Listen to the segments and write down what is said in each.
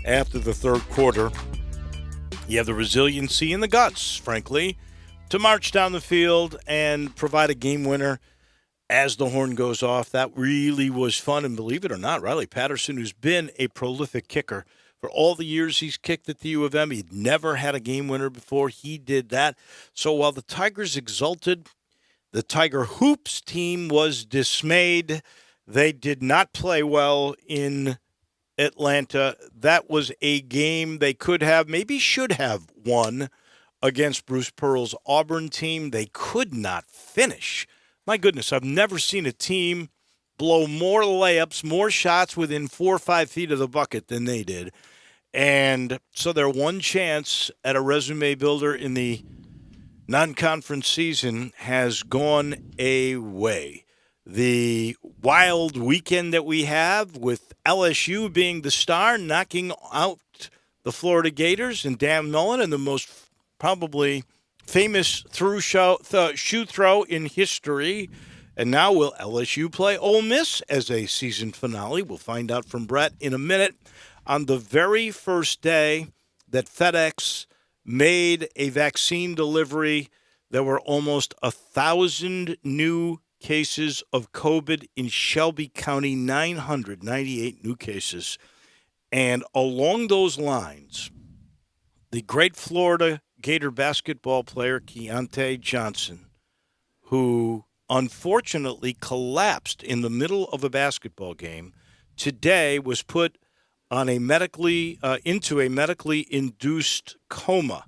after the third quarter. You have the resiliency and the guts, frankly, to march down the field and provide a game winner as the horn goes off. That really was fun. And believe it or not, Riley Patterson, who's been a prolific kicker for all the years he's kicked at the U of M, he'd never had a game winner before. He did that. So while the Tigers exulted, the Tiger Hoops team was dismayed. They did not play well in Atlanta. That was a game they could have, maybe should have won against Bruce Pearl's Auburn team. They could not finish. My goodness, I've never seen a team blow more layups, more shots within 4 or 5 feet of the bucket than they did. And so their one chance at a resume builder in the non-conference season has gone away. The wild weekend that we have with LSU being the star, knocking out the Florida Gators and Dan Mullen in the most probably famous shoe throw in history. And now will LSU play Ole Miss as a season finale? We'll find out from Brett in a minute. On the very first day that FedEx made a vaccine delivery, there were almost 1,000 new cases of COVID in Shelby County, 998 new cases. And along those lines, the great Florida Gator basketball player Keontae Johnson, who unfortunately collapsed in the middle of a basketball game, today was put on a into a medically induced coma.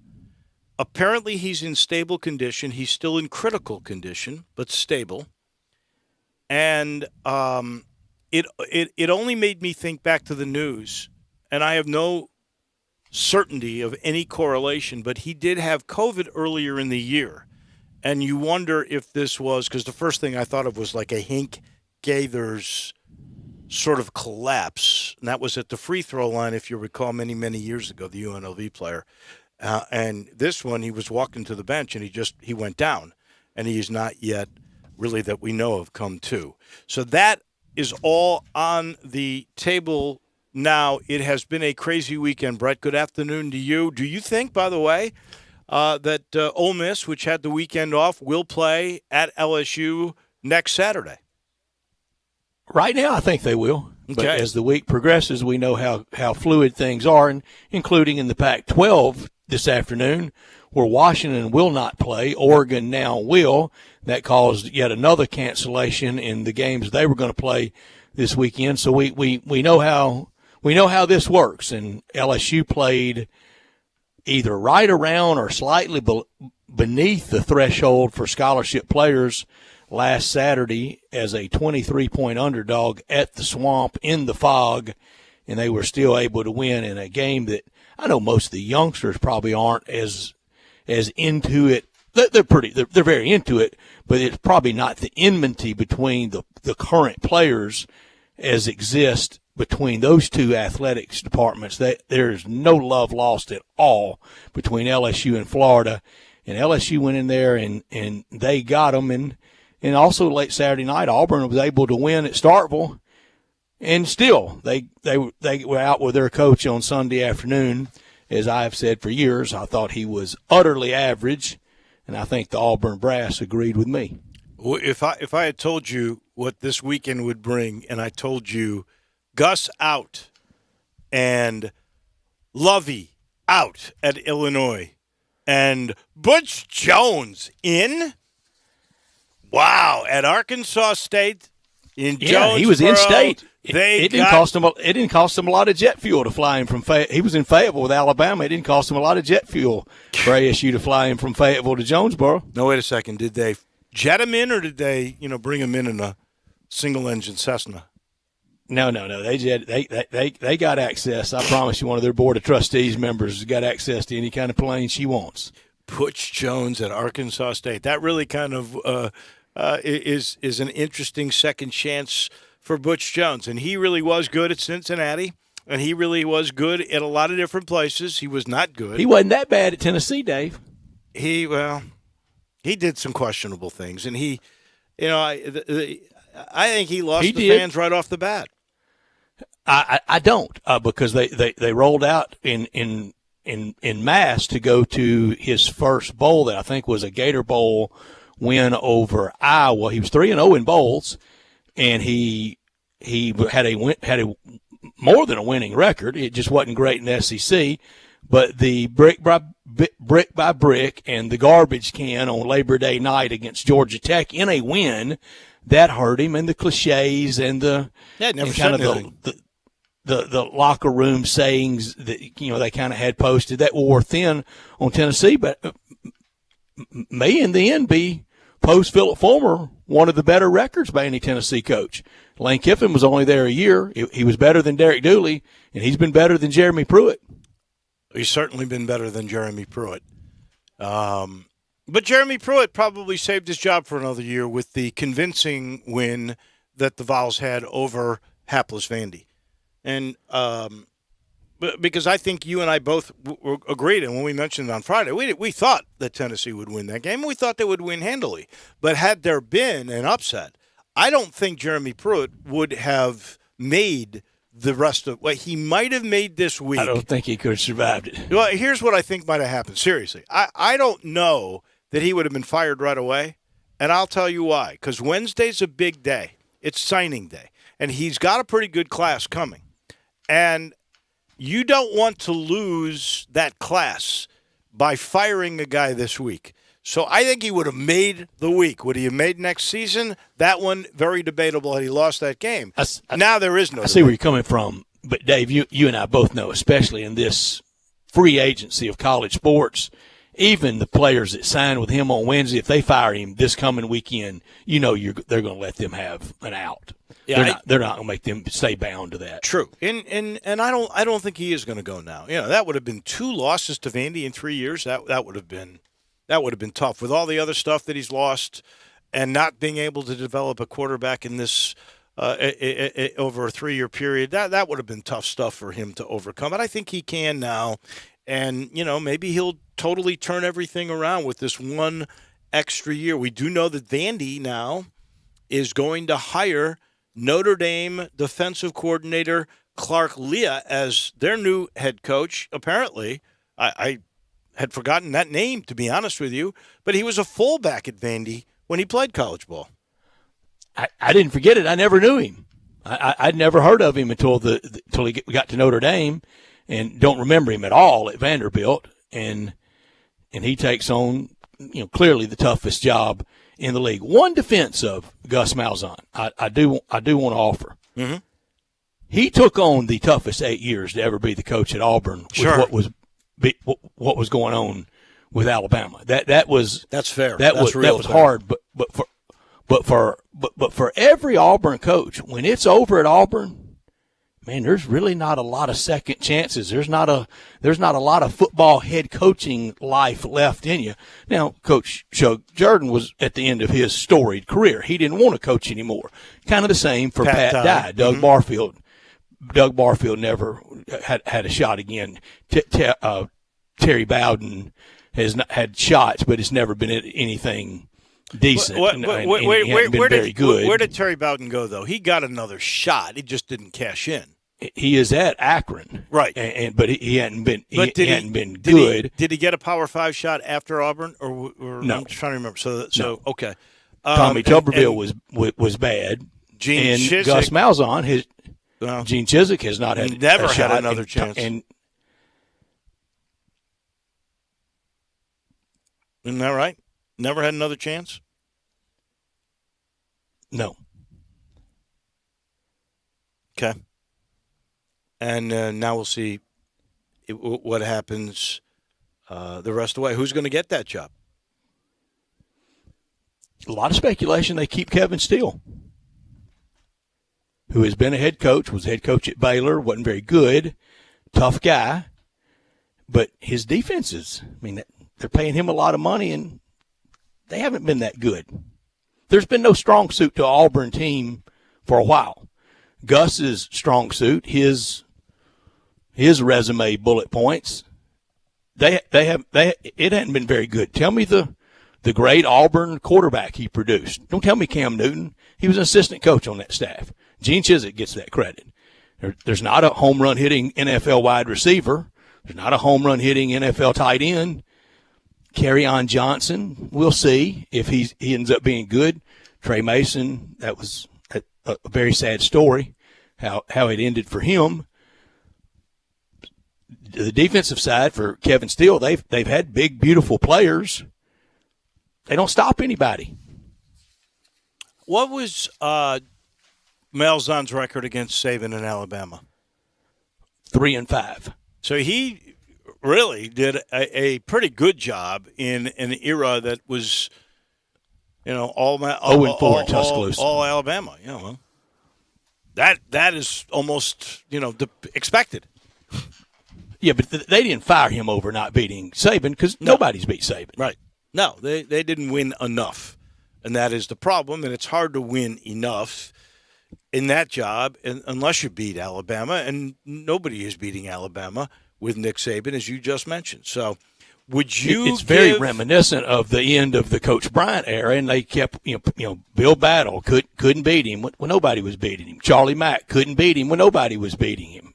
Apparently he's in stable condition. He's still in critical condition, but stable. And it only made me think back to the news, and I have no certainty of any correlation, but he did have COVID earlier in the year. And you wonder if this was, because the first thing I thought of was like a Hank Gaithers sort of collapse. And that was at the free throw line, if you recall, many, many years ago, the UNLV player. And this one, he was walking to the bench and he went down. And he is not yet really that we know of come to. So that is all on the table now. It has been a crazy weekend, Brett. Good afternoon to you. Do you think, by the way, that Ole Miss, which had the weekend off, will play at LSU next Saturday? Right now, I think they will. Okay. But as the week progresses, we know how fluid things are, and including in the Pac-12 this afternoon, where Washington will not play. Oregon now will. That caused yet another cancellation in the games they were going to play this weekend. So we know how this works. And LSU played either right around or slightly beneath the threshold for scholarship players last Saturday as a 23-point underdog at the Swamp in the fog, and they were still able to win in a game that I know most of the youngsters probably aren't as into it. They're very into it, but it's probably not the enmity between the current players as exists between those two athletics departments. That there's no love lost at all between LSU and Florida, and LSU went in there and they got them. And also late Saturday night, Auburn was able to win at Starkville, and still they were out with their coach on Sunday afternoon. As I have said for years, I thought he was utterly average, and I think the Auburn brass agreed with me. Well, if I had told you what this weekend would bring, and I told you Gus out and Lovey out at Illinois and Butch Jones in, wow, at Arkansas State in Jonesboro. He was in state. It didn't cost him a lot of jet fuel to fly him from Fayetteville. He was in Fayetteville with Alabama. It didn't cost him a lot of jet fuel for ASU to fly him from Fayetteville to Jonesboro. No, wait a second. Did they jet him in, or did they, bring him in a single-engine Cessna? No. They got access. I promise you, one of their board of trustees members has got access to any kind of plane she wants. Butch Jones at Arkansas State. That really kind of is an interesting second chance for Butch Jones. And he really was good at Cincinnati, and he really was good at a lot of different places. He was not good. He wasn't that bad at Tennessee, Dave. He did some questionable things, and I think he lost the fans right off the bat. I don't because they rolled out in mass to go to his first bowl that I think was a Gator Bowl win over Iowa. He was 3-0 in bowls, and he had a more than a winning record. It just wasn't great in the SEC. But the brick by brick and the garbage can on Labor Day night against Georgia Tech in a win, that hurt him, and the cliches and the the locker room sayings that they kind of had posted that wore thin on Tennessee, but may in the end be post Philip Fulmer one of the better records by any Tennessee coach. Lane Kiffin was only there a year. He was better than Derek Dooley, and he's been better than Jeremy Pruitt. He's certainly been better than Jeremy Pruitt. But Jeremy Pruitt probably saved his job for another year with the convincing win that the Vols had over hapless Vandy. And because I think you and I both agreed, and when we mentioned it on Friday, we thought that Tennessee would win that game. We thought they would win handily. But had there been an upset, I don't think Jeremy Pruitt would have made the rest of what he might have made this week. I don't think he could have survived it. Well, here's what I think might have happened. Seriously, I don't know that he would have been fired right away, and I'll tell you why. Because Wednesday's a big day. It's signing day, and he's got a pretty good class coming. And you don't want to lose that class by firing a guy this week. So I think he would have made the week. Would he have made next season? That one, very debatable had he lost that game. Now there is no debate. I see where you're coming from. But, Dave, you and I both know, especially in this free agency of college sports, even the players that sign with him on Wednesday, if they fire him this coming weekend, they're going to let them have an out. Yeah, they're not going to make them stay bound to that. True, and I don't think he is going to go now. That would have been 2 losses to Vandy in 3 years. That would have been tough with all the other stuff that he's lost, and not being able to develop a quarterback in this over a 3-year period. That would have been tough stuff for him to overcome. But I think he can now, and maybe he'll totally turn everything around with this one extra year. We do know that Vandy now is going to hire Notre Dame defensive coordinator Clark Lea as their new head coach. Apparently, I had forgotten that name, to be honest with you, but he was a fullback at Vandy when he played college ball. I didn't forget it. I never knew him. I'd never heard of him until he got to Notre Dame, and don't remember him at all at Vanderbilt. And he takes on clearly the toughest job in the league. One defense of Gus Malzahn, I do want to offer. Mm-hmm. He took on the toughest 8 years to ever be the coach at Auburn with what was going on with Alabama. That's fair. That was hard. But for every Auburn coach, when it's over at Auburn, man, there's really not a lot of second chances. There's not a lot of football head coaching life left in you. Now, Coach Shug Jordan was at the end of his storied career. He didn't want to coach anymore. Kind of the same for Pat Dye. Doug Barfield. Doug Barfield never had a shot again. Terry Bowden has not had shots, but it's never been anything decent. Where did Terry Bowden go, though? He got another shot. He just didn't cash in. He is at Akron, right? But he hadn't been. He hadn't been good. Did he get a Power 5 shot after Auburn, or no? I'm just trying to remember. So no. Okay. Tommy Tuberville was bad. Gene Chizik, Gus Malzahn, Gene Chizik has not had never a shot had another chance. And isn't that right? Never had another chance? No. Okay. And now we'll see what happens the rest of the way. Who's going to get that job? A lot of speculation they keep Kevin Steele, who has been a head coach, was head coach at Baylor, wasn't very good, tough guy, but his defenses, they're paying him a lot of money, and they haven't been that good. There's been no strong suit to Auburn team for a while. Gus's strong suit, his resume bullet points, it hadn't been very good. Tell me the great Auburn quarterback he produced. Don't tell me Cam Newton. He was an assistant coach on that staff. Gene Chizik gets that credit. There's not a home run hitting NFL wide receiver. There's not a home run hitting NFL tight end. Kerryon Johnson, we'll see if he ends up being good. Trey Mason, that was a very sad story, how it ended for him. The defensive side for Kevin Steele, they've had big, beautiful players. They don't stop anybody. What was Malzahn's record against Saban in Alabama? 3-5. So he really did a pretty good job in an era that was, all 0-4 in Tuscaloosa. All Alabama. Well, that is almost expected. Yeah, but they didn't fire him over not beating Saban because nobody's beat Saban. Right. No, they didn't win enough, and that is the problem. And it's hard to win enough in that job unless you beat Alabama, and nobody is beating Alabama with Nick Saban, as you just mentioned. So would you It's very reminiscent of the end of the Coach Bryant era, and they kept, Bill Battle couldn't beat him when nobody was beating him. Charlie Mack couldn't beat him when nobody was beating him.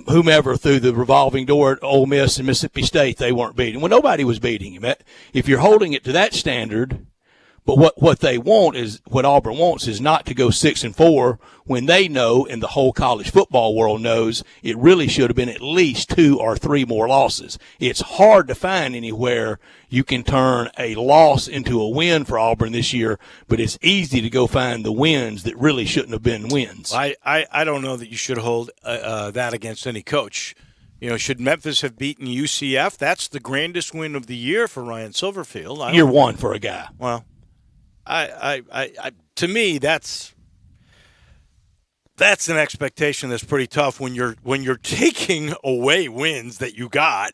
Whomever through the revolving door at Ole Miss and Mississippi State, they weren't beating when nobody was beating him. If you're holding it to that standard, but what they want is what Auburn wants is not to go 6-4 when they know and the whole college football world knows it really should have been at least 2 or 3 more losses. It's hard to find anywhere you can turn a loss into a win for Auburn this year, but it's easy to go find the wins that really shouldn't have been wins. I don't know that you should hold that against any coach. Should Memphis have beaten UCF? That's the grandest win of the year for Ryan Silverfield. Year one for a guy. Well, to me, that's an expectation that's pretty tough when you're taking away wins that you got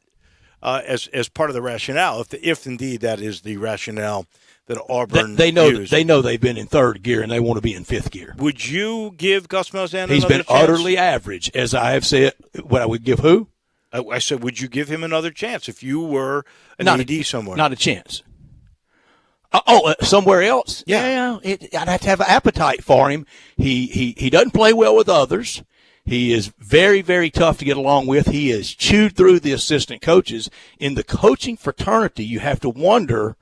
as part of the rationale. If indeed that is the rationale that Auburn they know used. They know they've been in third gear and they want to be in fifth gear. Would you give Gus Malzahn He's another been chance? utterly average, as I have said. What I would give who? I said, would you give him another chance if you were an Not AD somewhere? Not a chance. Somewhere else? Yeah. I'd have to have an appetite for him. He doesn't play well with others. He is very, very tough to get along with. He is chewed through the assistant coaches. In the coaching fraternity, you have to wonder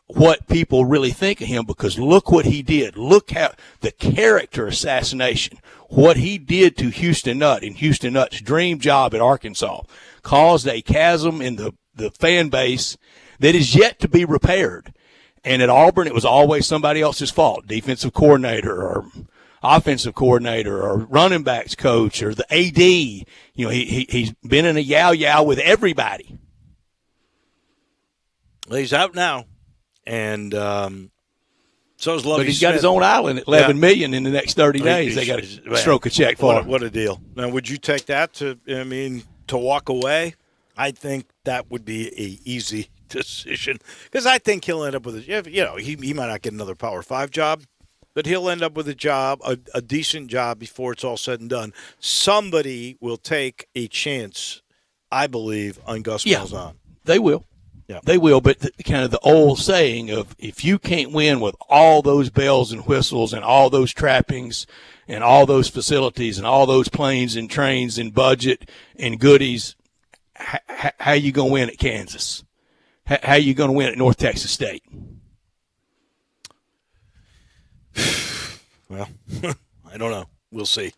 what people really think of him because look what he did. Look how the character assassination, what he did to Houston Nutt in Houston Nutt's dream job at Arkansas caused a chasm in the fan base that is yet to be repaired. And at Auburn, it was always somebody else's fault, defensive coordinator or offensive coordinator or running backs coach or the AD. He's been in a yow-yow with everybody. Well, he's out now. And so is Lovie But he's Smith. got his own island at $11 million in the next 30 days. They got to stroke a check for him. What a deal. Now, would you take that to walk away? I think that would be a easy decision because I think he'll end up with he might not get another Power 5 job, but he'll end up with a job, a decent job before it's all said and done. Somebody will take a chance, I believe, on Gus Malzahn. They will. Yeah. They will, but kind of the old saying of if you can't win with all those bells and whistles and all those trappings and all those facilities and all those planes and trains and budget and goodies, how you going to win at Kansas? How you going to win at North Texas State? Well, I don't know. We'll see.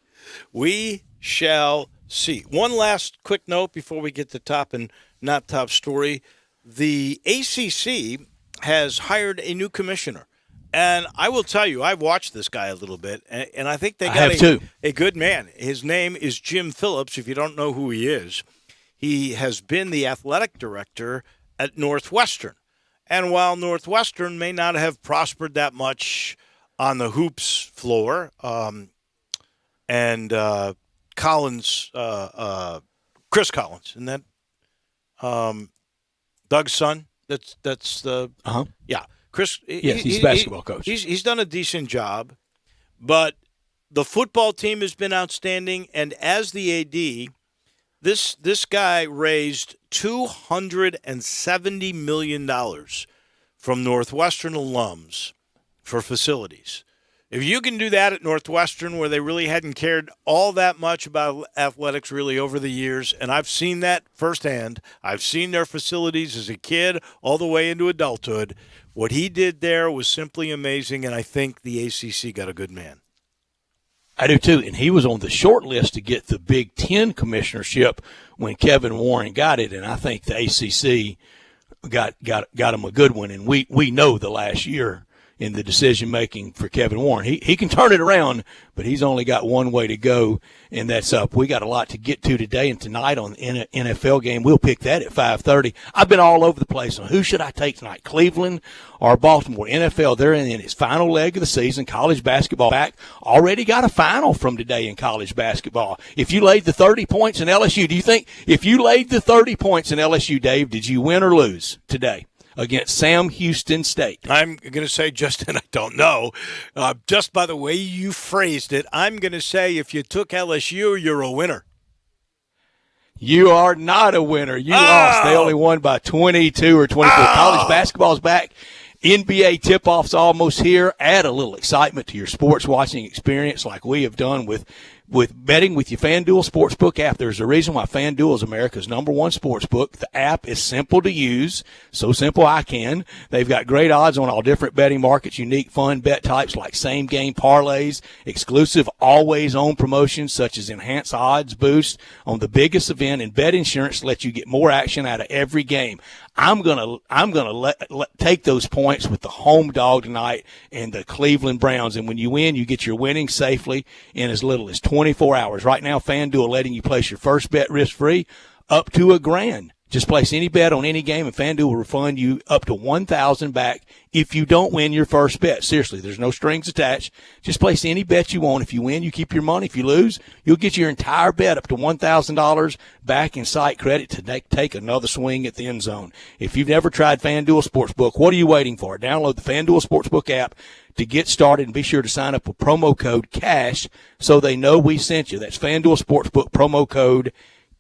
We shall see. One last quick note before we get to top and not top story. The ACC has hired a new commissioner. And I will tell you, I've watched this guy a little bit, and I think they got a good man. His name is Jim Phillips, if you don't know who he is. He has been the athletic director at Northwestern. And while Northwestern may not have prospered that much on the hoops floor, and Collins, Chris Collins, and that Doug's son, that's the yeah. Chris, he's a basketball coach. He's done a decent job, but the football team has been outstanding. And as the AD, this guy raised $270 million from Northwestern alums for facilities. If you can do that at Northwestern, where they really hadn't cared all that much about athletics really over the years, and I've seen that firsthand. I've seen their facilities as a kid all the way into adulthood. What he did there was simply amazing, and I think the ACC got a good man. I do too, and he was on the short list to get the Big Ten commissionership when Kevin Warren got it, and I think the ACC got him a good one. And we know the last year in the decision making for Kevin Warren, he can turn it around, but he's only got one way to go, and that's up. We got a lot to get to today and tonight on the NFL game. We'll pick that at 5:30. I've been all over the place on who should I take tonight, Cleveland or Baltimore. NFL, they're in its final leg of the season. College basketball back. Already got a final from today in college basketball. If you laid the 30 points in LSU, do you think if you laid the 30 points in LSU, Dave, did you win or lose today against Sam Houston State? I'm going to say, Justin, I don't know. Just by the way you phrased it, I'm going to say if you took LSU, you're a winner. You are not a winner. You lost. They only won by 22 or 24. College basketball's back. NBA tip-off's almost here. Add a little excitement to your sports watching experience like we have done with betting with your FanDuel Sportsbook app. There's a reason why FanDuel is America's #1 sportsbook. The app is simple to use, so simple I can. They've got great odds on all different betting markets, unique fun bet types like same-game parlays, exclusive always-on promotions such as enhanced odds boost on the biggest event, and bet insurance lets you get more action out of every game. I'm gonna take those points with the home dog tonight and the Cleveland Browns. And when you win, you get your winnings safely in as little as 24 hours. Right now, FanDuel letting you place your first bet risk-free up to $1,000. Just place any bet on any game, and FanDuel will refund you up to $1,000 back if you don't win your first bet. Seriously, there's no strings attached. Just place any bet you want. If you win, you keep your money. If you lose, you'll get your entire bet up to $1,000 back in site credit to take another swing at the end zone. If you've never tried FanDuel Sportsbook, what are you waiting for? Download the FanDuel Sportsbook app to get started, and be sure to sign up with promo code CASH so they know we sent you. That's FanDuel Sportsbook, promo code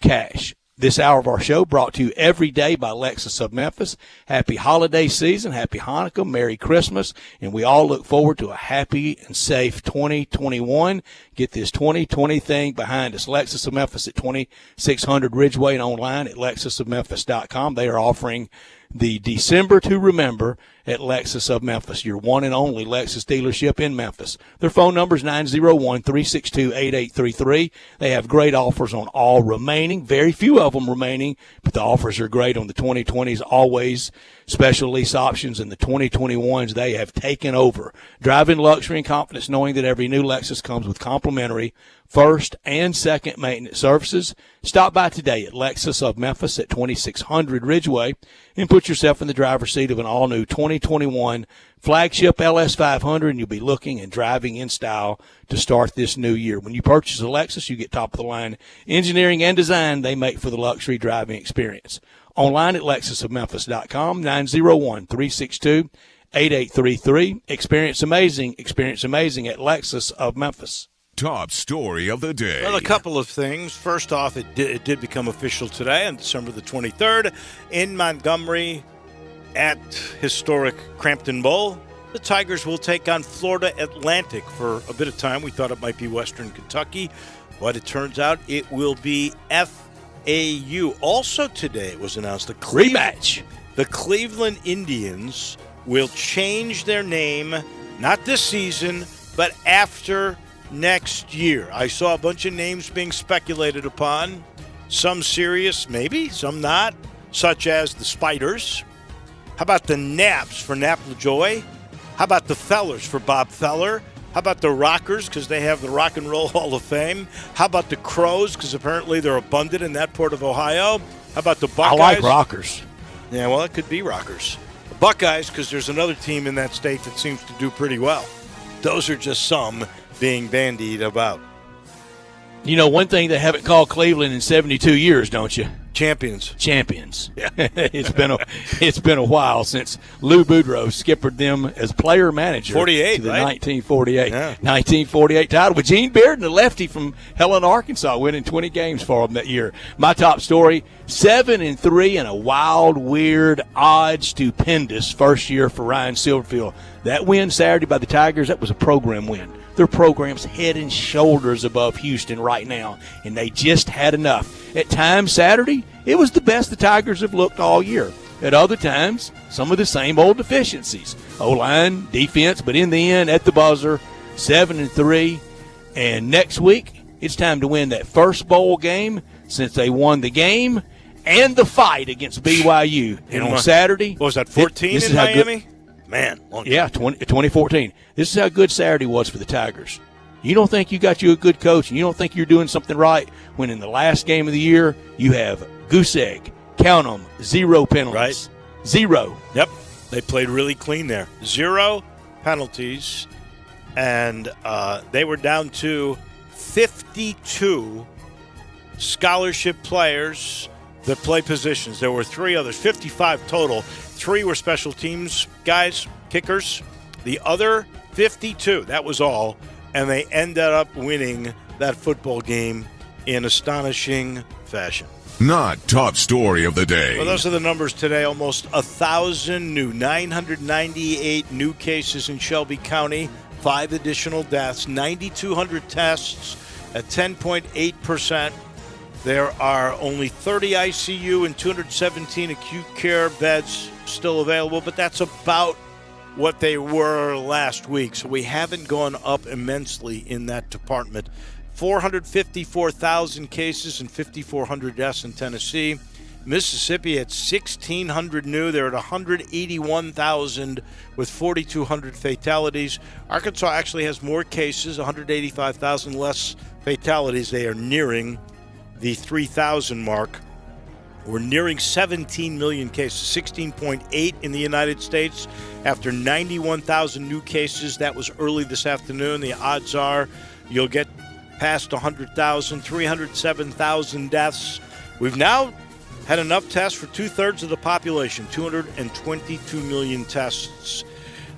CASH. This hour of our show brought to you every day by Lexus of Memphis. Happy holiday season, happy Hanukkah, Merry Christmas, and we all look forward to a happy and safe 2021. Get this 2020 thing behind us. Lexus of Memphis at 2600 Ridgeway and online at lexusofmemphis.com. They are offering the December to Remember at Lexus of Memphis, your one and only Lexus dealership in Memphis. Their phone number is 901-362-8833. They have great offers on all remaining, very few of them remaining, but the offers are great on the 2020s, always special lease options, and the 2021s they have taken over. Drive in luxury and confidence knowing that every new Lexus comes with complimentary first and second maintenance services. Stop by today at Lexus of Memphis at 2600 Ridgeway and put yourself in the driver's seat of an all-new 2021 flagship LS500, and you'll be looking and driving in style to start this new year. When you purchase a Lexus, you get top-of-the-line engineering and design they make for the luxury driving experience. Online at lexusofmemphis.com, 901-362-8833. Experience amazing at Lexus of Memphis. Top story of the day. Well, a couple of things. First off, it did become official today on December the 23rd in Montgomery at historic Crampton Bowl. The Tigers will take on Florida Atlantic for a bit of time. We thought it might be Western Kentucky, but it turns out it will be FAU. Also today it was announced the Rematch. The Cleveland Indians will change their name, not this season, but after next year. I saw a bunch of names being speculated upon, some serious, maybe, some not, such as the Spiders. How about the Naps for Nap LaJoy? How about the Fellers for Bob Feller? How about the Rockers, because they have the Rock and Roll Hall of Fame? How about the Crows, because apparently they're abundant in that part of Ohio? How about the Buckeyes? I like Rockers. Yeah, well, it could be Rockers. The Buckeyes, because there's another team in that state that seems to do pretty well. Those are just some being bandied about. You know, one thing they haven't called Cleveland in 72 years, don't you? Champions. Yeah. it's been a while since Lou Boudreau skippered them as player manager 48, to the right? 1948. Yeah. 1948 title with Gene Bearden, the lefty from Helena, Arkansas, winning 20 games for them that year. My top story, 7-3 in a wild, weird, odd, stupendous first year for Ryan Silverfield. That win Saturday by the Tigers, that was a program win. Their program's head and shoulders above Houston right now, and they just had enough. At times Saturday, it was the best the Tigers have looked all year. At other times, some of the same old deficiencies. O-line, defense, but in the end, at the buzzer, 7-3. And next week, it's time to win that first bowl game since they won the game and the fight against BYU. And on Saturday, what was that, 14 in Miami? Man, long time. Yeah, 2014. This is how good Saturday was for the Tigers. You don't think you got you a good coach and you don't think you're doing something right when in the last game of the year you have goose egg. Count them, 0 penalties. Right. 0. Yep. They played really clean there. 0 penalties, and they were down to 52 scholarship players that play positions. There were 3 others, 55 total. 3 were special teams guys, kickers. The other 52, that was all, and they ended up winning that football game in astonishing fashion. Not top story of the day. Well, those are the numbers today. Almost 1,000 new, 998 new cases in Shelby County, 5 additional deaths, 9,200 tests at 10.8%. There are only 30 ICU and 217 acute care beds still available, but that's about what they were last week. So we haven't gone up immensely in that department. 454,000 cases and 5,400 deaths in Tennessee. Mississippi at 1,600 new. They're at 181,000 with 4,200 fatalities. Arkansas actually has more cases, 185,000 less fatalities. They are nearing the 3,000 mark. We're nearing 17 million cases, 16.8 in the United States after 91,000 new cases. That was early this afternoon. The odds are you'll get past 100,000, 307,000 deaths. We've now had enough tests for 2/3 of the population, 222 million tests.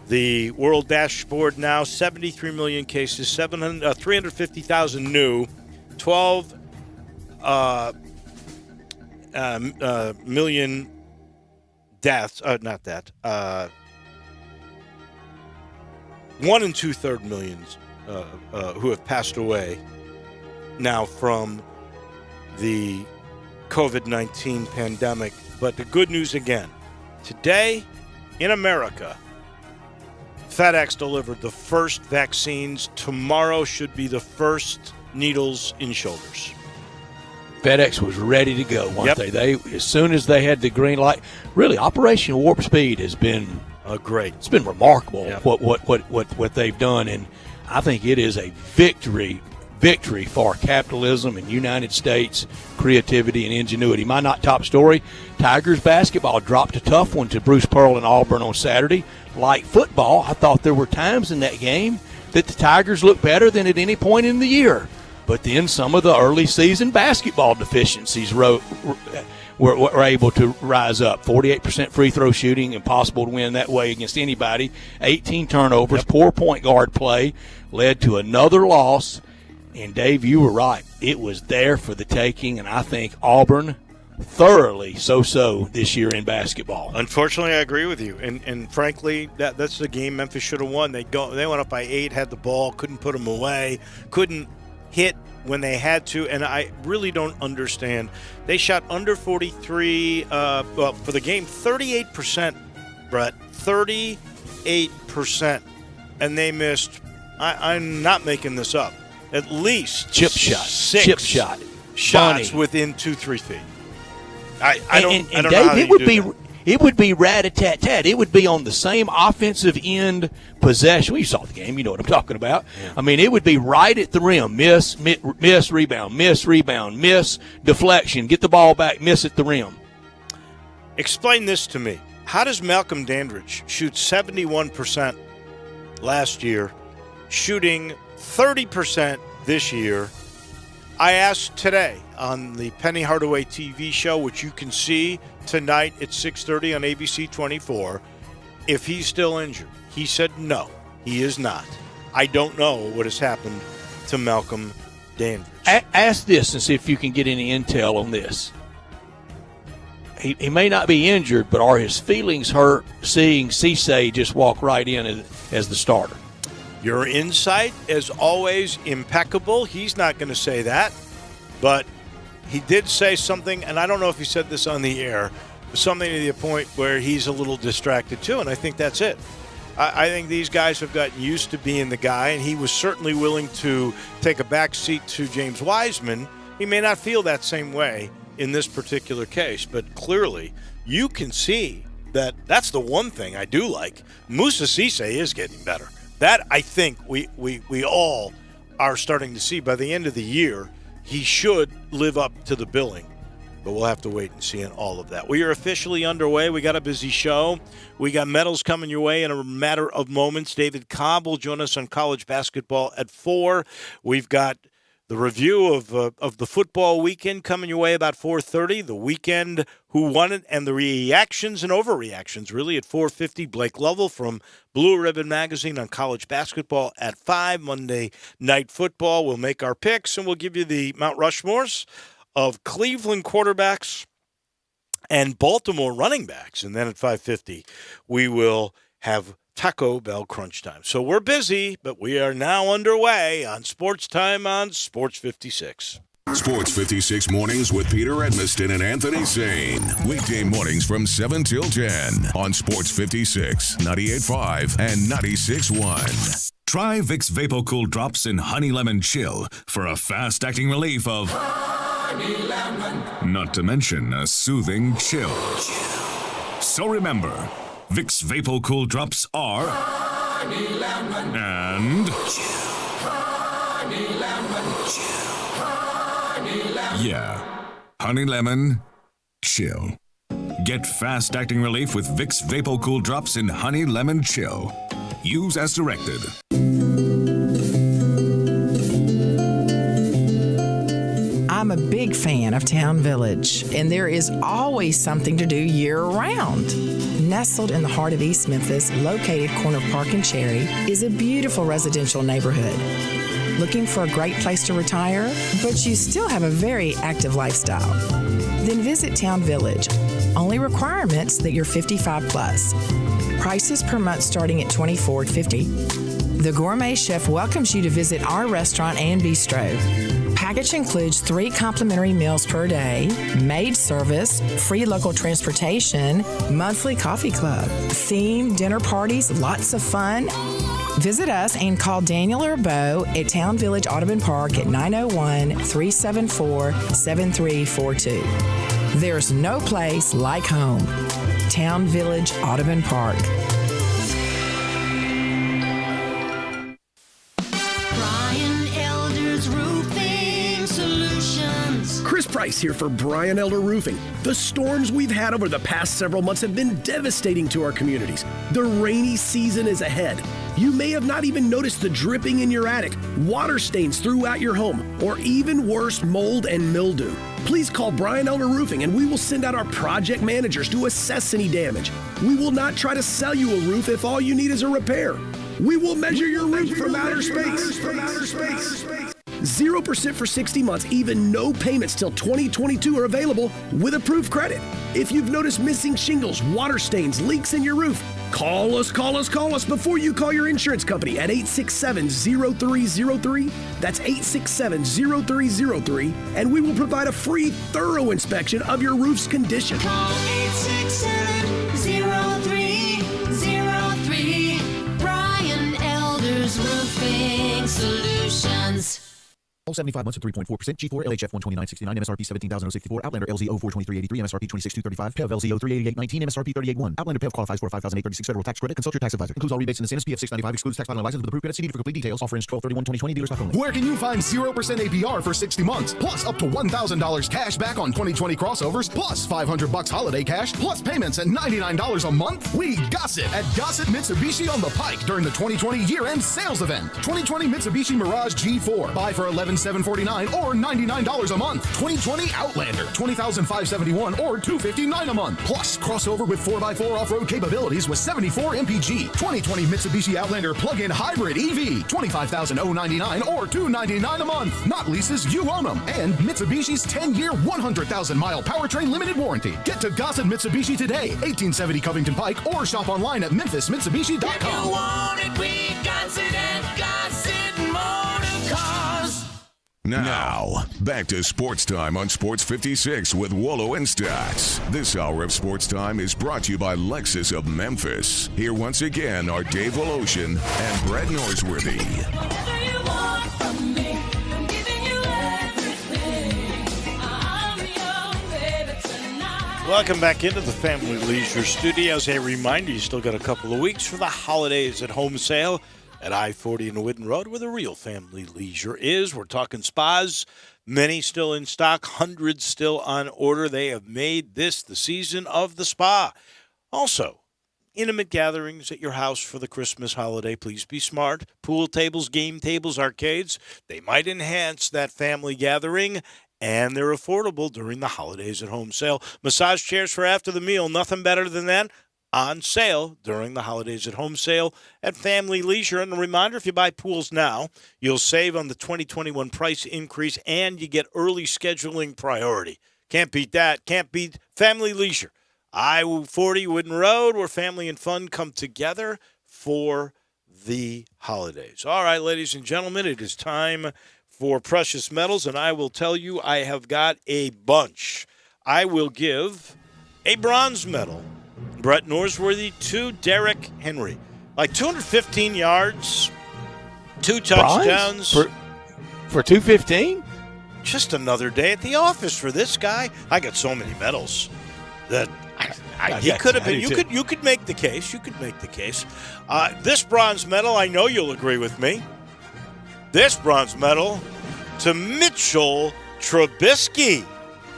The world dashboard now, 73 million cases, 350,000 new, 12 million deaths. Not that. 1 2/3 millions who have passed away now from the COVID-19 pandemic. But the good news again, today in America, FedEx delivered the first vaccines. Tomorrow should be the first needles in shoulders. FedEx was ready to go, weren't Yep. they? As soon as they had the green light, really, Operation Warp Speed has been Great. It's been remarkable Yep. what they've done, and I think it is a victory for capitalism and United States creativity and ingenuity. My not top story, Tigers basketball dropped a tough one to Bruce Pearl and Auburn on Saturday. Like football, I thought there were times in that game that the Tigers looked better than at any point in the year. But then some of the early season basketball deficiencies were able to rise up. 48% free throw shooting, impossible to win that way against anybody. 18 turnovers, poor point guard play led to another loss. And, Dave, you were right. It was there for the taking, and I think Auburn thoroughly so-so this year in basketball. Unfortunately, I agree with you. And frankly, that's the game Memphis should have won. They went up by 8, had the ball, couldn't put them away, couldn't hit when they had to, and I really don't understand. They shot under 43 for the game, 38%, Brett, 38%. And they missed, I'm not making this up, at least chip shot shots within 2-3 feet. I don't Dave, know how it would be rat-a-tat-tat. It would be on the same offensive end possession. Well, you saw the game. You know what I'm talking about. Yeah. I mean, it would be right at the rim. Miss, rebound, miss, deflection. Get the ball back, miss at the rim. Explain this to me. How does Malcolm Dandridge shoot 71% last year, shooting 30% this year? I asked today, on the Penny Hardaway TV show, which you can see tonight at 6:30 on ABC 24, if he's still injured. He said no, he is not. I don't know what has happened to Malcolm Dandridge. Ask this and see if you can get any intel on this. He may not be injured, but are his feelings hurt seeing Cisse just walk right in as the starter? Your insight, as always, impeccable. He's not going to say that, but he did say something, and I don't know if he said this on the air, but something to the point where he's a little distracted too, and I think that's it. I think these guys have gotten used to being the guy, and he was certainly willing to take a back seat to James Wiseman. He may not feel that same way in this particular case, but clearly you can see that that's the one thing I do like. Moussa Cisse is getting better. That, I think, we all are starting to see. By the end of the year, he should live up to the billing, but we'll have to wait and see on all of that. We are officially underway. We got a busy show. We got medals coming your way in a matter of moments. David Cobb will join us on college basketball at 4. We've got the review of the football weekend coming your way about 4:30. The weekend, who won it, and the reactions and overreactions, really, at 4:50. Blake Lovell from Blue Ribbon Magazine on college basketball at 5. Monday Night Football. We'll make our picks, and we'll give you the Mount Rushmores of Cleveland quarterbacks and Baltimore running backs. And then at 5:50, we will have Taco Bell Crunch Time. So we're busy, but we are now underway on Sports Time on Sports 56. Sports 56 mornings with Peter Edmiston and Anthony Zane. Weekday mornings from 7 till 10 on Sports 56, 98.5, and 96.1. Try Vicks VapoCool Drops in Honey Lemon Chill for a fast-acting relief of Honey Lemon. Not to mention a soothing chill. So remember, Vicks VapoCool Drops are Honey Lemon and Honey Lemon. Honey Lemon. Yeah, Honey Lemon Chill. Get fast-acting relief with Vicks VapoCool Drops in Honey Lemon Chill. Use as directed. I'm a big fan of Town Village, and there is always something to do year-round. Nestled in the heart of East Memphis, located corner of Park and Cherry, is a beautiful residential neighborhood. Looking for a great place to retire, but you still have a very active lifestyle? Then visit Town Village. Only requirements that you're 55 plus. Prices per month starting at $24.50. The Gourmet Chef welcomes you to visit our restaurant and bistro. Package includes 3 complimentary meals per day, maid service, free local transportation, monthly coffee club, theme dinner parties, lots of fun. Visit us and call Daniel or Bo at Town Village Audubon Park at 901-374-7342. There's no place like home. Town Village Audubon Park. Chris Price here for Brian Elder Roofing. The storms we've had over the past several months have been devastating to our communities. The rainy season is ahead. You may have not even noticed the dripping in your attic, water stains throughout your home, or even worse, mold and mildew. Please call Brian Elder Roofing and we will send out our project managers to assess any damage. We will not try to sell you a roof if all you need is a repair. We will measure your roof from outer space. 0% for 60 months, even no payments till 2022 are available with approved credit. If you've noticed missing shingles, water stains, leaks in your roof, call us before you call your insurance company at 867-0303. That's 867-0303, and we will provide a free, thorough inspection of your roof's condition. Call 867-0303. Brian Elder's Roofing Solutions. 75 months at 3.4%. G4 LHF 129.69. MSRP 17,064. Outlander LZO 423.83. MSRP 26,235. PEV LZO 388.19. MSRP 38.1. Outlander PEV qualifies for a $5,836 federal tax credit. Consult your tax advisor. Includes all rebates and incentives. PF 695 excludes tax filing license with approved credit. CD for complete details. Offer ends 12/31/2020. Dealer stock only. Where can you find 0% APR for 60 months? Plus up to $1,000 cash back on 2020 crossovers. Plus $500 holiday cash. Plus payments at $99 a month. We Gossip at Gossip Mitsubishi on the Pike during the 2020 year-end sales event. 2020 Mitsubishi Mirage G4. Buy for $11,600 $1,749 or $99 a month. 2020 Outlander, $20,571 or $259 a month. Plus, crossover with 4x4 off-road capabilities with 74 mpg. 2020 Mitsubishi Outlander plug-in hybrid EV, $25,099 or $299 a month. Not leases, you own them. And Mitsubishi's 10-year, 100,000-mile powertrain limited warranty. Get to Gossett Mitsubishi today, 1870 Covington Pike, or shop online at memphismitsubishi.com. If you want it, we got it at Gossett Motor Cars. Now, back to Sports Time on Sports 56 with Wolo and Stacks. This hour of Sports Time is brought to you by Lexus of Memphis. Here once again are Dave Woloshin and Brett Norsworthy. Whatever you want from me, I'm giving you everything. I'm your baby tonight. Welcome back into the Family Leisure Studios. A reminder, you still got a couple of weeks for the holidays at home sale at I-40 and Whidden Road, where the real family leisure is. We're talking spas, many still in stock, hundreds still on order. They have made this the season of the spa. Also, intimate gatherings at your house for the Christmas holiday. Please be smart. Pool tables, game tables, arcades, they might enhance that family gathering, and they're affordable during the holidays at home sale. Massage chairs for after the meal, nothing better than that. On sale during the holidays at home sale at Family Leisure. And a reminder, if you buy pools now, you'll save on the 2021 price increase and you get early scheduling priority. Can't beat that. Can't beat Family Leisure. I-40 Whidden Road, where family and fun come together for the holidays. All right, ladies and gentlemen, it is time for precious metals, and I will tell you I have got a bunch. I will give a bronze medal, Brett Norsworthy, to Derrick Henry. Like 215 yards, 2 touchdowns. For 215? Just another day at the office for this guy. I got so many medals that he could have been. You could make the case. You could make the case. This bronze medal, I know you'll agree with me. This bronze medal to Mitchell Trubisky.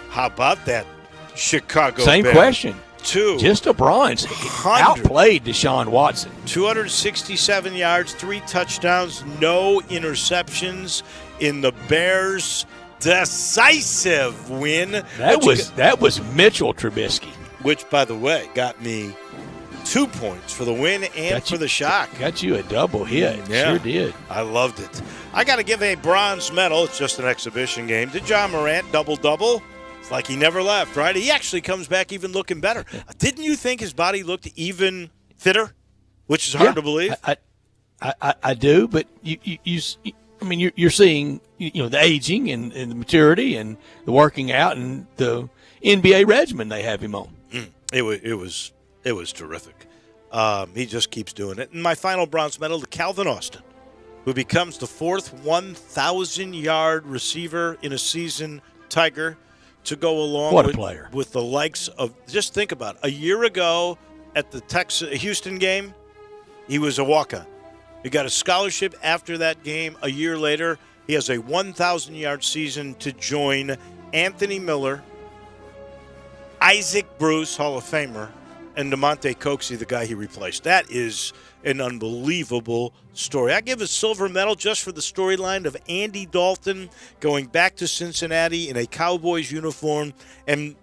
How about that, Chicago Same Bear? question. Just a bronze. Outplayed Deshaun Watson. 267 yards, 3 touchdowns, no interceptions in the Bears' decisive win. That was Mitchell Trubisky. Which, by the way, got me 2 points for the win and for the shock. Got you a double hit. Yeah, Sure did. I loved it. I got to give a bronze medal. It's just an exhibition game to John Morant, double-double. It's like he never left, right? He actually comes back even looking better. Didn't you think his body looked even fitter? Which is hard to believe. I do, but you're seeing the aging and the maturity and the working out and the NBA regimen they have him on. It was terrific. He just keeps doing it. And my final bronze medal to Calvin Austin, who becomes the 4th 1,000-yard receiver in a season, Tiger, to go along with the likes of, just think about it. A year ago at the Houston game, he was a walk-on. He got a scholarship after that game. A year later, he has a 1,000-yard season to join Anthony Miller, Isaac Bruce, Hall of Famer, and DeMonte Coxey, the guy he replaced. That is an unbelievable story. I give a silver medal just for the storyline of Andy Dalton going back to Cincinnati in a Cowboys uniform and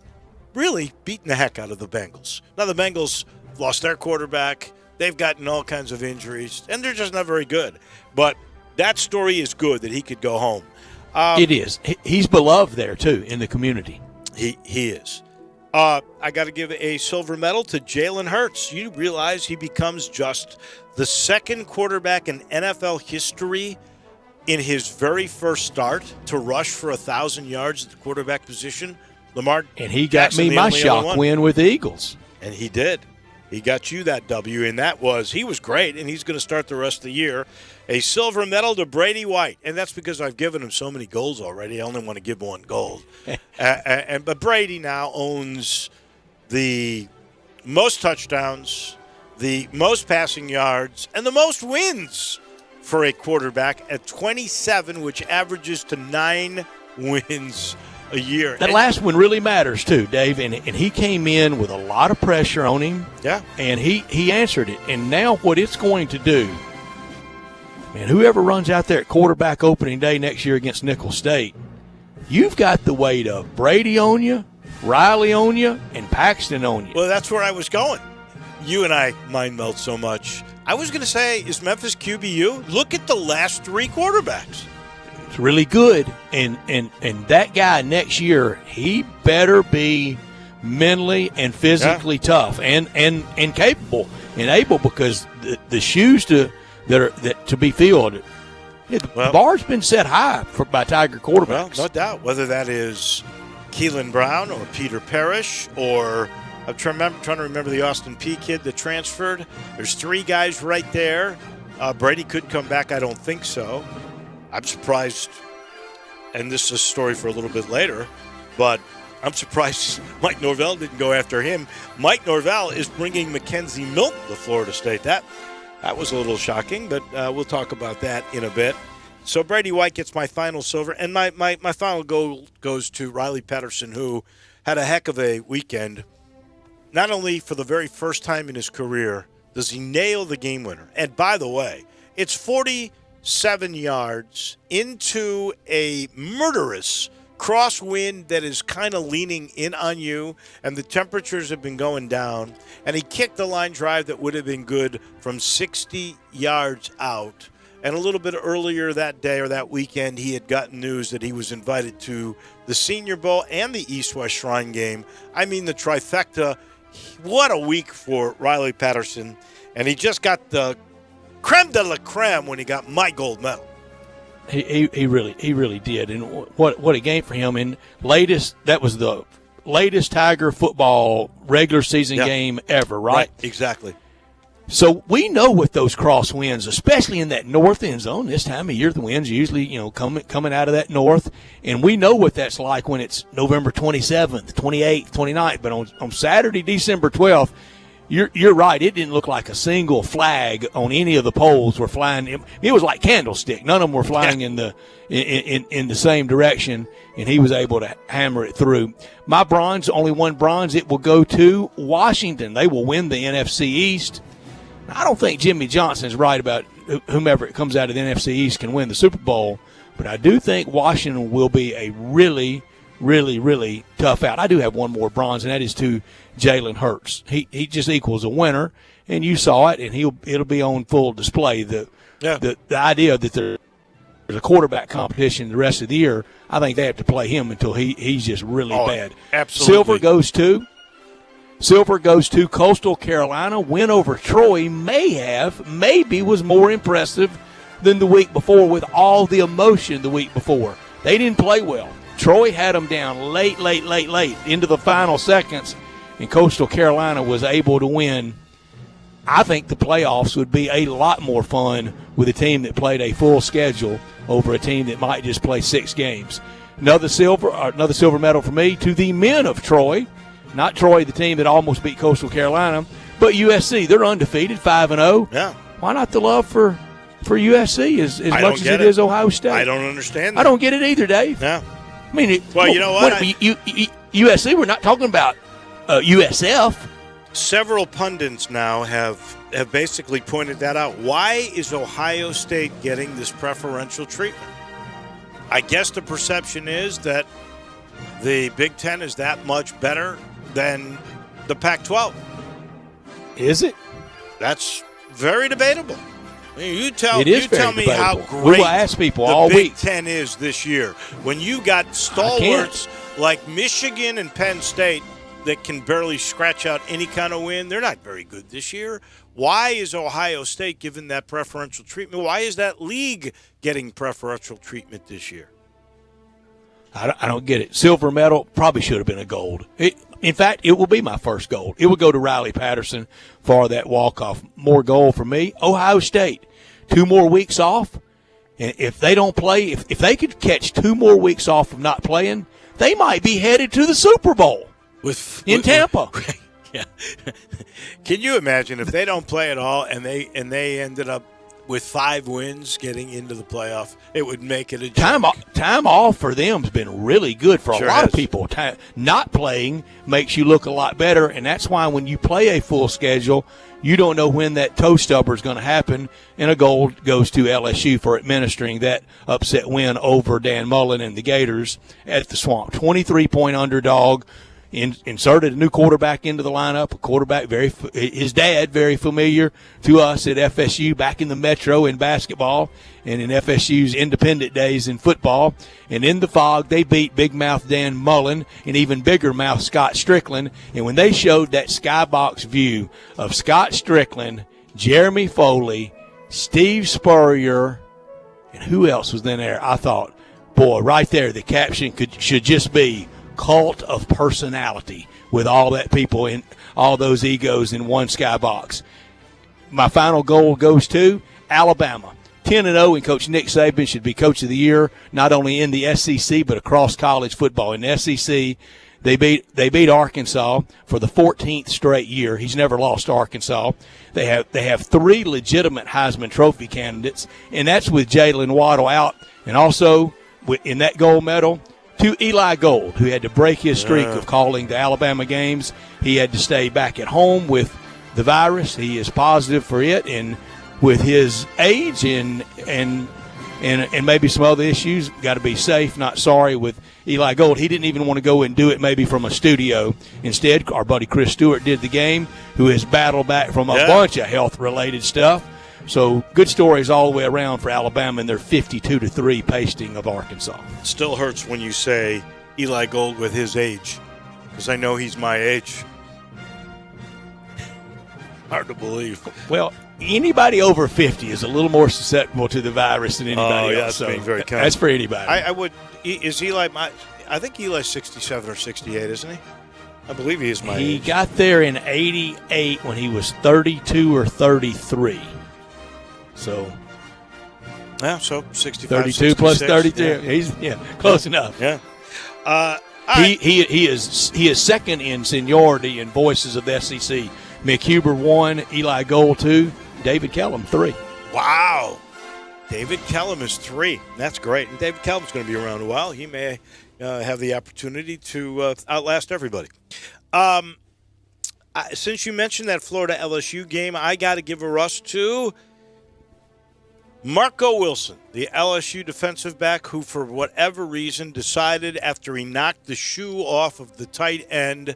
really beating the heck out of the Bengals. Now, the Bengals lost their quarterback. They've gotten all kinds of injuries, and they're just not very good. But that story is good that he could go home. It is. He's beloved there, too, in the community. He is. I got to give a silver medal to Jalen Hurts. You realize he becomes just the second quarterback in NFL history in his very first start to rush for 1,000 yards at the quarterback position. Lamar and he got me my shock win with the Eagles. And he did. He got you that W, and he was great, and he's going to start the rest of the year. A silver medal to Brady White, and that's because I've given him so many golds already. I only want to give one gold. But Brady now owns the most touchdowns, the most passing yards, and the most wins for a quarterback at 27, which averages to 9 wins a year. That last one really matters too, Dave, and he came in with a lot of pressure on him. Yeah. And he answered it. And now what it's going to do, man, whoever runs out there at quarterback opening day next year against Nicholls State, you've got the weight of Brady on you, Riley on you, and Paxton on you. Well, that's where I was going. You and I mind meld so much. I was going to say, is Memphis QBU? Look at the last 3 quarterbacks. It's really good, and that guy next year, he better be mentally and physically tough and capable and able, because the shoes to be filled, the bar's been set high by Tiger quarterbacks. Well, no doubt. Whether that is Keelan Brown or Peter Parrish, or I'm trying to remember the Austin P kid that transferred. There's 3 guys right there. Brady could come back. I don't think so. I'm surprised, and this is a story for a little bit later, but I'm surprised Mike Norvell didn't go after him. Mike Norvell is bringing Mackenzie Milton to Florida State. That was a little shocking, but we'll talk about that in a bit. So Brady White gets my final silver, and my final goal goes to Riley Patterson, who had a heck of a weekend. Not only for the very first time in his career does he nail the game winner, and by the way, it's 47 yards into a murderous crosswind that is kind of leaning in on you, and the temperatures have been going down, and he kicked the line drive that would have been good from 60 yards out. And a little bit earlier that day or that weekend, he had gotten news that he was invited to the Senior Bowl and the East-West Shrine game. I mean, the trifecta. What a week for Riley Patterson. And he just got the creme de la creme when he got my gold medal. He really did. And what a game for him. And that was the latest Tiger football regular season game ever, right? Exactly. So we know with those crosswinds, especially in that north end zone, this time of year the winds usually, coming out of that north, and we know what that's like when it's November 27th, 28th, 29th. But on Saturday, December 12th, you're right. It didn't look like a single flag on any of the poles were flying. It was like candlestick. None of them were flying in the same direction, and he was able to hammer it through. My bronze, only one bronze, it will go to Washington. They will win the NFC East. I don't think Jimmy Johnson's right about whomever it comes out of the NFC East can win the Super Bowl, but I do think Washington will be a really, really, really tough out. I do have one more bronze, and that is to Jalen Hurts. He just equals a winner, and you saw it, and it'll be on full display. The idea that there's a quarterback competition the rest of the year, I think they have to play him until he's just really bad. Absolutely. Silver goes to Coastal Carolina. Win over Troy maybe was more impressive than the week before with all the emotion the week before. They didn't play well. Troy had them down late into the final seconds, and Coastal Carolina was able to win. I think the playoffs would be a lot more fun with a team that played a full schedule over a team that might just play 6 games. Another silver medal for me to the men of Troy. Not Troy, the team that almost beat Coastal Carolina, but USC. They're undefeated, 5-0. Yeah. Why not the love for USC as much as it is Ohio State? I don't understand that. I don't get it either, Dave. Yeah. I mean, you know what? USC, we're not talking about USF. Several pundits now have basically pointed that out. Why is Ohio State getting this preferential treatment? I guess the perception is that the Big Ten is that much better than the Pac-12. Is it? That's very debatable. I mean, you tell me how great we will ask people the all Big week. Ten is this year. When you got stalwarts like Michigan and Penn State that can barely scratch out any kind of win, they're not very good this year. Why is Ohio State given that preferential treatment? Why is that league getting preferential treatment this year? I don't get it. Silver medal probably should have been a gold. In fact, it will be my first gold. It will go to Riley Patterson for that walk-off. More gold for me. Ohio State, 2 more weeks off. And if they don't play, if they could catch 2 more weeks off of not playing, they might be headed to the Super Bowl in Tampa. Yeah. Can you imagine if they don't play at all and they ended up with 5 wins getting into the playoff, it would make it a Time off for them has been really good for Sure a lot has. of people. Not playing makes you look a lot better, and that's why when you play a full schedule, you don't know when that toe stubber is going to happen, and a goal goes to LSU for administering that upset win over Dan Mullen and the Gators at the Swamp. 23-point underdog. Inserted a new quarterback into the lineup, a quarterback his dad very familiar to us at FSU back in the Metro in basketball and in FSU's independent days in football. And in the Fog, they beat Big Mouth Dan Mullen and even bigger mouth Scott Strickland. And when they showed that skybox view of Scott Strickland, Jeremy Foley, Steve Spurrier, and who else was in there, I thought, boy, right there, the caption should just be cult of personality with all that people and all those egos in one skybox. My final goal goes to Alabama. 10-0, and Coach Nick Saban should be Coach of the Year, not only in the SEC but across college football. In the SEC, they beat Arkansas for the 14th straight year. He's never lost to Arkansas. They have 3 legitimate Heisman Trophy candidates, and that's with Jalen Waddle out, and also in that gold medal, to Eli Gold, who had to break his streak of calling the Alabama games. He had to stay back at home with the virus. He is positive for it, and with his age and maybe some other issues, got to be safe, not sorry with Eli Gold. He didn't even want to go and do it maybe from a studio. Instead, our buddy Chris Stewart did the game, who has battled back from a bunch of health-related stuff. So good stories all the way around for Alabama and their 52-3 pasting of Arkansas. Still hurts when you say Eli Gold with his age, because I know he's my age. Hard to believe. Well, anybody over 50 is a little more susceptible to the virus than anybody else. That's being very kind. That's for anybody. I would. Is Eli? I think Eli's 67 or 68, isn't he? I believe he is my age. He got there in 88 when he was 32 or 33. So, yeah, so 65, 32 plus 33. Yeah. He's close enough. Yeah. He is second in seniority in voices of the SEC. Mick Huber 1, Eli Gold 2, David Kellum 3. Wow. David Kellum is 3. That's great. And David Kellum's going to be around a while. He may have the opportunity to outlast everybody. Since you mentioned that Florida LSU game, I got to give a rush to Marco Wilson, the LSU defensive back, who for whatever reason decided after he knocked the shoe off of the tight end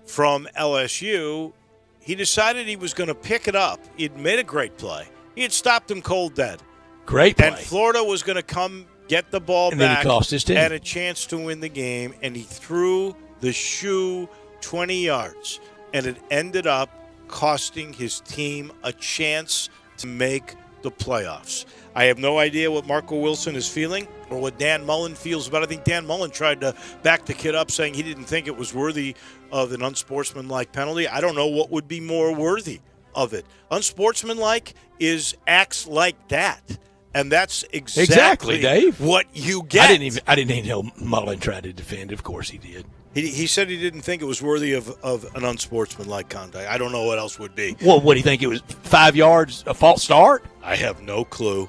from LSU, he decided he was going to pick it up. He'd made a great play. He had stopped him cold dead. Great play. And Florida was going to come get the ball and back then he cost his team. and a chance to win the game, and he threw the shoe 20 yards, and it ended up costing his team a chance to make the playoffs. I have no idea what Marco Wilson is feeling or what Dan Mullen feels about it. I think Dan Mullen tried to back the kid up, saying he didn't think it was worthy of an unsportsmanlike penalty. I don't know what would be more worthy of it. Unsportsmanlike is acts like that. And that's exactly Dave. what you get. I didn't even know Mullen tried to defend. Of course he did. He said he didn't think it was worthy of an unsportsmanlike conduct. I don't know what else would be. Well, what do you think? It was 5 yards, a false start? I have no clue.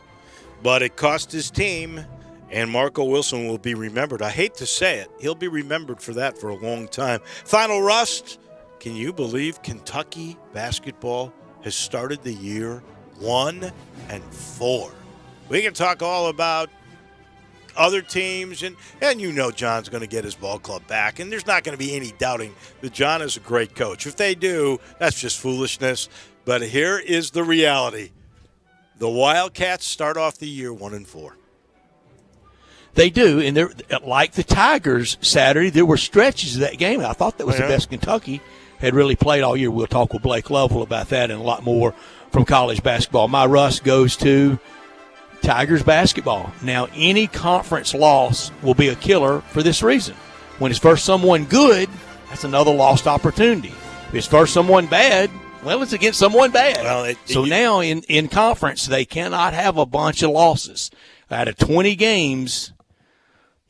But it cost his team, and Marco Wilson will be remembered. I hate to say it. He'll be remembered for that for a long time. Final rust. Can you believe Kentucky basketball has started the year 1-4? We can talk all about other teams, and you know John's going to get his ball club back, and there's not going to be any doubting that John is a great coach. If they do, that's just foolishness. But here is the reality. The Wildcats start off the year 1-4. They do, and they're like the Tigers Saturday. There were stretches of that game. I thought that was the best Kentucky had really played all year. We'll talk with Blake Lovell about that and a lot more from college basketball. My rust goes to Tigers basketball. Now, any conference loss will be a killer for this reason. When it's first someone good, that's another lost opportunity. If it's first someone bad, well, it's against someone bad. Well, now in conference, they cannot have a bunch of losses. Out of 20 games,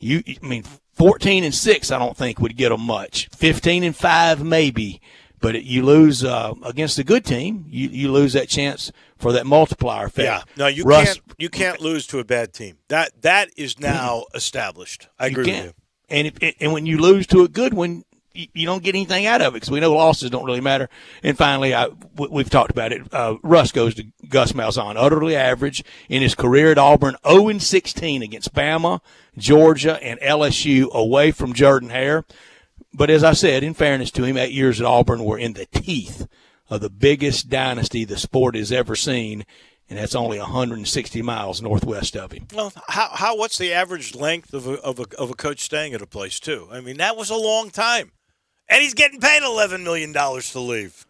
14-6, I don't think would get them much. 15-5, maybe. But you lose against a good team, you lose that chance for that multiplier effect. Yeah, no, you can't lose to a bad team. That is now established. I agree with you. And when you lose to a good one, you don't get anything out of it because we know losses don't really matter. And finally, we've talked about it. Russ goes to Gus Malzahn, utterly average in his career at Auburn, 0-16 against Bama, Georgia, and LSU away from Jordan-Hare. But as I said, in fairness to him, 8 years at Auburn were in the teeth of the biggest dynasty the sport has ever seen, and that's only 160 miles northwest of him. Well, what's the average length of a coach staying at a place too? I mean, that was a long time, and he's getting paid $11 million to leave.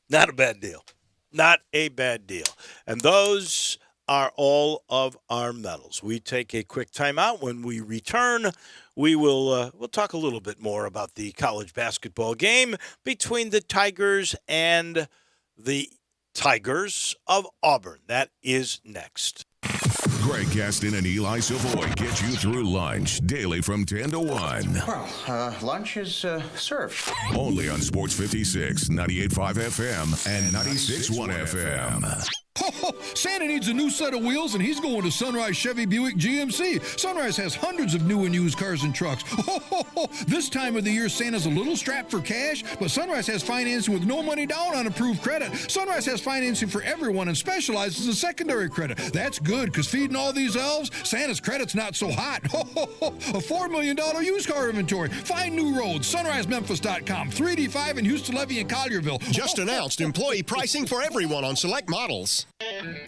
Not a bad deal. Not a bad deal. And those are all of our medals. We take a quick timeout. When we return, we'll talk a little bit more about the college basketball game between the Tigers and the Tigers of Auburn. That is next. Greg Gaston and Eli Savoy get you through lunch daily from 10 to 1. Well, lunch is served. Only on Sports 56, 98.5 FM, and 96.1 FM. Santa needs a new set of wheels, and he's going to Sunrise Chevy Buick GMC. Sunrise has hundreds of new and used cars and trucks. This time of the year, Santa's a little strapped for cash, but Sunrise has financing with no money down on approved credit. Sunrise has financing for everyone and specializes in secondary credit. That's good, because feeding all these elves, Santa's credit's not so hot. A $4 million used car inventory. Find new roads. SunriseMemphis.com. 3D5 in Houston, Levy, and Collierville. Just announced employee pricing for everyone on select models.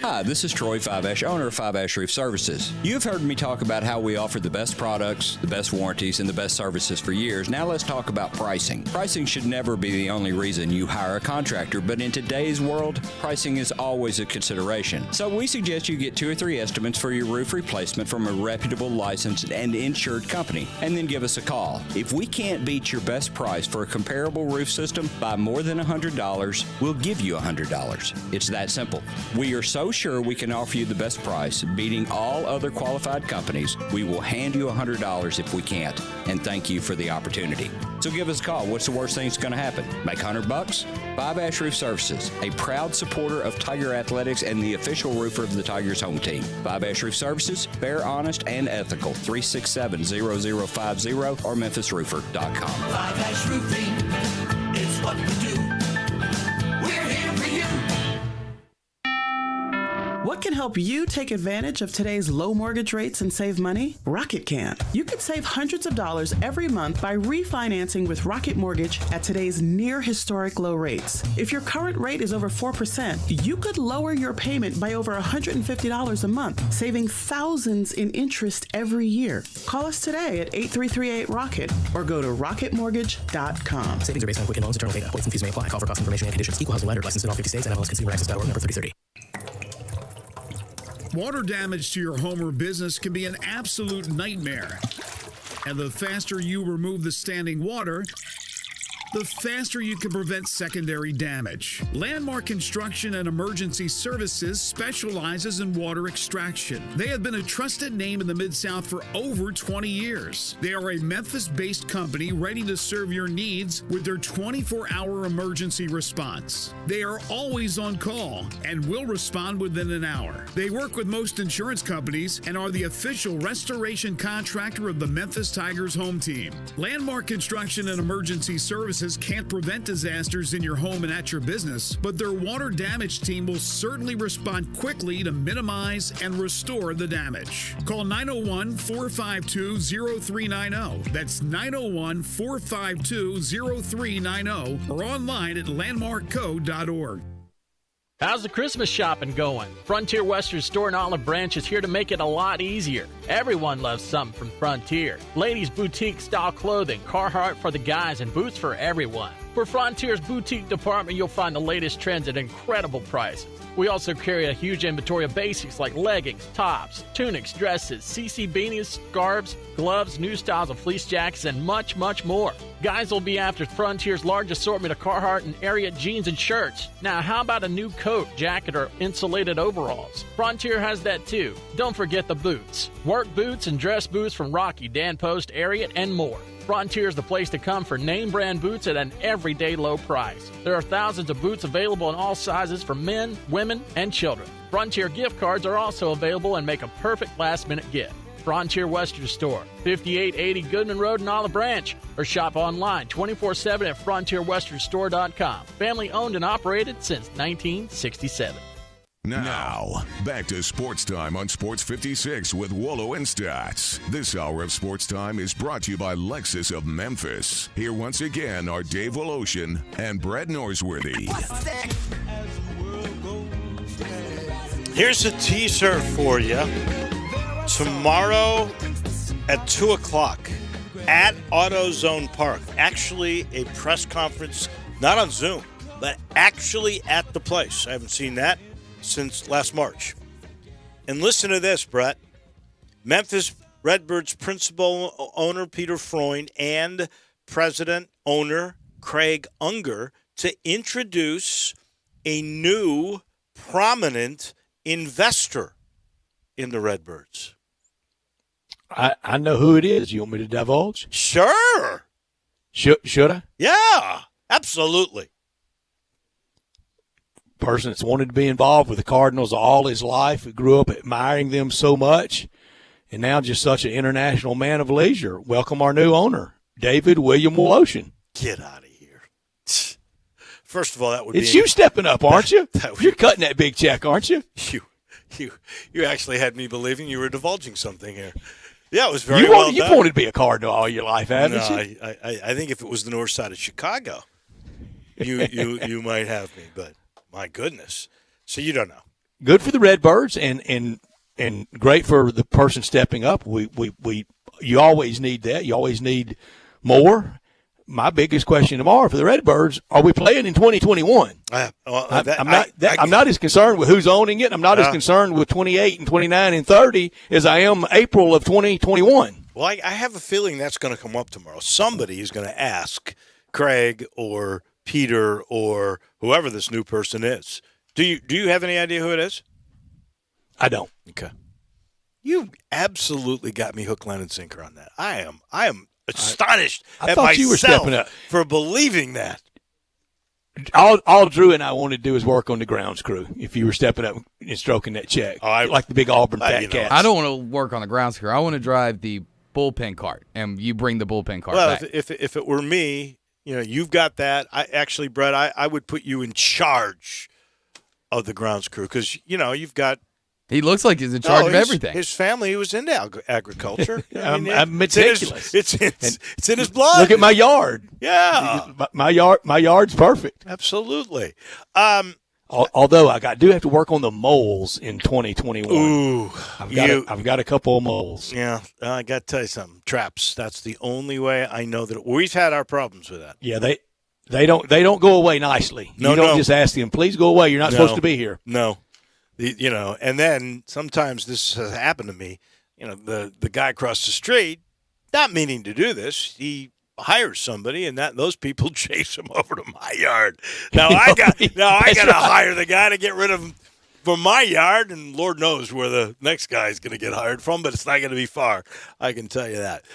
Hi, this is Troy Fiveash, owner of Fiveash Roof Services. You've heard me talk about how we offer the best products, the best warranties, and the best services for years. Now let's talk about pricing. Pricing should never be the only reason you hire a contractor, but in today's world, pricing is always a consideration. So we suggest you get 2 or 3 estimates for your roof replacement from a reputable, licensed, and insured company, and then give us a call. If we can't beat your best price for a comparable roof system by more than $100, we'll give you $100. It's that simple. We are so sure we can offer you the best price, beating all other qualified companies, we will hand you $100 if we can't. And thank you for the opportunity. So give us a call. What's the worst thing that's going to happen? Make $100? Fiveash Roof Services, a proud supporter of Tiger Athletics and the official roofer of the Tigers home team. Fiveash Roof Services, fair, honest, and ethical. 367-0050 or memphisroofer.com. Fiveash Roofing is what we do. We're here for you. What can help you take advantage of today's low mortgage rates and save money? Rocket can. You could save hundreds of dollars every month by refinancing with Rocket Mortgage at today's near historic low rates. If your current rate is over 4%, you could lower your payment by over $150 a month, saving thousands in interest every year. Call us today at 8338-ROCKET or go to rocketmortgage.com. Savings are based on Quicken Loans, internal data. Points and fees may apply. Call for cost information and conditions. Equal housing lender. Licensed in all 50 states. NMLSConsumerAccess.org. Number 3030. Water damage to your home or business can be an absolute nightmare. And the faster you remove the standing water, the faster you can prevent secondary damage. Landmark Construction and Emergency Services specializes in water extraction. They have been a trusted name in the Mid-South for over 20 years. They are a Memphis-based company ready to serve your needs with their 24-hour emergency response. They are always on call and will respond within an hour. They work with most insurance companies and are the official restoration contractor of the Memphis Tigers home team. Landmark Construction and Emergency Services can't prevent disasters in your home and at your business, but their water damage team will certainly respond quickly to minimize and restore the damage. Call 901-452-0390. That's 901-452-0390 or online at landmarkco.org. How's the Christmas shopping going? Frontier Western Store in Olive Branch is here to make it a lot easier. Everyone loves something from Frontier. Ladies' boutique style clothing, Carhartt for the guys, and boots for everyone. For Frontier's boutique department, you'll find the latest trends at incredible prices. We also carry a huge inventory of basics like leggings, tops, tunics, dresses, CC beanies, scarves, gloves, new styles of fleece jackets, and much, much more. Guys will be after Frontier's large assortment of Carhartt and Ariat jeans and shirts. Now, how about a new coat coat, jacket, or insulated overalls. Frontier has that too. Don't forget the boots. Work boots and dress boots from Rocky, Dan Post, Ariat, and more. Frontier is the place to come for name brand boots at an everyday low price. There are thousands of boots available in all sizes for men, women, and children. Frontier gift cards are also available and make a perfect last-minute gift. Frontier Western Store, 5880 Goodman Road in Olive Branch, or shop online 24/7 at frontierwesternstore.com. Family owned and operated since 1967. Now, back to Sports Time on Sports 56 with Wolo and Stats. This hour of Sports Time is brought to you by Lexus of Memphis. Here once again are Dave Woloshin and Brett Norsworthy. Here's a teaser for you. Tomorrow at 2 o'clock at AutoZone Park. Actually, a press conference, not on Zoom, but actually at the place. I haven't seen that since last March. And listen to this, Brett. Memphis Redbirds principal owner Peter Freund and president owner Craig Unger to introduce a new prominent investor in the Redbirds. I know who it is. You want me to divulge? Sure. Should I? Yeah, absolutely. Person that's wanted to be involved with the Cardinals all his life, who grew up admiring them so much, and now just such an international man of leisure. Welcome our new owner, David William Woloshin. Get out of here. First of all, that would It's be you stepping up, aren't you? You're cutting that big check, aren't you? You actually had me believing you were divulging something here. Yeah, it was very you well done. You've wanted to be a Cardinal all your life, haven't No, you? I think if it was the north side of Chicago, you might have me, but my goodness. So you don't know. Good for the Redbirds and great for the person stepping up. You always need that. You always need more. My biggest question tomorrow for the Redbirds: are we playing in 2021? I'm not as concerned with who's owning it. I'm not as concerned with 28 and 29 and 30 as I am April of 2021. Well, I have a feeling that's going to come up tomorrow. Somebody is going to ask Craig or Peter or whoever this new person is. Do you have any idea who it is? I don't. Okay. You absolutely got me hook, line, and sinker on that. I am astonished I at thought myself you were stepping up for believing that. All Drew and I wanted to do is work on the grounds crew. If you were stepping up and stroking that check, like the big Auburn fat cats. I don't want to work on the grounds crew. I want to drive the bullpen cart, and you bring the bullpen cart back. If it were me, you've got that. Brett, I would put you in charge of the grounds crew because you've got. He looks like he's in charge of everything. His family was into agriculture. I'm meticulous. It's in his blood. Look at my yard. Yeah, my yard's perfect. Absolutely. Although I do have to work on the moles in 2021. Ooh, I've got a couple of moles. Yeah, I got to tell you something. Traps. That's the only way I know that we've had our problems with that. Yeah, they don't go away nicely. You don't just ask them, please go away. You're not supposed to be here. No. And then sometimes this has happened to me. The guy across the street, not meaning to do this, he hires somebody, and those people chase him over to my yard. Now I got to hire the guy to get rid of him from my yard, and Lord knows where the next guy is going to get hired from, but it's not going to be far. I can tell you that.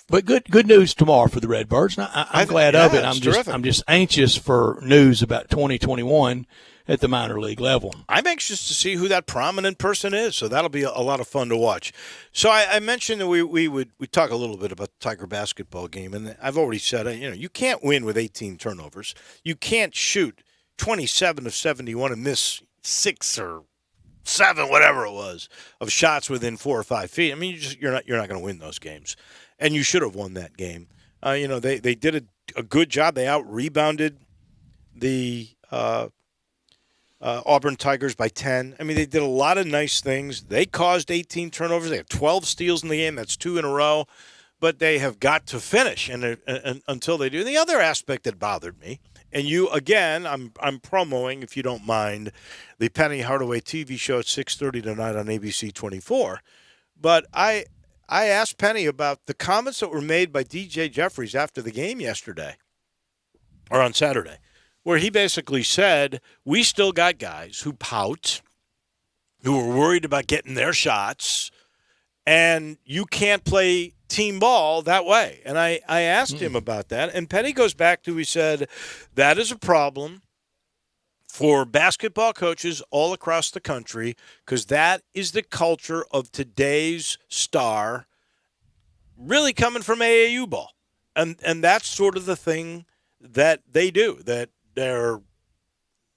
But good news tomorrow for the Redbirds. I'm glad of it. I'm just anxious for news about 2021 at the minor league level. I'm anxious to see who that prominent person is, so that'll be a lot of fun to watch. So I mentioned that we talk a little bit about the Tiger basketball game, and I've already said, you can't win with 18 turnovers. You can't shoot 27 of 71 and miss 6 or 7, whatever it was, of shots within 4 or 5 feet. I mean, you're not going to win those games, and you should have won that game. They did a good job. They out-rebounded the Auburn Tigers by 10. I mean, they did a lot of nice things. They caused 18 turnovers. They have 12 steals in the game. That's 2 in a row. But they have got to finish, and until they do. The other aspect that bothered me, and you, again, I'm promoting, if you don't mind, the Penny Hardaway TV show at 6:30 tonight on ABC 24. But I asked Penny about the comments that were made by DJ Jeffries after the game yesterday, or on Saturday. where he basically said, we still got guys who pout, who are worried about getting their shots, and you can't play team ball that way. And I asked him about that, and Penny goes back to, he said, that is a problem for basketball coaches all across the country because that is the culture of today's star really coming from AAU ball. And that's sort of the thing that they do, that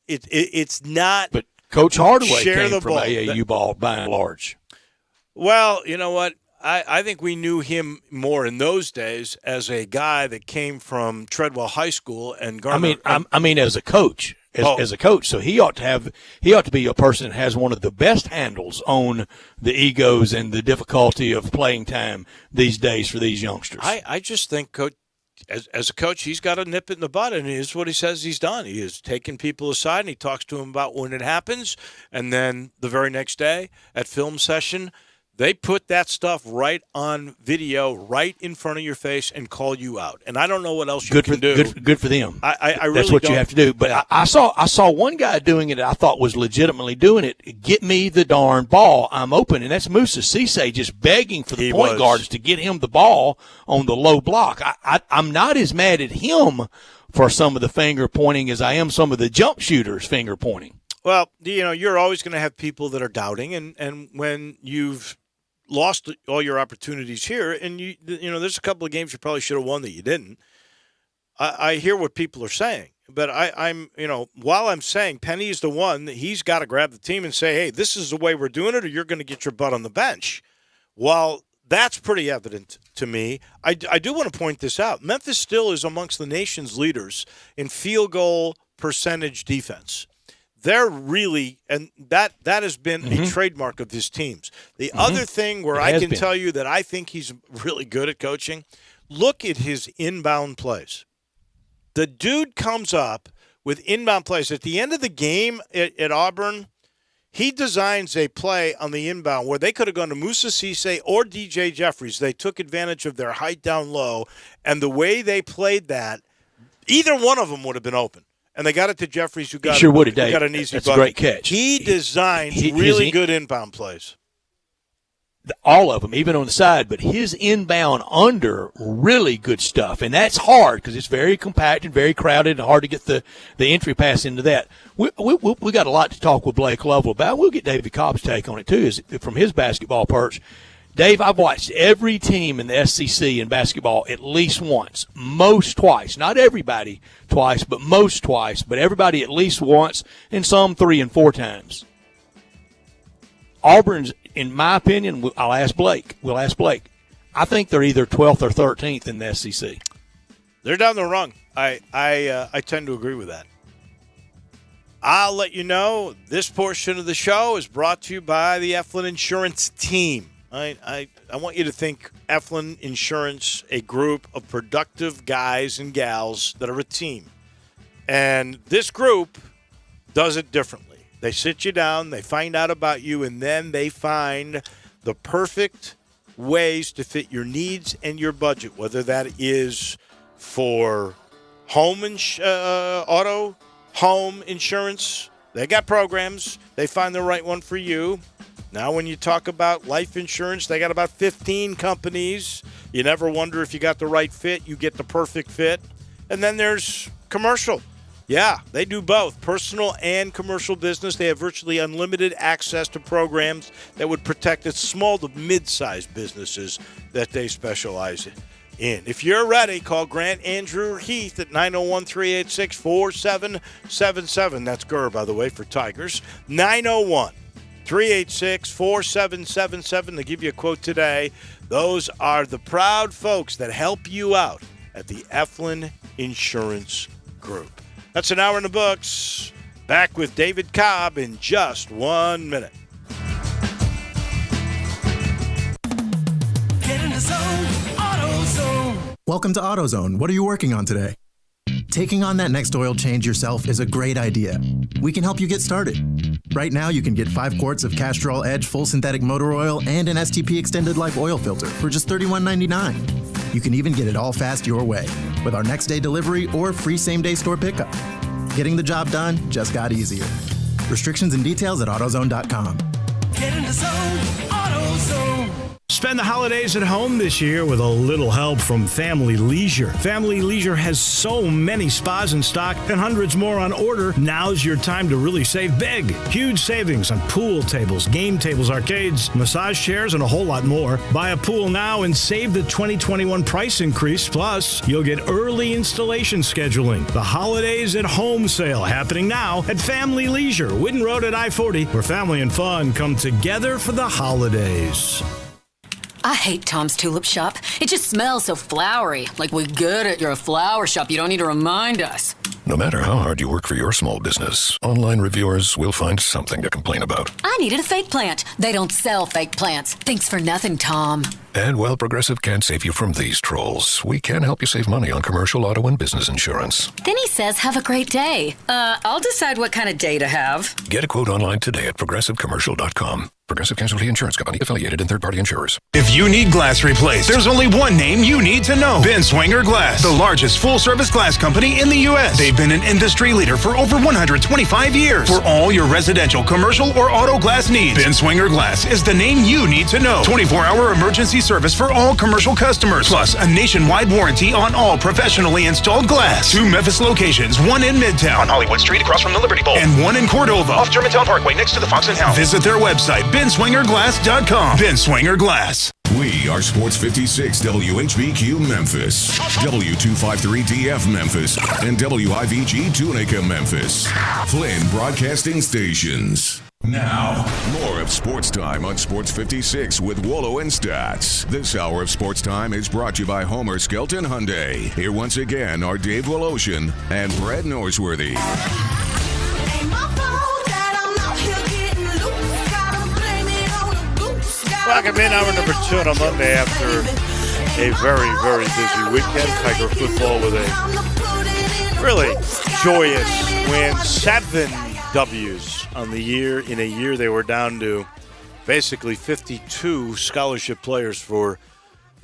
it's not. But Coach Hardaway share came from ball. AAU ball by and large. Well, you know what? I think we knew him more in those days as a guy that came from Treadwell High School and Garner. I mean, as a coach, as a coach, so he ought to be a person that has one of the best handles on the egos and the difficulty of playing time these days for these youngsters. I just think Coach, as a coach, he's got a nip in the butt, and here's what he says he's done. He has taken people aside, and he talks to them about when it happens, and then the very next day at film session, they put that stuff right on video, right in front of your face, and call you out. And I don't know what else you can do. Good for them. I really That's what don't. you have to do. But I saw one guy doing it that I thought was legitimately doing it. Get me the darn ball. I'm open. And that's Musa Cisse just begging for the point guards to get him the ball on the low block. I'm not as mad at him for some of the finger pointing as I am some of the jump shooters finger pointing. Well, you're always going to have people that are doubting. And when you've lost all your opportunities here, and there's a couple of games you probably should have won that you didn't. I hear what people are saying, but I'm while I'm saying Penny is the one that he's got to grab the team and say, hey, this is the way we're doing it, or you're going to get your butt on the bench. While that's pretty evident to me, I do want to point this out. Memphis still is amongst the nation's leaders in field goal percentage defense. They're really, and that has been a trademark of his teams. The other thing where I can tell you that I think he's really good at coaching, look at his inbound plays. The dude comes up with inbound plays. At the end of the game at Auburn, he designs a play on the inbound where they could have gone to Musa Cisse or DJ Jeffries. They took advantage of their height down low, and the way they played that, either one of them would have been open. And they got it to Jeffries, who got, got an easy That's bucket. a great catch. He designed really good inbound plays. All of them, even on the side, but his inbound under, really good stuff. And that's hard because it's very compact and very crowded and hard to get the entry pass into that. We got a lot to talk with Blake Lovell about. We'll get David Cobb's take on it, too, from his basketball perch. Dave, I've watched every team in the SEC in basketball at least once, most twice. Not everybody twice, but most twice. But everybody at least once, and some 3 and 4 times. Auburn's, in my opinion, I'll ask Blake. We'll ask Blake. I think they're either 12th or 13th in the SEC. They're down the rung. I tend to agree with that. I'll let you know this portion of the show is brought to you by the Eflin Insurance Team. I want you to think Eflin Insurance, a group of productive guys and gals that are a team. And this group does it differently. They sit you down, they find out about you, and then they find the perfect ways to fit your needs and your budget, whether that is for home auto, home insurance. They got programs. They find the right one for you. Now, when you talk about life insurance, they got about 15 companies. You never wonder if you got the right fit. You get the perfect fit. And then there's commercial. Yeah, they do both, personal and commercial business. They have virtually unlimited access to programs that would protect the small to mid-sized businesses that they specialize in. If you're ready, call Grant, Andrew, or Heath at 901-386-4777. That's GUR, by the way, for Tigers. 901-386-4777. They give you a quote today. Those are the proud folks that help you out at the Eflin Insurance Group. That's an hour in the books. Back with David Cobb in just 1 minute. Get in the zone, AutoZone. Welcome to AutoZone. What are you working on today? Taking on that next oil change yourself is a great idea. We can help you get started. Right now, you can get 5 quarts of Castrol Edge full synthetic motor oil and an STP extended life oil filter for just $31.99. You can even get it all fast your way with our next day delivery or free same day store pickup. Getting the job done just got easier. Restrictions and details at AutoZone.com. Get in the zone, AutoZone. Spend the holidays at home this year with a little help from Family Leisure. Family Leisure has so many spas in stock and hundreds more on order. Now's your time to really save big. Huge savings on pool tables, game tables, arcades, massage chairs, and a whole lot more. Buy a pool now and save the 2021 price increase. Plus, you'll get early installation scheduling. The Holidays at Home sale happening now at Family Leisure, Whidden Road at I-40, where family and fun come together for the holidays. I hate Tom's Tulip Shop. It just smells so flowery. Like we get it, you're a flower shop. You don't need to remind us. No matter how hard you work for your small business, online reviewers will find something to complain about. I needed a fake plant. They don't sell fake plants. Thanks for nothing, Tom. And while Progressive can't save you from these trolls, we can help you save money on commercial, auto, and business insurance. Then he says, have a great day. I'll decide what kind of day to have. Get a quote online today at progressivecommercial.com. Progressive Casualty Insurance Company, affiliated and third-party insurers. If you need glass replaced, there's only one name you need to know. Ben Swinger Glass, the largest full-service glass company in the U.S. They've been an industry leader for over 125 years. For all your residential, commercial, or auto glass needs, Ben Swinger Glass is the name you need to know. 24-hour emergency service for all commercial customers, plus a nationwide warranty on all professionally installed glass. 2 Memphis locations, one in Midtown, on Hollywood Street across from the Liberty Bowl, and one in Cordova, off Germantown Parkway next to the Fox and Hound. Visit their website, benswingerglass.com. Ben Swinger Glass. We are Sports 56 WHBQ Memphis, W253DF Memphis, and WIVG Tunica Memphis. Flynn Broadcasting Stations. Now, more of Sports Time on Sports 56 with Wolo and Stats. This hour of Sports Time is brought to you by Homer Skelton Hyundai. Here once again are Dave Woloshin and Brad Norsworthy. Welcome in hour number 2 on a Monday after a very, very busy weekend. Tiger football with a really joyous win. 7 W's on the year. In a year, they were down to basically 52 scholarship players for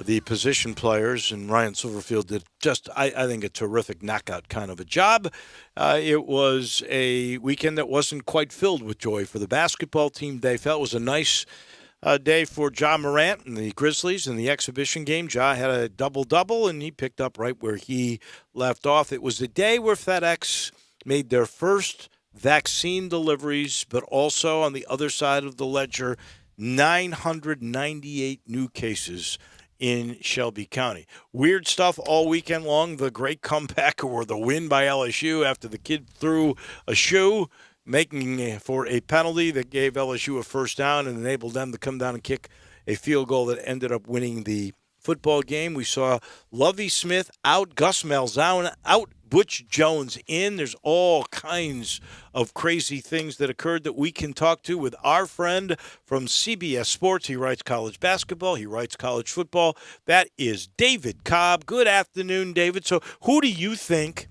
the position players, and Ryan Silverfield did just, I think, a terrific knockout kind of a job. It was a weekend that wasn't quite filled with joy for the basketball team. They felt it was a nice day for Ja Morant and the Grizzlies in the exhibition game. Ja had a double-double, and he picked up right where he left off. It was the day where FedEx made their first vaccine deliveries, but also on the other side of the ledger, 998 new cases in Shelby County. Weird stuff all weekend long. The great comeback or the win by LSU after the kid threw a shoe, making for a penalty that gave LSU a first down and enabled them to come down and kick a field goal that ended up winning the football game. We saw Lovie Smith out, Gus Malzahn out, Butch Jones in. There's all kinds of crazy things that occurred that we can talk to with our friend from CBS Sports. He writes college basketball. He writes college football. That is David Cobb. Good afternoon, David. So who do you think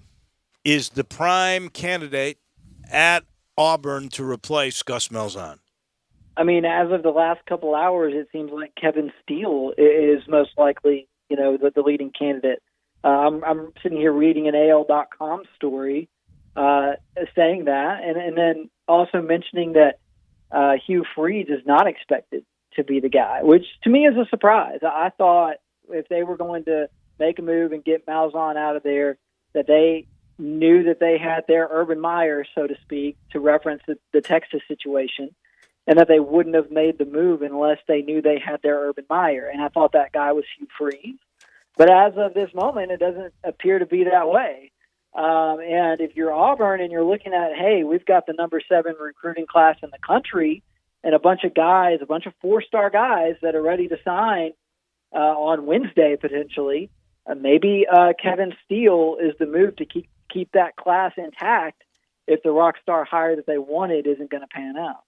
is the prime candidate at Auburn to replace Gus Malzahn? I mean, as of the last couple hours, it seems like Kevin Steele is most likely, the leading candidate. I'm sitting here reading an AL.com story saying that, and then also mentioning that Hugh Freeze is not expected to be the guy, which to me is a surprise. I thought if they were going to make a move and get Malzahn out of there, that they knew that they had their Urban Meyer, so to speak, to reference the Texas situation, and that they wouldn't have made the move unless they knew they had their Urban Meyer. And I thought that guy was Hugh Freeze. But as of this moment, it doesn't appear to be that way. And if you're Auburn and you're looking at, hey, we've got the number 7 recruiting class in the country and a bunch of guys, a bunch of 4-star guys that are ready to sign on Wednesday potentially, maybe Kevin Steele is the move to keep that class intact if the rock star hire that they wanted isn't going to pan out.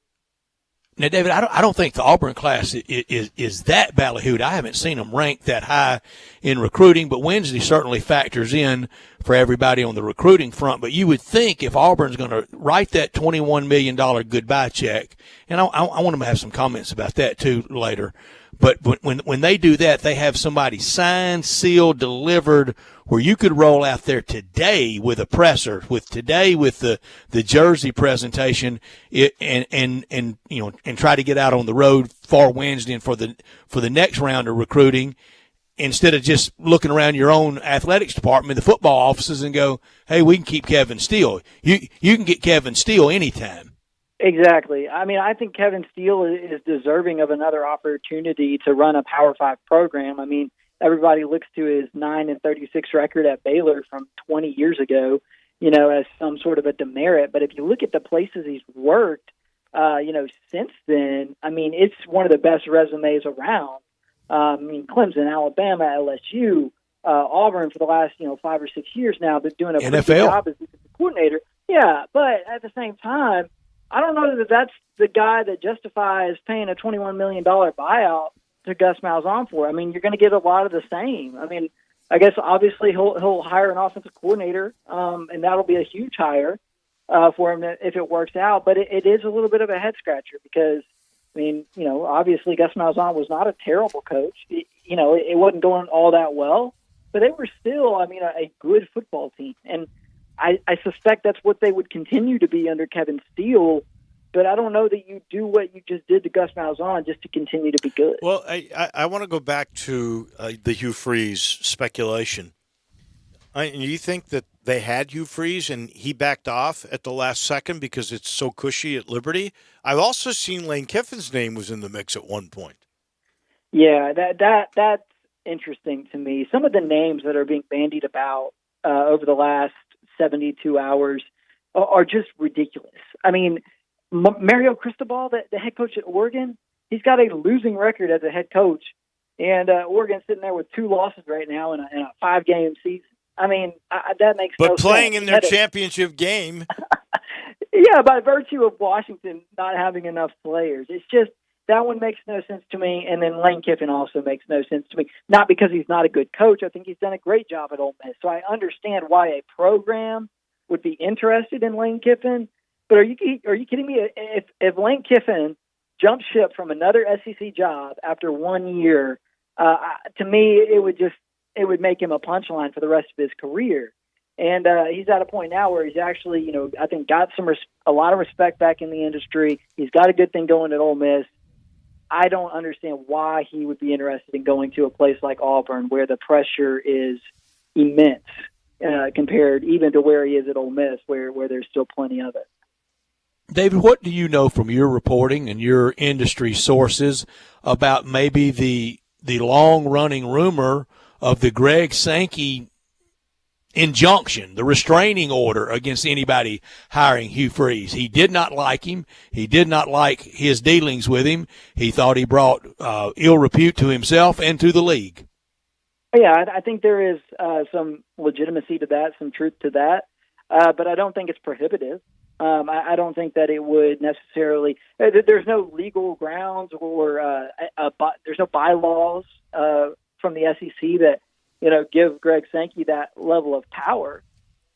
Now, David, I don't think the Auburn class is that ballyhooed. I haven't seen them ranked that high in recruiting, but Wednesday certainly factors in for everybody on the recruiting front. But you would think if Auburn's going to write that $21 million goodbye check, and I want them to have some comments about that too later, But when they do that, they have somebody signed, sealed, delivered, where you could roll out there today with a presser, with the jersey presentation, and try to get out on the road for Wednesday and for the next round of recruiting, instead of just looking around your own athletics department, the football offices, and go, hey, we can keep Kevin Steele. You can get Kevin Steele anytime. Exactly. I mean, I think Kevin Steele is deserving of another opportunity to run a Power 5 program. I mean, everybody looks to his 9-36 record at Baylor from 20 years ago, as some sort of a demerit. But if you look at the places he's worked, since then, I mean, it's one of the best resumes around. I mean, Clemson, Alabama, LSU, Auburn for the last, 5 or 6 years now, been doing a pretty good job as defensive coordinator. Yeah, but at the same time, I don't know that that's the guy that justifies paying a $21 million buyout to Gus Malzahn for. I mean, you're going to get a lot of the same. I mean, I guess obviously he'll hire an offensive coordinator, and that'll be a huge hire for him if it works out. But it is a little bit of a head scratcher because, I mean, obviously Gus Malzahn was not a terrible coach. It wasn't going all that well, but they were still, a good football team. And I suspect that's what they would continue to be under Kevin Steele, but I don't know that you do what you just did to Gus Malzahn just to continue to be good. Well, I want to go back to the Hugh Freeze speculation. You think that they had Hugh Freeze and he backed off at the last second because it's so cushy at Liberty? I've also seen Lane Kiffin's name was in the mix at one point. Yeah, that's interesting to me. Some of the names that are being bandied about over the last 72 hours are just ridiculous. I mean, Mario Cristobal, the head coach at Oregon, he's got a losing record as a head coach, and Oregon's sitting there with 2 losses right now in a 5-game season. I mean, that makes no sense. But playing in their championship game. Yeah, by virtue of Washington not having enough players. It's just, that one makes no sense to me, and then Lane Kiffin also makes no sense to me. Not because he's not a good coach. I think he's done a great job at Ole Miss, so I understand why a program would be interested in Lane Kiffin. But are you kidding me? If Lane Kiffin jumped ship from another SEC job after 1 year, to me it would make him a punchline for the rest of his career. And he's at a point now where he's actually, I think got a lot of respect back in the industry. He's got a good thing going at Ole Miss. I don't understand why he would be interested in going to a place like Auburn where the pressure is immense compared even to where he is at Ole Miss where there's still plenty of it. David, what do you know from your reporting and your industry sources about maybe the long-running rumor of the Greg Sankey injunction, the restraining order against anybody hiring Hugh Freeze? He did not like him. He did not like his dealings with him. He thought he brought ill repute to himself and to the league. Yeah, I think there is some legitimacy to that, some truth to that, but I don't think it's prohibitive. I don't think that it would necessarily. There's no legal grounds or there's no bylaws from the SEC that give Greg Sankey that level of power.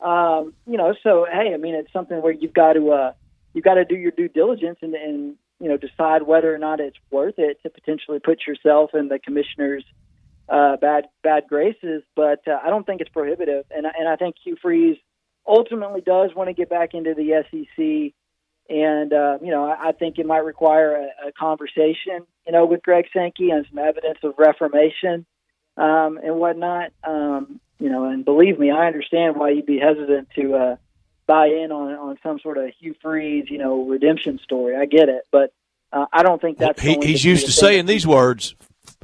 So hey, I mean, it's something where you've got to do your due diligence and decide whether or not it's worth it to potentially put yourself in the commissioner's bad graces. But I don't think it's prohibitive, and I think Hugh Freeze ultimately does want to get back into the SEC, and I think it might require a conversation, with Greg Sankey and some evidence of reformation and whatnot. And believe me, I understand why you'd be hesitant to buy in on some sort of Hugh Freeze, redemption story. I get it, but I don't think that's. He's used to saying these words.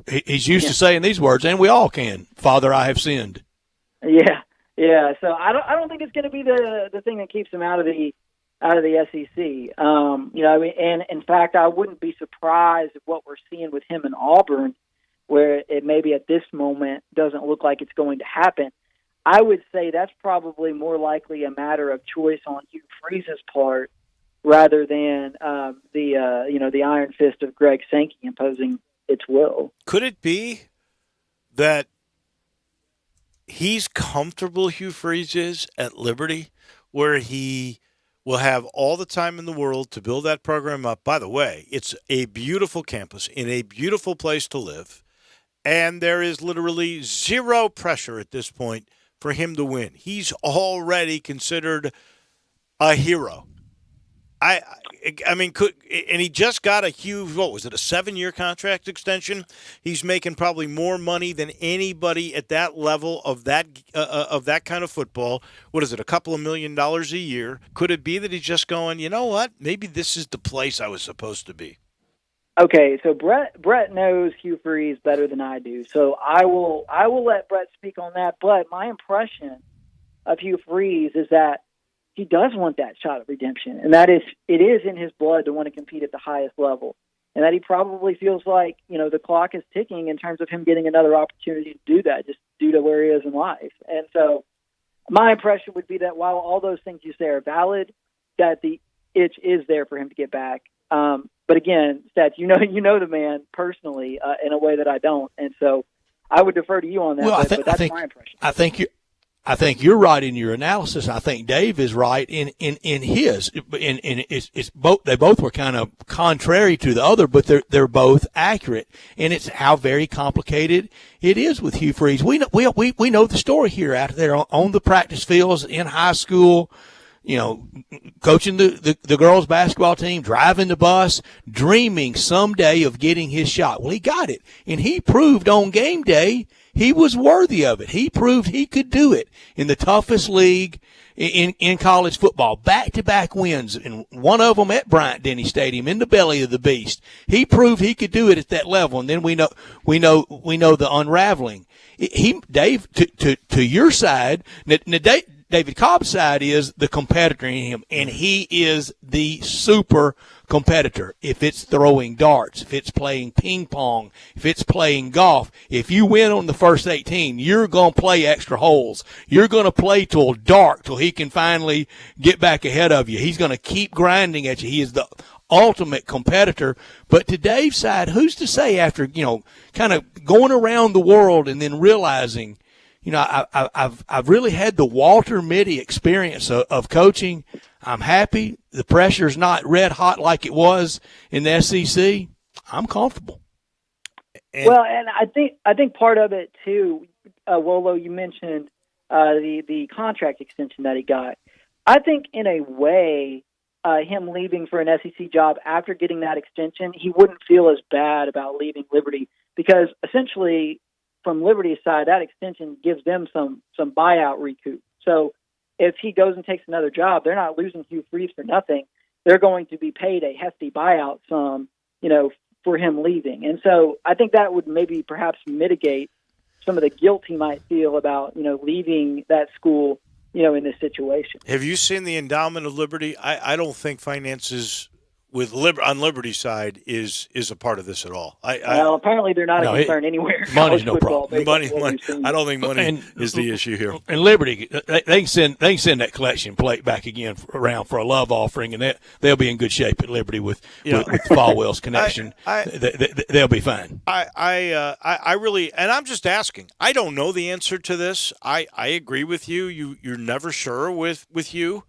He's used to saying these words, and we all can. Father, I have sinned. Yeah. Yeah, so I don't think it's going to be the thing that keeps him out of the SEC. And in fact, I wouldn't be surprised if what we're seeing with him in Auburn, where it maybe at this moment doesn't look like it's going to happen. I would say that's probably more likely a matter of choice on Hugh Freeze's part rather than the iron fist of Greg Sankey imposing its will. Could it be that he's comfortable, Hugh Freeze is, at Liberty, where he will have all the time in the world to build that program up. By the way, it's a beautiful campus in a beautiful place to live, and there is literally zero pressure at this point for him to win. He's already considered a hero. I mean, and he just got a huge, what was it, a 7-year contract extension? He's making probably more money than anybody at that level of that kind of football. What is it, a couple of $1 million a year? Could it be that he's just going, you know what, maybe this is the place I was supposed to be? Okay, so Brett knows Hugh Freeze better than I do, so I will let Brett speak on that. But my impression of Hugh Freeze is that he does want that shot at redemption, and it is in his blood to want to compete at the highest level, and that he probably feels like, you know, the clock is ticking in terms of him getting another opportunity to do that, just due to where he is in life. And so my impression would be that while all those things you say are valid, that the itch is there for him to get back. But again, Stats, you know the man personally in a way that I don't, and so I would defer to you on that. Well, but that's my impression. I think you're right in your analysis. I think Dave is right in his. It's both. They both were kind of contrary to the other, but they're both accurate. And it's how very complicated it is with Hugh Freeze. We know the story here out there on the practice fields in high school. You know, coaching the girls basketball team, driving the bus, dreaming someday of getting his shot. Well, he got it, and he proved on game day he was worthy of it. He proved he could do it in the toughest league in college football. Back-to-back wins, and one of them at Bryant-Denny Stadium in the belly of the beast. He proved he could do it at that level, and then we know the unraveling. Dave, to your side, David Cobb's side is the competitor in him, and he is the super competitor. If it's throwing darts, if it's playing ping pong, if it's playing golf, if you win on the first 18, you're going to play extra holes. You're going to play till dark, till he can finally get back ahead of you. He's going to keep grinding at you. He is the ultimate competitor. But to Dave's side, who's to say after, kind of going around the world and then realizing, I've really had the Walter Mitty experience of coaching. I'm happy. The pressure's not red hot like it was in the SEC. I'm comfortable. And I think part of it too, Wolo, you mentioned the contract extension that he got. I think in a way, him leaving for an SEC job after getting that extension, he wouldn't feel as bad about leaving Liberty, because essentially, from Liberty's side, that extension gives them some buyout recoup. So if he goes and takes another job, they're not losing Hugh Freeze for nothing. They're going to be paid a hefty buyout sum, for him leaving. And so I think that would maybe perhaps mitigate some of the guilt he might feel about, leaving that school, in this situation. Have you seen the endowment of Liberty? I don't think finances on Liberty's side is a part of this at all. Well, apparently they're not a concern anywhere. Money's no problem. Money. I don't think money is the issue here. And Liberty, they can send that collection plate back again around for a love offering, and they'll be in good shape at Liberty with Falwell's connection. They'll be fine. I really, and I'm just asking. I don't know the answer to this. I agree with you. You're never sure with you.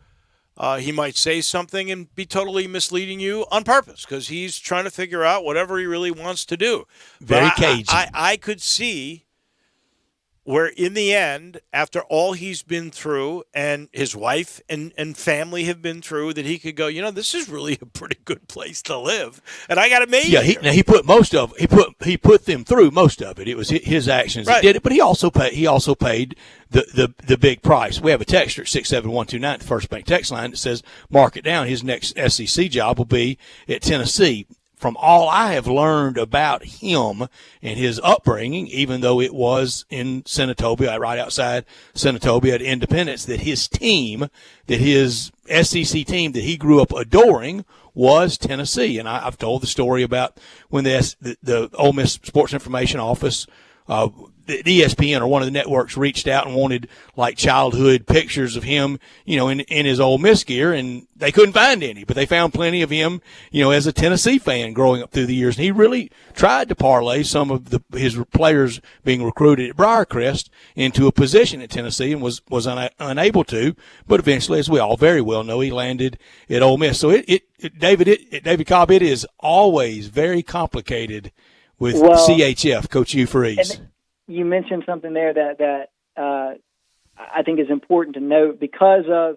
He might say something and be totally misleading you on purpose because he's trying to figure out whatever he really wants to do. Very cagey. I could see where in the end, after all he's been through and his wife and family have been through, that he could go, this is really a pretty good place to live, and I got it made. Yeah, he put most of he put them through most of it. It was his actions that did it, but he also paid the big price. We have a texter at 67129, the First Bank text line, that says mark it down. His next SEC job will be at Tennessee. From all I have learned about him and his upbringing, even though it was in Senatobia, right outside Senatobia at Independence, that his team, that his SEC team that he grew up adoring was Tennessee. And I've told the story about when the Ole Miss Sports Information Office the ESPN or one of the networks reached out and wanted like childhood pictures of him, in his Ole Miss gear, and they couldn't find any, but they found plenty of him, as a Tennessee fan growing up through the years. And he really tried to parlay some of his players being recruited at Briarcrest into a position at Tennessee and was unable to, but eventually, as we all very well know, he landed at Ole Miss. So David Cobb, it is always very complicated with CHF, Coach Hugh Freeze. You mentioned something there that I think is important to note because of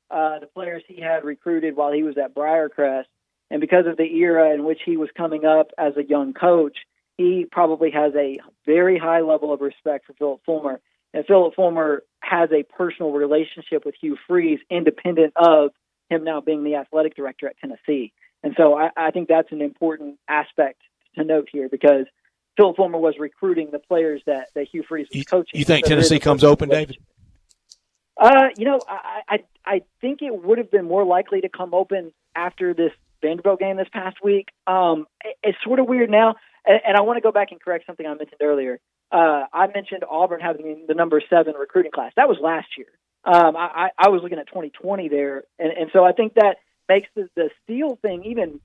the players he had recruited while he was at Briarcrest, and because of the era in which he was coming up as a young coach. He probably has a very high level of respect for Philip Fulmer, and Philip Fulmer has a personal relationship with Hugh Freeze, independent of him now being the athletic director at Tennessee. And so I think that's an important aspect to note here, because Philip Fulmer was recruiting the players that Hugh Freeze was coaching. You think Tennessee comes open, David? I think it would have been more likely to come open after this Vanderbilt game this past week. It's sort of weird now, and I want to go back and correct something I mentioned earlier. I mentioned Auburn having the number 7 recruiting class. That was last year. I was looking at 2020 there, and so I think that makes the Steele thing even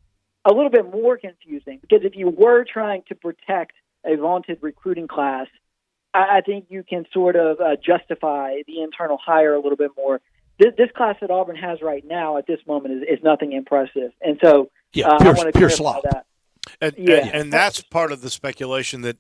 a little bit more confusing, because if you were trying to protect a vaunted recruiting class, I think you can sort of justify the internal hire a little bit more. This class that Auburn has right now at this moment is nothing impressive. And so I want to pure clarify slop. that. And that's part of the speculation that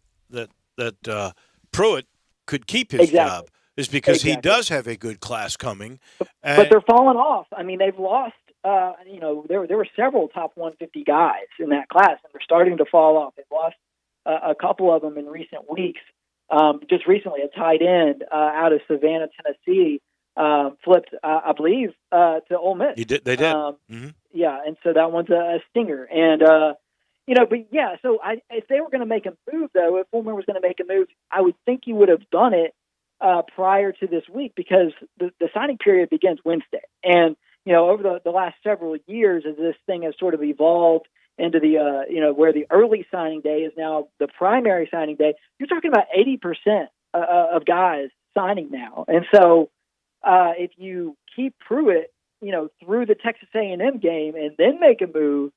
Pruitt could keep his job, is because he does have a good class coming. But they're falling off. I mean, they've lost. There were several top 150 guys in that class, and they're starting to fall off. They've lost a couple of them in recent weeks. Just recently, a tight end out of Savannah, Tennessee, flipped, I believe, to Ole Miss. They did. Yeah, and so that one's a stinger. And, so if they were going to make a move, though, if Fulmer was going to make a move, I would think he would have done it prior to this week, because the signing period begins Wednesday. And, over the last several years, as this thing has sort of evolved into the, where the early signing day is now the primary signing day, you're talking about 80% of guys signing now. And so if you keep Pruitt, through the Texas A&M game and then make a move,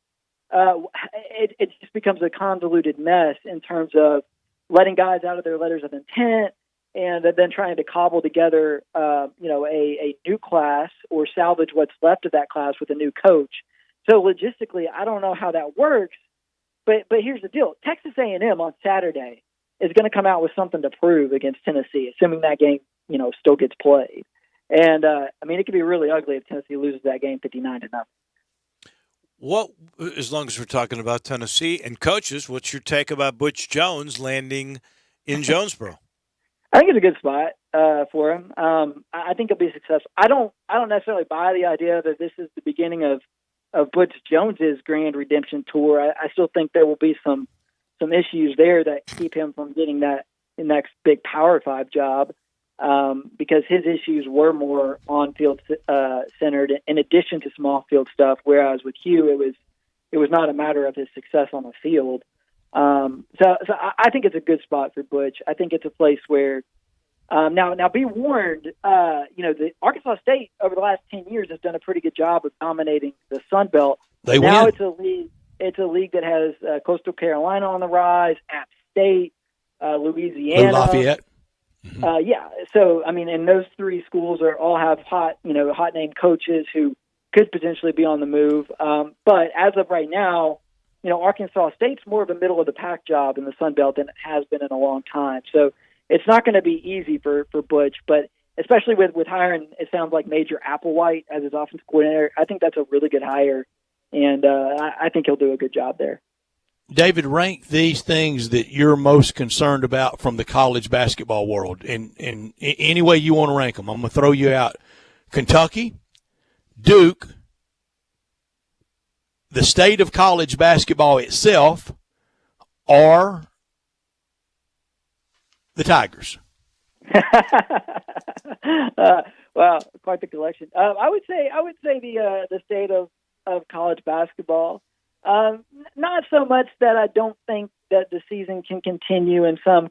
it just becomes a convoluted mess in terms of letting guys out of their letters of intent and then trying to cobble together, a new class or salvage what's left of that class with a new coach. So logistically, I don't know how that works, but here's the deal. Texas A&M on Saturday is going to come out with something to prove against Tennessee, assuming that game, still gets played. And, it could be really ugly if Tennessee loses that game 59-0. What, as long as we're talking about Tennessee and coaches, what's your take about Butch Jones landing in Jonesboro? I think it's a good spot for him. I think he'll be successful. I don't necessarily buy the idea that this is the beginning of Butch Jones's grand redemption tour. I still think there will be some issues there that keep him from getting that next big Power 5 job, because his issues were more on-field centered in addition to some off-field stuff, whereas with Hugh it was not a matter of his success on the field. So I think it's a good spot for Butch. I think it's a place where now be warned, the Arkansas State over the last 10 years has done a pretty good job of dominating the Sun Belt. Now it's a league that has Coastal Carolina on the rise, App State, Louisiana, Lafayette. So and those three schools all have hot name coaches who could potentially be on the move. But as of right now, Arkansas State's more of a middle of the pack job in the Sun Belt than it has been in a long time. So it's not going to be easy for Butch, but especially with hiring, it sounds like Major Applewhite as his offensive coordinator. I think that's a really good hire, and I think he'll do a good job there. David, rank these things that you're most concerned about from the college basketball world in any way you want to rank them. I'm going to throw you out Kentucky, Duke, the state of college basketball itself, or the Tigers. Wow, quite the collection. I would say the state of college basketball. Not so much that I don't think that the season can continue in some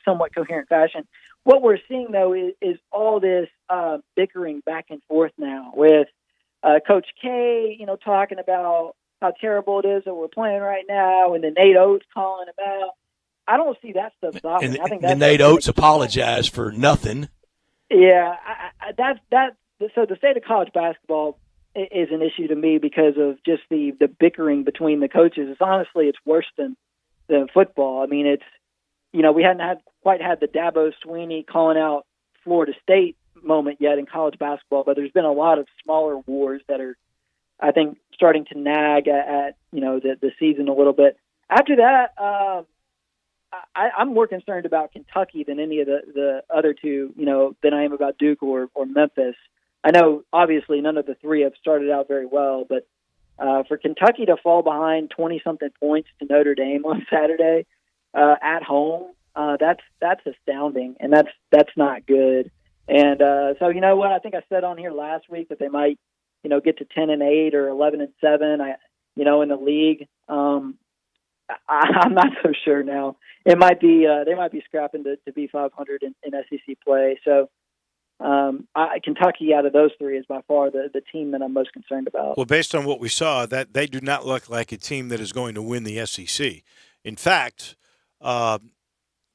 somewhat coherent fashion. What we're seeing, though, is all this bickering back and forth now with Coach K, talking about how terrible it is that we're playing right now, and then Nate Oates calling him out. I don't see that stuff stopping. And, I think and Nate Oates apologized for nothing. Yeah, that's so the state of college basketball is an issue to me because of just the bickering between the coaches. It's worse than football. I mean, we hadn't quite had the Dabo Swinney calling out Florida State moment yet in college basketball, but there's been a lot of smaller wars that are, I think, starting to nag at the season a little bit. After that, I'm more concerned about Kentucky than any of the other two, than I am about Duke or Memphis. I know, obviously, none of the three have started out very well, but for Kentucky to fall behind 20-something points to Notre Dame on Saturday at home, that's astounding, and that's not good. And so, you know what? I think I said on here last week that they might, get to 10-8 or 11-7. In the league. I'm not so sure now. It might be they might be scrapping to be 500 in SEC play. So Kentucky out of those three is by far the team that I'm most concerned about. Well, based on what we saw, that they do not look like a team that is going to win the SEC. In fact,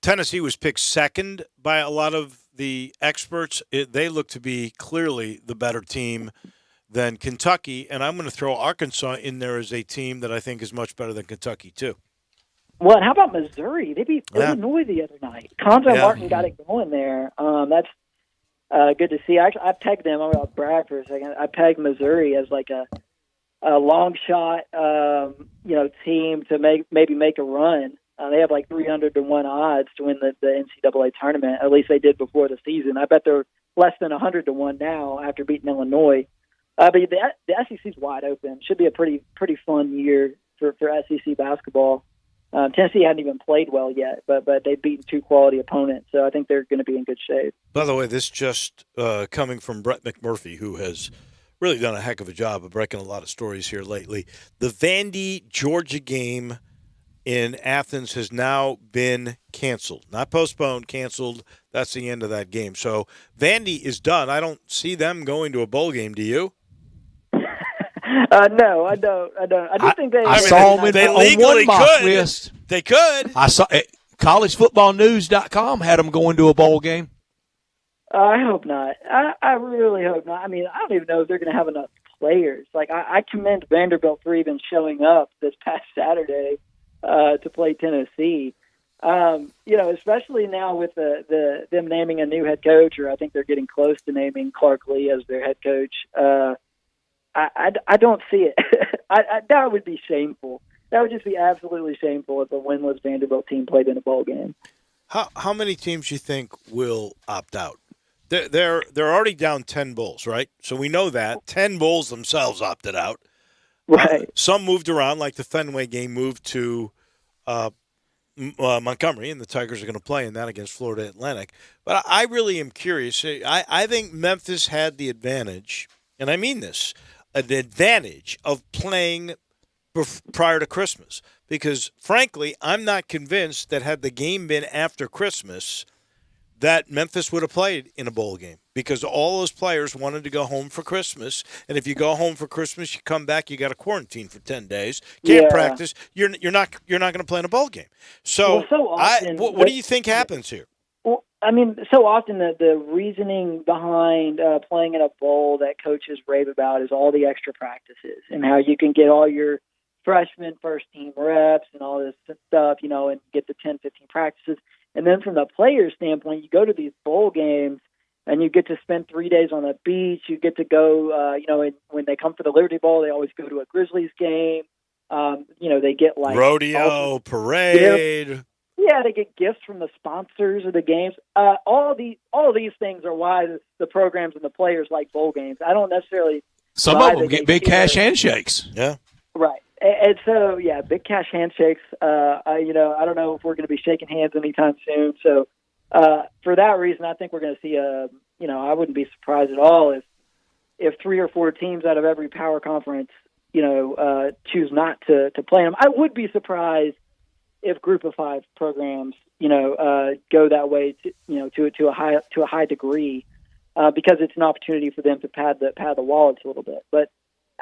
Tennessee was picked second by a lot of the experts. They look to be clearly the better team than Kentucky, and I'm going to throw Arkansas in there as a team that I think is much better than Kentucky, too. Well, and how about Missouri? They beat Illinois the other night. Conzo Martin got it going there. That's good to see. I pegged them. I'm going to brag for a second. I pegged Missouri as like a long shot, team to maybe make a run. They have like 300-1 odds to win the NCAA tournament. At least they did before the season. I bet they're less than 100-1 now after beating Illinois. But the SEC's wide open. Should be a pretty fun year for SEC basketball. Tennessee hadn't even played well yet, but they've beaten two quality opponents, so I think they're going to be in good shape. By the way, this just coming from Brett McMurphy, who has really done a heck of a job of breaking a lot of stories here lately. The Vandy-Georgia game in Athens has now been canceled. Not postponed, canceled. That's the end of that game. So Vandy is done. I don't see them going to a bowl game, do you? No, I don't. I do think they. I saw them they on legally one mock could. list. They could. I saw collegefootballnews.com had them going to a bowl game. I hope not. I really hope not. I mean, I don't even know if they're going to have enough players. Like, I commend Vanderbilt for even showing up this past Saturday to play Tennessee. Especially now with them naming a new head coach, or I think they're getting close to naming Clark Lee as their head coach. I don't see it. That would be shameful. That would just be absolutely shameful if a winless Vanderbilt team played in a bowl game. How many teams do you think will opt out? They're already down 10 bowls, right? So we know that 10 bowls themselves opted out. Right. Some moved around, like the Fenway game moved to Montgomery, and the Tigers are going to play in that against Florida Atlantic. But I really am curious. I think Memphis had the advantage, and I mean this, an advantage of playing prior to Christmas. Because, frankly, I'm not convinced that had the game been after Christmas that Memphis would have played in a bowl game, because all those players wanted to go home for Christmas. And if you go home for Christmas, you come back, you got to quarantine for 10 days. Can't practice. You're not going to play in a bowl game. So, often, what do you think happens here? Well, I mean, so often the reasoning behind playing in a bowl that coaches rave about is all the extra practices and how you can get all your freshman first-team reps and all this stuff, and get the 10, 15 practices. And then from the player's standpoint, you go to these bowl games and you get to spend 3 days on the beach. You get to go, when they come for the Liberty Bowl, they always go to a Grizzlies game. They get like rodeo, parade. Gifts. Yeah, they get gifts from the sponsors of the games. All these things are why the programs and the players like bowl games. I don't necessarily. Some of them get big cash handshakes. Yeah. Right. And so, yeah, big cash handshakes. I don't know if we're going to be shaking hands anytime soon. So, for that reason, I think we're going to see I wouldn't be surprised at all if 3 or 4 teams out of every power conference, choose not to play them. I would be surprised if Group of 5 programs, go that way to a high degree, because it's an opportunity for them to pad the wallets a little bit. But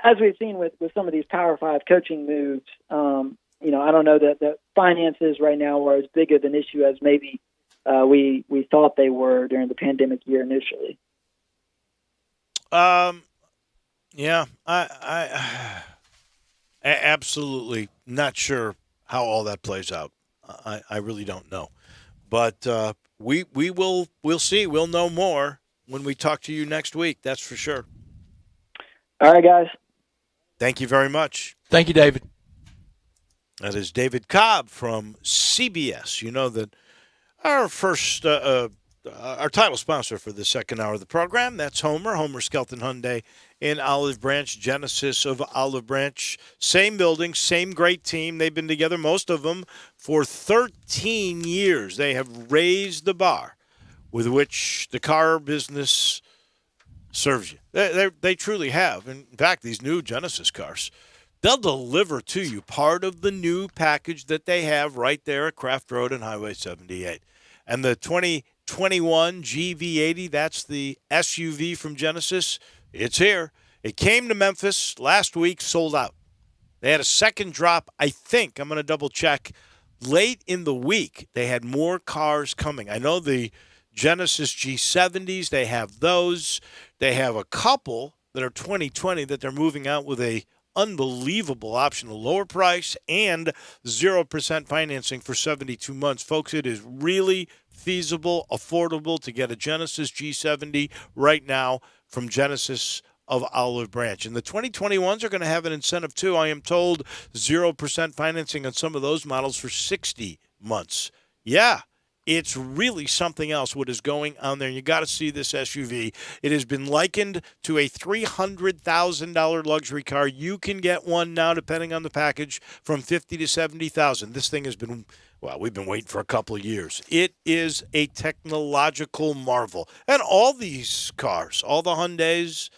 as we've seen with some of these Power 5 coaching moves, I don't know that the finances right now are as big of an issue as maybe we thought they were during the pandemic year initially. Yeah, I absolutely not sure how all that plays out. I really don't know, but we'll see. We'll know more when we talk to you next week. That's for sure. All right, guys. Thank you very much. Thank you, David. That is David Cobb from CBS. You know that our first, our title sponsor for the second hour of the program, that's Homer Skelton Hyundai in Olive Branch, Genesis of Olive Branch. Same building, same great team. They've been together, most of them, for 13 years. They have raised the bar with which the car business serves you. They truly have. In fact, these new Genesis cars, they'll deliver to you part of the new package that they have right there at Craft Road and Highway 78. And the 2021 GV80, that's the SUV from Genesis, it's here. It came to Memphis last week, sold out. They had a second drop, I think, I'm going to double check, late in the week. They had more cars coming. I know the Genesis G70s, they have those. They have a couple that are 2020 that they're moving out with a unbelievable option, a lower price and 0% financing for 72 months. Folks, it is really feasible, affordable to get a Genesis G70 right now from Genesis of Olive Branch. And the 2021s are going to have an incentive too. I am told 0% financing on some of those models for 60 months. Yeah. It's really something else what is going on there. You got to see this SUV. It has been likened to a $300,000 luxury car. You can get one now, depending on the package, from $50,000 to $70,000. This thing has been, we've been waiting for a couple of years. It is a technological marvel. And all these cars, all the Hyundais,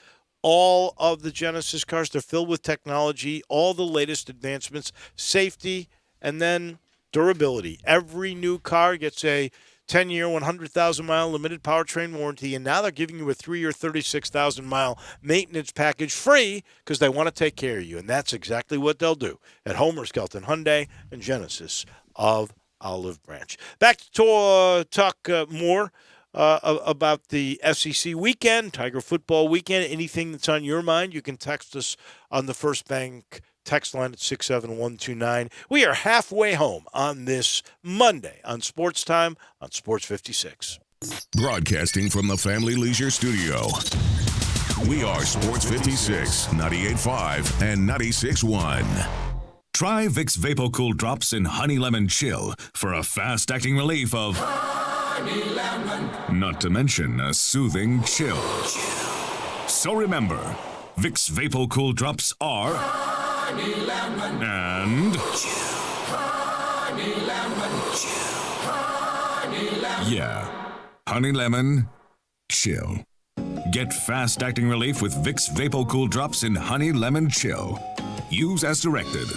all of the Genesis cars, they're filled with technology, all the latest advancements, safety, and then durability. Every new car gets a 10-year, 100,000-mile limited powertrain warranty, and now they're giving you a 3-year, 36,000-mile maintenance package free because they want to take care of you, and that's exactly what they'll do at Homer Skelton Hyundai and Genesis of Olive Branch. Back to talk more about the SEC weekend, Tiger football weekend. Anything that's on your mind, you can text us on the First Bank text line at 67129. We are halfway home on this Monday on Sports Time on Sports 56. Broadcasting from the Family Leisure Studio. We are Sports 56, 98.5 and 96.1. Try Vicks VapoCool Drops in Honey Lemon Chill for a fast-acting relief of honey lemon. Not to mention a soothing chill. So remember, Vicks VapoCool Drops are honey lemon and honey lemon. Honey lemon. Yeah, honey lemon chill. Get fast-acting relief with Vicks VapoCool Drops in Honey Lemon Chill. Use as directed.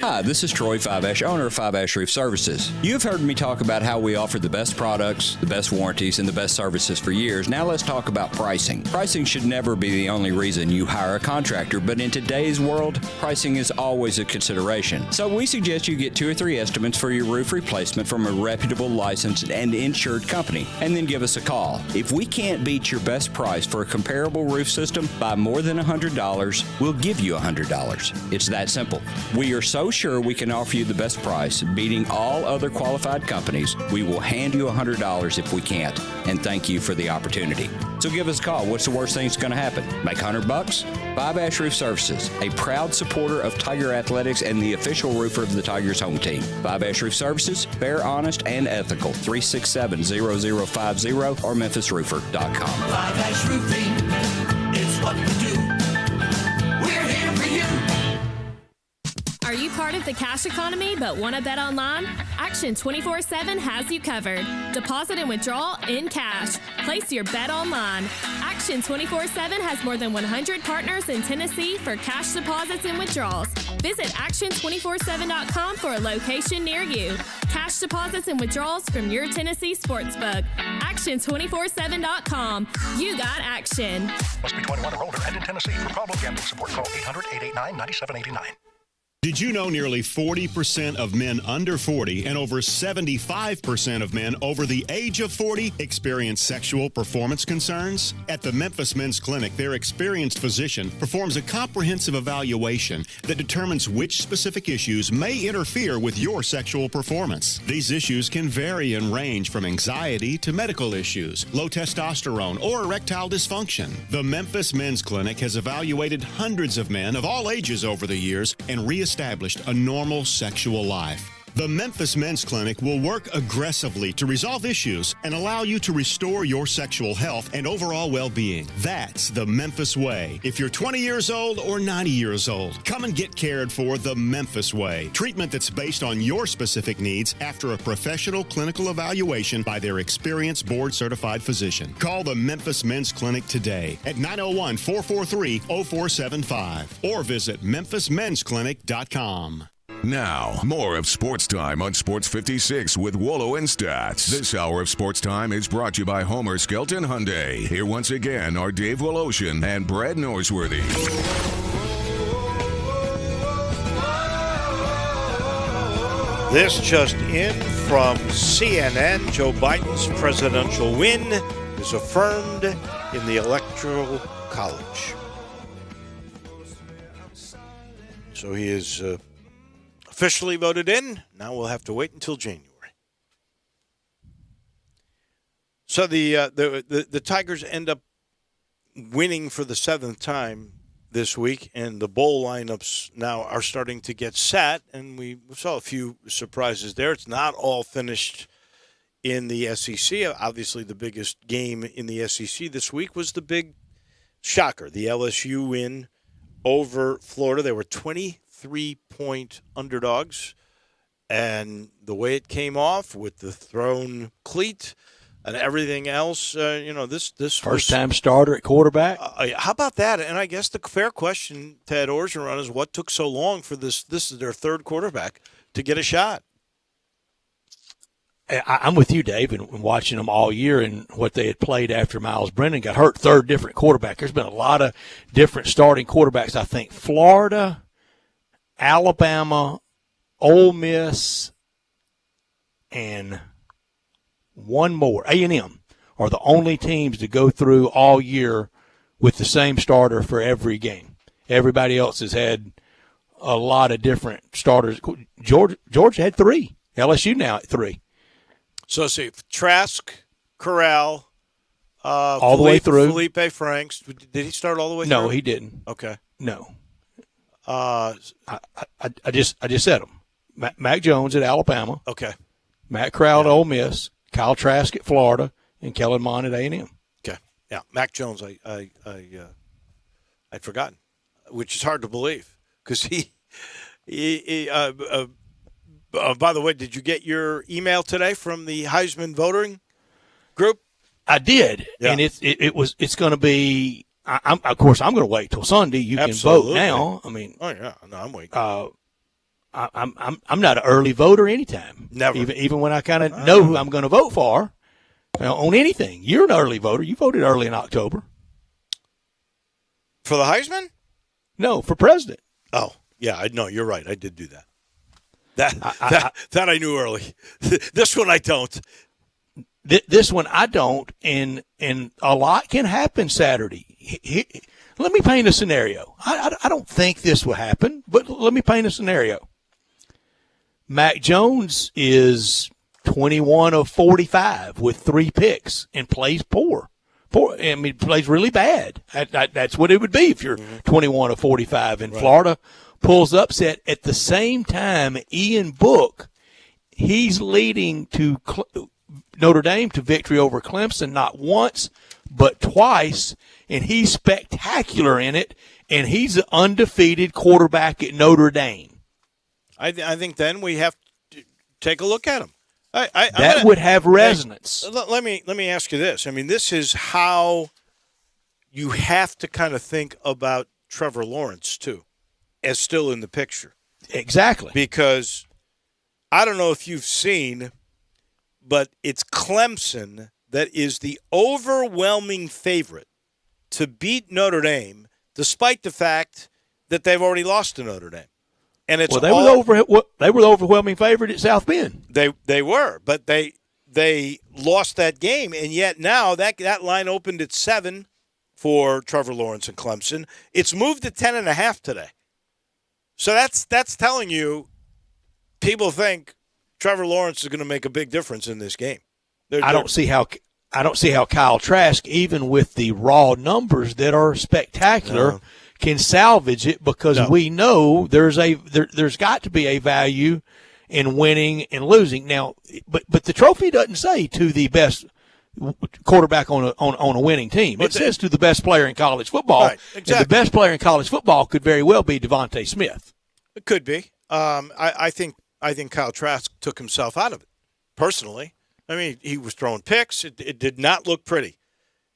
Hi, this is Troy Fiveash, owner of Fiveash Roof Services. You've heard me talk about how we offer the best products, the best warranties, and the best services for years. Now let's talk about pricing. Pricing should never be the only reason you hire a contractor, but in today's world, pricing is always a consideration. So we suggest you get 2 or 3 estimates for your roof replacement from a reputable, licensed, and insured company, and then give us a call. If we can't beat your best price for a comparable roof system by more than $100, we'll give you $100. It's that simple. We are so sure we can offer you the best price, beating all other qualified companies. We will hand you $100 if we can't, and thank you for the opportunity. So give us a call. What's the worst thing that's going to happen? Make $100? Fiveash Roof Services, a proud supporter of Tiger Athletics and the official roofer of the Tigers home team. Fiveash Roof Services, fair, honest, and ethical. 367-0050 or memphisroofer.com. Fiveash Roofing is what we do. We're here for you. Are you part of the cash economy but want to bet online? Action 24/7 has you covered. Deposit and withdrawal in cash. Place your bet online. Action Action 24/7 has more than 100 partners in Tennessee for cash deposits and withdrawals. Visit action247.com for a location near you. Cash deposits and withdrawals from your Tennessee sportsbook. Action247.com. You got action. Must be 21 or older and in Tennessee. For problem gambling support, call 800-889-9789. Did you know nearly 40% of men under 40 and over 75% of men over the age of 40 experience sexual performance concerns? At the Memphis Men's Clinic, their experienced physician performs a comprehensive evaluation that determines which specific issues may interfere with your sexual performance. These issues can vary and range from anxiety to medical issues, low testosterone, or erectile dysfunction. The Memphis Men's Clinic has evaluated hundreds of men of all ages over the years and reestablished a normal sexual life. The Memphis Men's Clinic will work aggressively to resolve issues and allow you to restore your sexual health and overall well-being. That's the Memphis way. If you're 20 years old or 90 years old, come and get cared for the Memphis way. Treatment that's based on your specific needs after a professional clinical evaluation by their experienced board-certified physician. Call the Memphis Men's Clinic today at 901-443-0475 or visit memphismensclinic.com. Now, more of Sports Time on Sports 56 with Wolo and Stats. This hour of Sports Time is brought to you by Homer Skelton Hyundai. Here once again are Dave Woloshin and Brad Norsworthy. This just in from CNN. Joe Biden's presidential win is affirmed in the Electoral College. So he is officially voted in. Now we'll have to wait until January. So the Tigers end up winning for the seventh time this week, and the bowl lineups now are starting to get set, and we saw a few surprises there. It's not all finished in the SEC. Obviously, the biggest game in the SEC this week was the big shocker, the LSU win over Florida. They were 23-point underdogs, and the way it came off with the thrown cleat and everything else, this first-time starter at quarterback. How about that? And I guess the fair question, Ted Orgeron, is what took so long for this? This is their third quarterback to get a shot. I'm with you, Dave, and watching them all year and what they had played after Miles Brennan got hurt. Third different quarterback. There's been a lot of different starting quarterbacks. I think Florida, Alabama, Ole Miss, and one more, A&M, are the only teams to go through all year with the same starter for every game. Everybody else has had a lot of different starters. Georgia had three. LSU now at three. So see, Trask, Corral, all the way through. Felipe Franks. Did he start all the way through? No, he didn't. Okay. No. I just said them. Mac Jones at Alabama. Okay. Matt Corral at Ole Miss. Kyle Trask at Florida, and Kellen Mond at A&M. Okay, yeah, Mac Jones, I'd forgotten, which is hard to believe because he by the way, did you get your email today from the Heisman voting group? I did, yeah. And it's going to be. Of course, I'm going to wait till Sunday. You Absolutely. Can vote now. I mean, oh yeah, no, I'm waiting. I'm not an early voter anytime. Never. Even when I kind of know who I'm going to vote for on anything. You're an early voter. You voted early in October. For the Heisman? No, for president. Oh, yeah. No, you're right. I did do that. That I knew early. This one I don't. This one I don't, and a lot can happen Saturday. Let me paint a scenario. I don't think this will happen, but let me paint a scenario. Mac Jones is 21 of 45 with 3 picks and plays poor. I mean, plays really bad. That's what it would be if you're 21 of 45. And right. Florida pulls upset. At the same time, Ian Book, he's leading to Notre Dame to victory over Clemson not once but twice, and he's spectacular in it, and he's an undefeated quarterback at Notre Dame. I think then we have to take a look at him. That would have resonance. Let me ask you this. I mean, this is how you have to kind of think about Trevor Lawrence, too, as still in the picture. Exactly. Because I don't know if you've seen, but it's Clemson that is the overwhelming favorite to beat Notre Dame, despite the fact that they've already lost to Notre Dame. And it's they were the overwhelming favorite at South Bend. They were, but they lost that game, and yet now that line opened at 7 for Trevor Lawrence and Clemson. It's moved to 10.5 today. So that's telling you people think Trevor Lawrence is going to make a big difference in this game. I don't see how Kyle Trask, even with the raw numbers that are spectacular, can salvage it, because we know there's got to be a value in winning and losing. Now, but the trophy doesn't say to the best quarterback on a winning team. It says to the best player in college football. Right, exactly. And the best player in college football could very well be Devontae Smith. It could be. I think Kyle Trask took himself out of it, personally. I mean, he was throwing picks. It did not look pretty.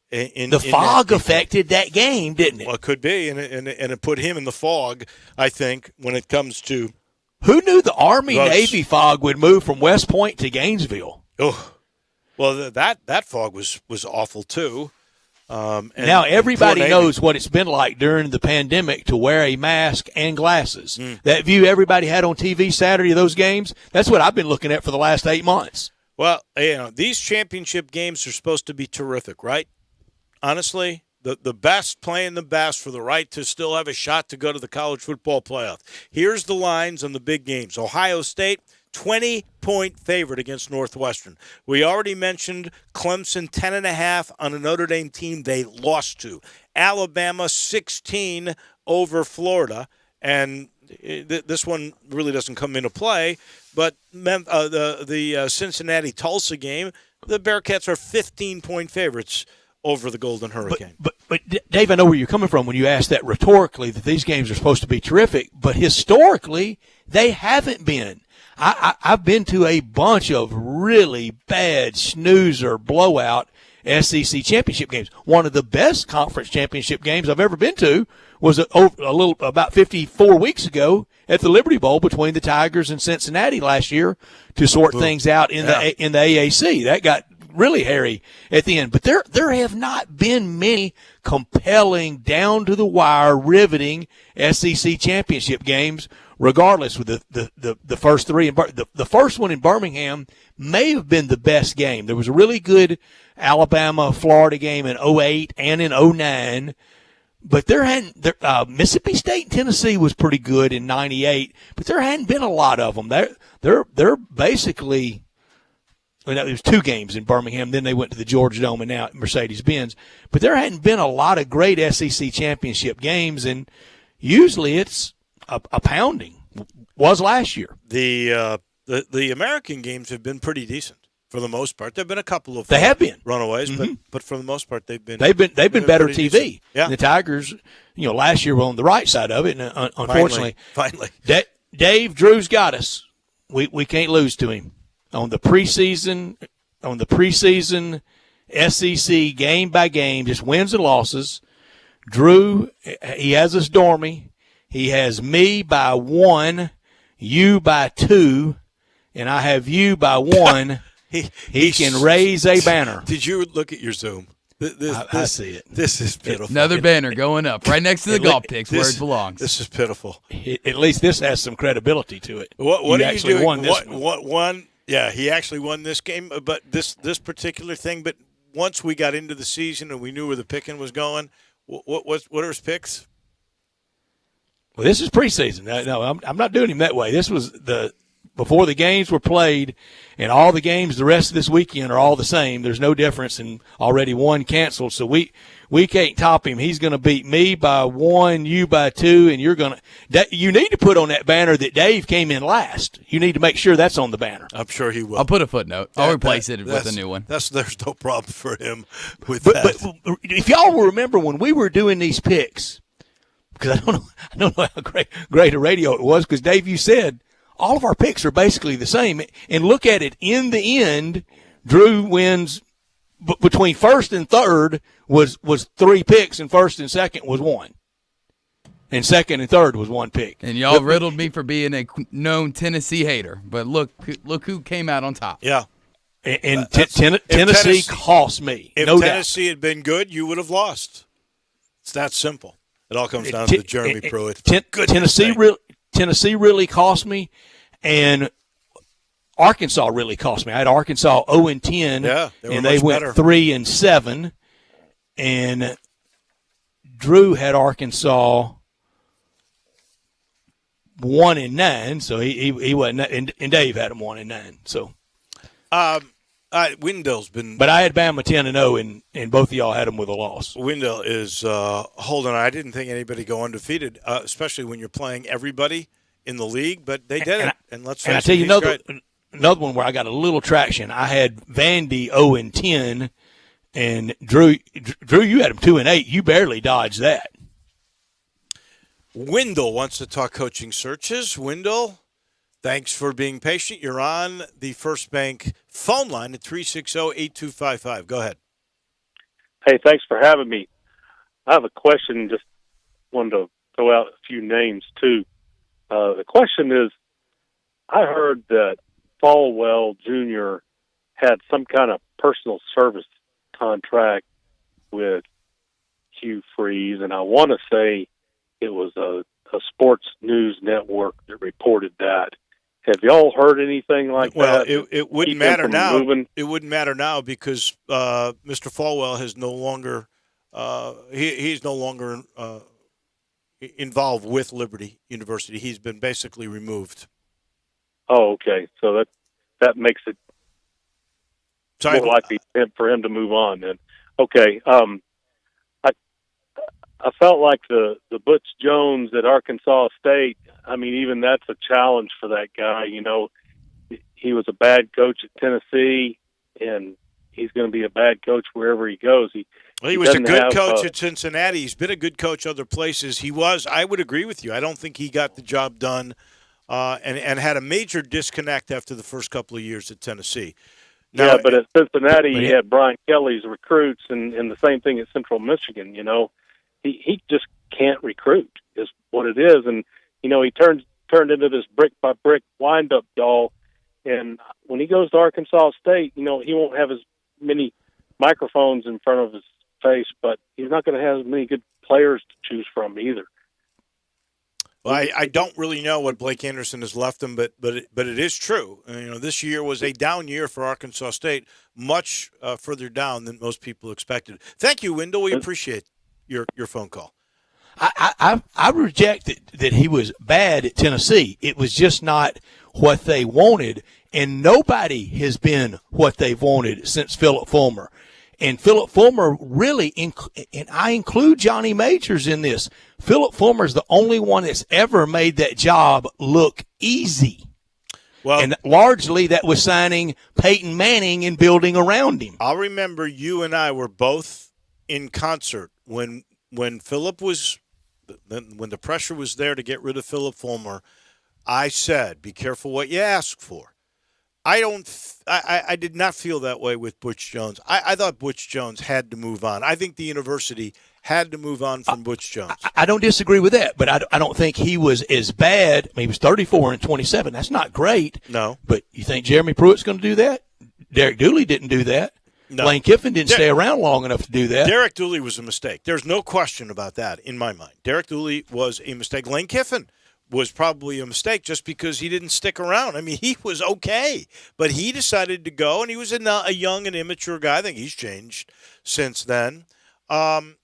The fog affected that game, didn't it? Well, it could be, and it put him in the fog, I think, when it comes to who knew the Army-Navy fog would move from West Point to Gainesville? Oh, well, that fog was awful, too. Now everybody knows what it's been like during the pandemic to wear a mask and glasses. That view everybody had on TV Saturday of those games, that's what I've been looking at for the last 8 months. Well, these championship games are supposed to be terrific, right? Honestly, the best playing the best for the right to still have a shot to go to the college football playoff. Here's the lines on the big games. Ohio State, 20-point favorite against Northwestern. We already mentioned Clemson, 10.5 on a Notre Dame team they lost to. Alabama, 16 over Florida. And this one really doesn't come into play. But the Cincinnati-Tulsa game, the Bearcats are 15-point favorites over the Golden Hurricane. But Dave, I know where you're coming from when you ask that rhetorically, that these games are supposed to be terrific, but historically they haven't been. I've been to a bunch of really bad snoozer blowout SEC championship games. One of the best conference championship games I've ever been to was about 54 weeks ago at the Liberty Bowl between the Tigers and Cincinnati last year to sort things out in the AAC. That got really hairy at the end. But there have not been many compelling, down-to-the-wire, riveting SEC championship games, regardless with the first three. The first one in Birmingham may have been the best game. There was a really good Alabama-Florida game in 2008 and in 2009. But Mississippi State and Tennessee was pretty good in 98, but there hadn't been a lot of them. They're basically, there was 2 games in Birmingham, then they went to the Georgia Dome and now at Mercedes-Benz. But there hadn't been a lot of great SEC championship games, and usually it's a pounding. Was last year. The American games have been pretty decent. For the most part, there've been a couple of runaways, but for the most part, they've been better TV. Decent. Yeah, and the Tigers, last year were on the right side of it, and unfortunately, finally, Dave Drew's got us. We can't lose to him on the preseason SEC game by game, just wins and losses. Drew, he has us dormy. He has me by 1, you by 2, and I have you by 1. He can raise a banner. Did you look at your Zoom? I see it. This is pitiful. Another banner going up right next to the golf picks where it belongs. This is pitiful. At least this has some credibility to it. What are you doing? Won this one. Yeah, he actually won this game, but this particular thing. But once we got into the season and we knew where the picking was going, what are his picks? Well, this is preseason. No, I'm not doing him that way. This was before the games were played, and all the games the rest of this weekend are all the same. There's no difference, and already one canceled. So we can't top him. He's going to beat me by 1, you by 2, and you need to put on that banner that Dave came in last. You need to make sure that's on the banner. I'm sure he will. I'll put a footnote. I'll replace it with a new one. There's no problem for him with that. But if y'all will remember when we were doing these picks, because I don't know how great a radio it was, because Dave, you said all of our picks are basically the same. And look at it, in the end, Drew wins between first and third was 3 picks, and first and second was 1. And second and third was 1 pick. And y'all riddled me for being a known Tennessee hater, but look who came out on top. Yeah. And Tennessee cost me. If no Tennessee had been good, you would have lost. It's that simple. It all comes down to Jeremy Pruitt. Tennessee really cost me, and Arkansas really cost me. I had Arkansas 0-10, yeah, and they went better. 3-7, and Drew had Arkansas 1-9, so he wasn't, and Dave had him 1-9. So, Wendell's been, but I had Bama 10-0, and both of y'all had them with a loss. Wendell is holding on. I didn't think anybody go undefeated, especially when you're playing everybody in the league, but they did it. And let's face I tell you it, another one where I got a little traction. I had Vandy 0-10, and Drew, you had him 2-8. You barely dodged that. Wendell wants to talk coaching searches. Wendell, thanks for being patient. You're on the First Bank phone line at 360-8255. Go ahead. Hey, thanks for having me. I have a question. Just wanted to throw out a few names, too. The question is, I heard that Falwell Jr. had some kind of personal service contract with Hugh Freeze, and I want to say it was a sports news network that reported that. Have y'all heard anything like that? Well, it wouldn't matter now. It wouldn't matter now because Mr. Falwell has no longer he's no longer involved with Liberty University. He's been basically removed. Oh, okay. So that makes it more likely for him to move on. Then, okay. I felt like the Butch Jones at Arkansas State. I mean, even that's a challenge for that guy. You know, he was a bad coach at Tennessee, and he's going to be a bad coach wherever he goes. He was a good coach at Cincinnati. He's been a good coach other places. I would agree with you. I don't think he got the job done and had a major disconnect after the first couple of years at Tennessee. Now, but at Cincinnati, he had Brian Kelly's recruits, and the same thing at Central Michigan. You know, he just can't recruit is what it is. And, you know, he turned into this brick-by-brick wind-up doll. And when he goes to Arkansas State, you know, he won't have as many microphones in front of his face, but he's not going to have as many good players to choose from either. Well, I don't really know what Blake Anderson has left him, but it is true. You know, this year was a down year for Arkansas State, much further down than most people expected. Thank you, Wendell. We appreciate your phone call. I rejected that he was bad at Tennessee. It was just not what they wanted, and nobody has been what they've wanted since Philip Fulmer. And Philip Fulmer really, and I include Johnny Majors in this, Philip Fulmer is the only one that's ever made that job look easy. Well, and largely that was signing Peyton Manning and building around him. I'll remember you and I were both in concert when Philip was – when the pressure was there to get rid of Philip Fulmer. I said, be careful what you ask for. I did not feel that way with Butch Jones. I thought Butch Jones had to move on. I think the university had to move on from Butch Jones. I don't disagree with that, but I don't think he was as bad. I mean, he was 34-27. That's not great. No. But you think Jeremy Pruitt's going to do that? Derek Dooley didn't do that. No. Lane Kiffin didn't stay around long enough to do that. Derek Dooley was a mistake. There's no question about that in my mind. Derek Dooley was a mistake. Lane Kiffin was probably a mistake just because he didn't stick around. I mean, he was okay, but he decided to go, and he was a young and immature guy. I think he's changed since then.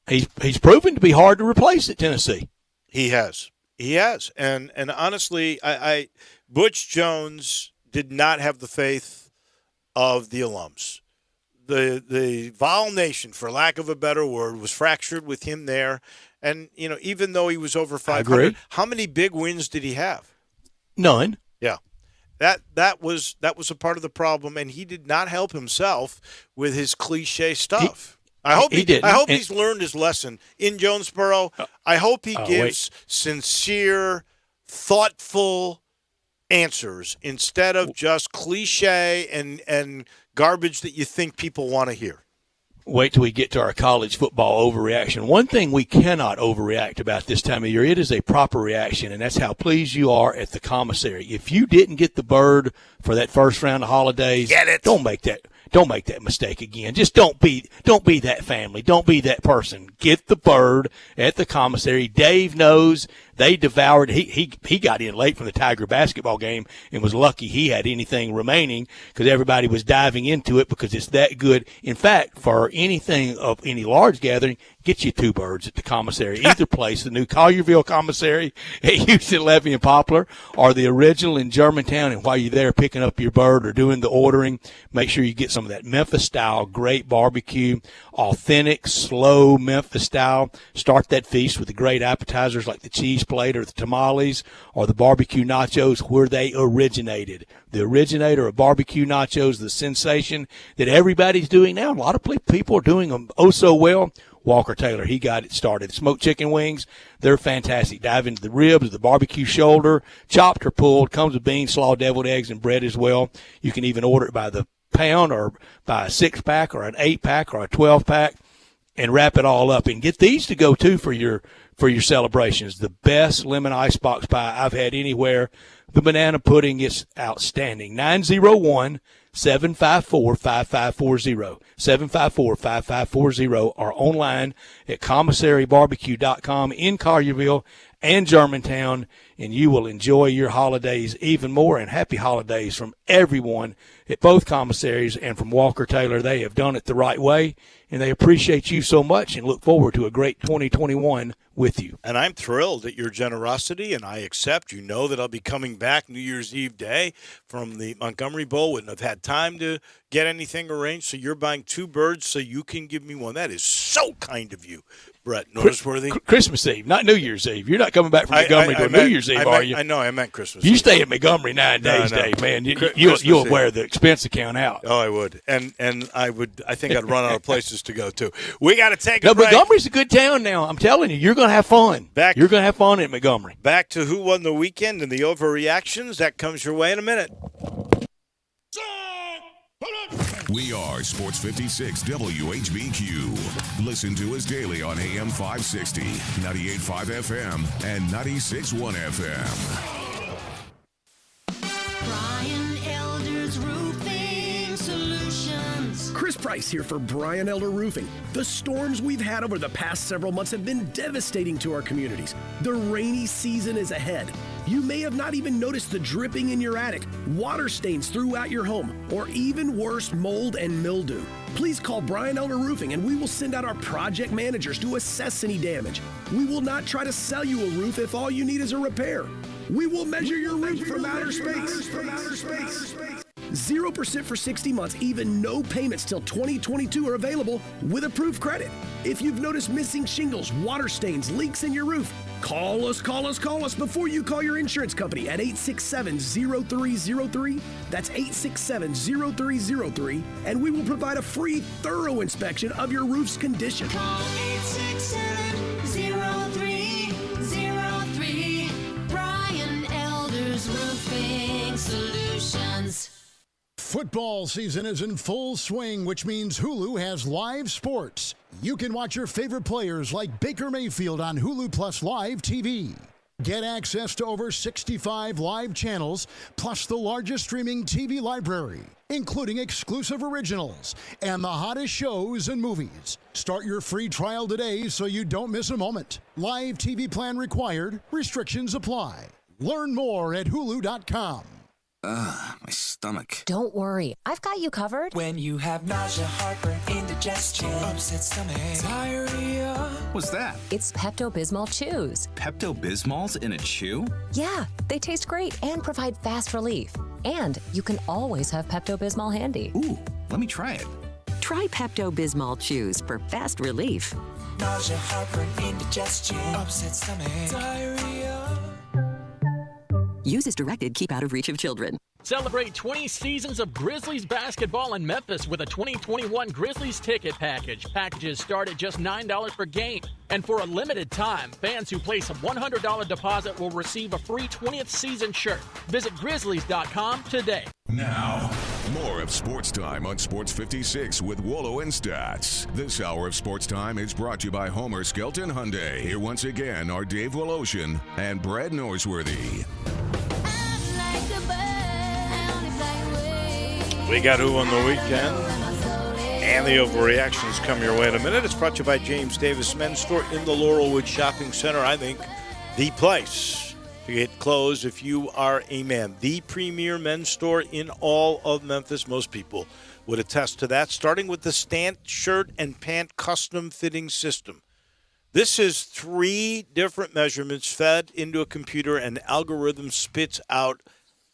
He's proven to be hard to replace at Tennessee. He has. And honestly, I Butch Jones did not have the faith of the alums. The Vol Nation, for lack of a better word, was fractured with him there. And, you know, even though he was over 500, how many big wins did he have? None. Yeah. That was a part of the problem, and he did not help himself with his cliche stuff. I hope he's learned his lesson in Jonesboro. I hope he gives sincere, thoughtful answers instead of just cliche and garbage that you think people want to hear. Wait till we get to our college football overreaction. One thing we cannot overreact about this time of year, it is a proper reaction, and that's how pleased you are at the commissary. If you didn't get the bird for that first round of holidays, don't make that mistake again. Just don't be that family. Don't be that person. Get the bird at the commissary. Dave knows they devoured. He got in late from the Tiger basketball game and was lucky he had anything remaining because everybody was diving into it because it's that good. In fact, for anything of any large gathering, get you 2 birds at the commissary. Either place, the new Collierville commissary at Houston, Levy, and Poplar, or the original in Germantown. And while you're there picking up your bird or doing the ordering, make sure you get some of that Memphis-style great barbecue, authentic, slow Memphis-style. Start that feast with the great appetizers like the cheese plate or the tamales or the barbecue nachos where they originated. The originator of barbecue nachos, the sensation that everybody's doing now. A lot of people are doing them oh so well. Walker Taylor, he got it started. Smoked chicken wings, they're fantastic. Dive into the ribs, the barbecue shoulder, chopped or pulled, comes with beans, slaw, deviled eggs, and bread as well. You can even order it by the pound or by a 6-pack or an 8-pack or a 12-pack and wrap it all up. And get these to go, too, for your celebrations. The best lemon icebox pie I've had anywhere. The banana pudding is outstanding. 901-754-5540. 754-5540 or online at commissarybbq.com in Collierville and Germantown, and you will enjoy your holidays even more. And happy holidays from everyone at both commissaries and from Walker Taylor. They have done it the right way, and they appreciate you so much and look forward to a great 2021 with you. And I'm thrilled at your generosity, and I accept. You know that I'll be coming back New Year's Eve day from the Montgomery Bowl. Wouldn't have had time to get anything arranged, so you're buying 2 birds so you can give me one. That is so kind of you, Brett. Noticeworthy. Christmas Eve, not New Year's Eve. You're not coming back from Montgomery to New Year's Eve, are you? I know. I meant Christmas You Eve. stay at Montgomery 9 days, Dave, man. You'll wear the expense account out. Oh, I would. And I would. I think I'd run out of places to go to. We got to take a No, break. Montgomery's a good town now. I'm telling you, you're going to have fun. You're going to have fun at Montgomery. Back to who won the weekend and the overreactions. That comes your way in a minute. We are Sports 56 WHBQ. Listen to us daily on AM 560, 98.5 FM, and 96.1 FM. Brian Elder's Roofing Solutions. Chris Price here for Brian Elder Roofing. The storms we've had over the past several months have been devastating to our communities. The rainy season is ahead. You may have not even noticed the dripping in your attic, water stains throughout your home, or even worse, mold and mildew. Please call Brian Elder Roofing and we will send out our project managers to assess any damage. We will not try to sell you a roof if all you need is a repair. We will measure your roof from outer space. 0% for 60 months, even no payments till 2022 are available with approved credit. If you've noticed missing shingles, water stains, leaks in your roof, call us before you call your insurance company at 867-0303. That's 867-0303, and we will provide a free, thorough inspection of your roof's condition. Call 867-0303. Brian Elder's Roofing Solutions. Football season is in full swing, which means Hulu has live sports. You can watch your favorite players like Baker Mayfield on Hulu Plus Live TV. Get access to over 65 live channels, plus the largest streaming TV library, including exclusive originals and the hottest shows and movies. Start your free trial today so you don't miss a moment. Live TV plan required. Restrictions apply. Learn more at Hulu.com. Ugh, my stomach. Don't worry, I've got you covered. When you have nausea, heartburn, indigestion, upset stomach, diarrhea. What's that? It's Pepto-Bismol Chews. Pepto-Bismol's in a chew? Yeah, they taste great and provide fast relief. And you can always have Pepto-Bismol handy. Ooh, let me try it. Try Pepto-Bismol Chews for fast relief. Nausea, heartburn, indigestion, upset stomach, diarrhea. Use as directed. Keep out of reach of children. Celebrate 20 seasons of Grizzlies basketball in Memphis with a 2021 Grizzlies ticket package. Packages start at just $9 per game. And for a limited time, fans who place a $100 deposit will receive a free 20th season shirt. Visit Grizzlies.com today. Now, More of Sports Time on Sports 56 with Wolo and Stats. This hour of Sports Time is brought to you by Homer Skelton Hyundai. Here once again are Dave Woloshin and Brad Norsworthy. We got who on the weekend? And the overreactions come your way in a minute. It's brought to you by James Davis Men's Store in the Laurelwood Shopping Center. I think the place to get clothes if you are a man. The premier men's store in all of Memphis. Most people would attest to that, starting with the Stant shirt and pant custom fitting system. This is 3 different measurements fed into a computer, and the algorithm spits out,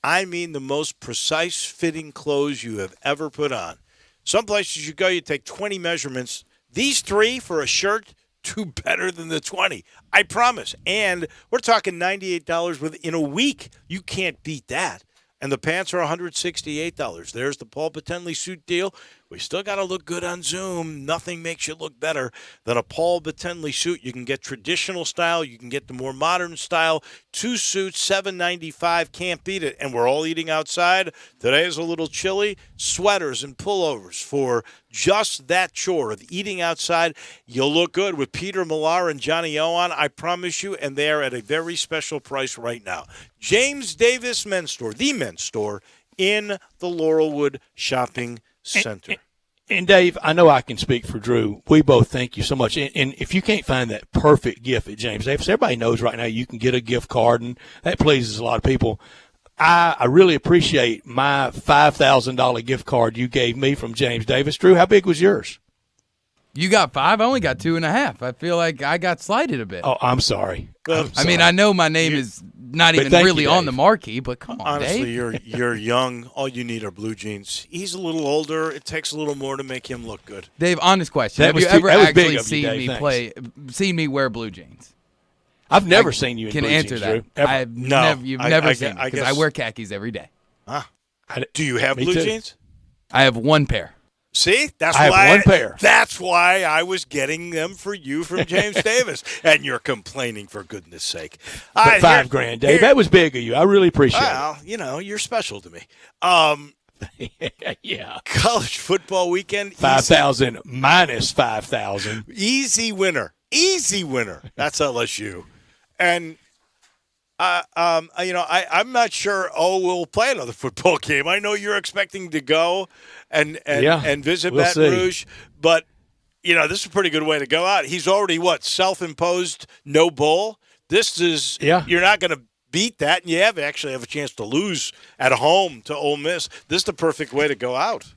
I mean, the most precise fitting clothes you have ever put on. Some places you go, you take 20 measurements. These 3 for a shirt, do better than the 20. I promise. And we're talking $98 within a week. You can't beat that. And the pants are $168. There's the Paul Betenley suit deal. We still got to look good on Zoom. Nothing makes you look better than a Paul Betenley suit. You can get traditional style. You can get the more modern style. 2 suits, $795. Can't beat it. And we're all eating outside. Today is a little chilly. Sweaters and pullovers for just that chore of eating outside. You'll look good with Peter Millar and Johnny Owen, I promise you. And they are at a very special price right now. James Davis Men's Store, the men's store in the Laurelwood Shopping Center. And Dave, I know I can speak for Drew. We both thank you so much. And if you can't find that perfect gift at James Davis, everybody knows right now you can get a gift card, and that pleases a lot of people. I really appreciate my $5,000 gift card you gave me from James Davis. Drew, how big was yours? You got 5. I only got 2.5. I feel like I got slighted a bit. Oh, I'm sorry. I mean, I know my name is not even really on the marquee, but come on, honestly, Dave. you're young. All you need are blue jeans. He's a little older. It takes a little more to make him look good. Dave, honest question: have you ever actually seen me wear blue jeans? I've never seen you in can blue answer jeans, that. Drew. Ever. You've never seen me because I wear khakis every day. Huh? Do you have blue jeans? I have 1 pair. See, I have 1 pair. That's why I was getting them for you from James Davis, and you're complaining for goodness sake. But $5,000, Dave. That was big of you. I really appreciate it. Well, you know, you're special to me. Yeah. College football weekend. 5,000 minus 5,000. Easy winner. Easy winner. That's LSU. And I'm not sure. We'll play another football game. I know you're expecting to go and visit Baton Rouge, but this is a pretty good way to go out. He's already self-imposed no bowl. This is you're not going to beat that, and you actually have a chance to lose at home to Ole Miss. This is the perfect way to go out.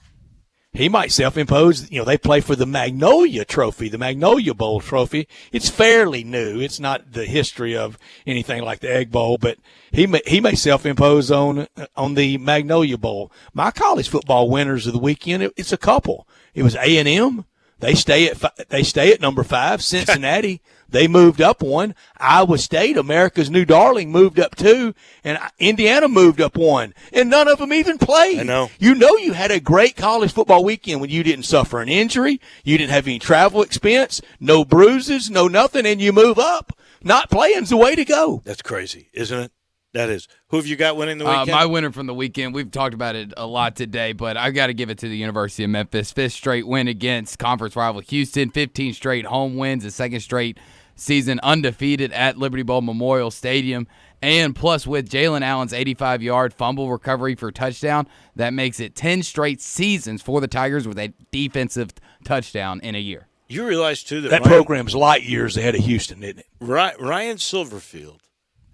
He might self-impose. They play for the Magnolia Trophy, the Magnolia Bowl trophy. It's fairly new. It's not the history of anything like the Egg Bowl, but he may self-impose on the Magnolia Bowl. My college football winners of the weekend, it's a couple. It was A&M. They stay at number 5. Cincinnati, they moved up 1. Iowa State, America's new darling, moved up 2, and Indiana moved up 1. And none of them even played. I know. You had a great college football weekend when you didn't suffer an injury, you didn't have any travel expense, no bruises, no nothing, and you move up. Not playing's the way to go. That's crazy, isn't it? That is. Who have you got winning the weekend? My winner from the weekend, we've talked about it a lot today, but I got to give it to the University of Memphis. 5th straight win against conference rival Houston, 15 straight home wins, a 2nd straight season undefeated at Liberty Bowl Memorial Stadium, and plus with Jalen Allen's 85-yard fumble recovery for touchdown, that makes it 10 straight seasons for the Tigers with a defensive touchdown in a year. You realize, too, that program's light years ahead of Houston, isn't it? Ryan Silverfield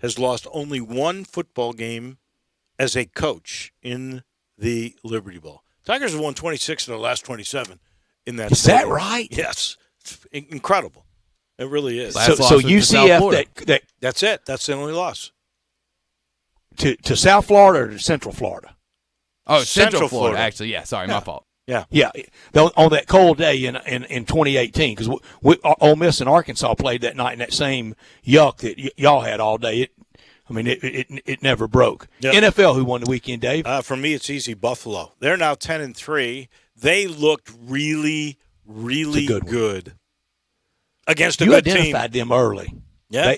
has lost only 1 football game as a coach in the Liberty Bowl. Tigers have won 26 of their last 27 in that. Is that right? Yes. It's incredible. It really is. So UCF, that's it. That's the only loss. To South Florida or to Central Florida? Oh, Central Florida, actually. Yeah, sorry, my fault. Yeah. On that cold day in 2018, because Ole Miss and Arkansas played that night in that same yuck that y'all had all day. It never broke. Yep. NFL, who won the weekend, Dave? For me, it's easy. Buffalo. They're now 10-3. They looked really, really good against a good team. You identified them early. Yeah,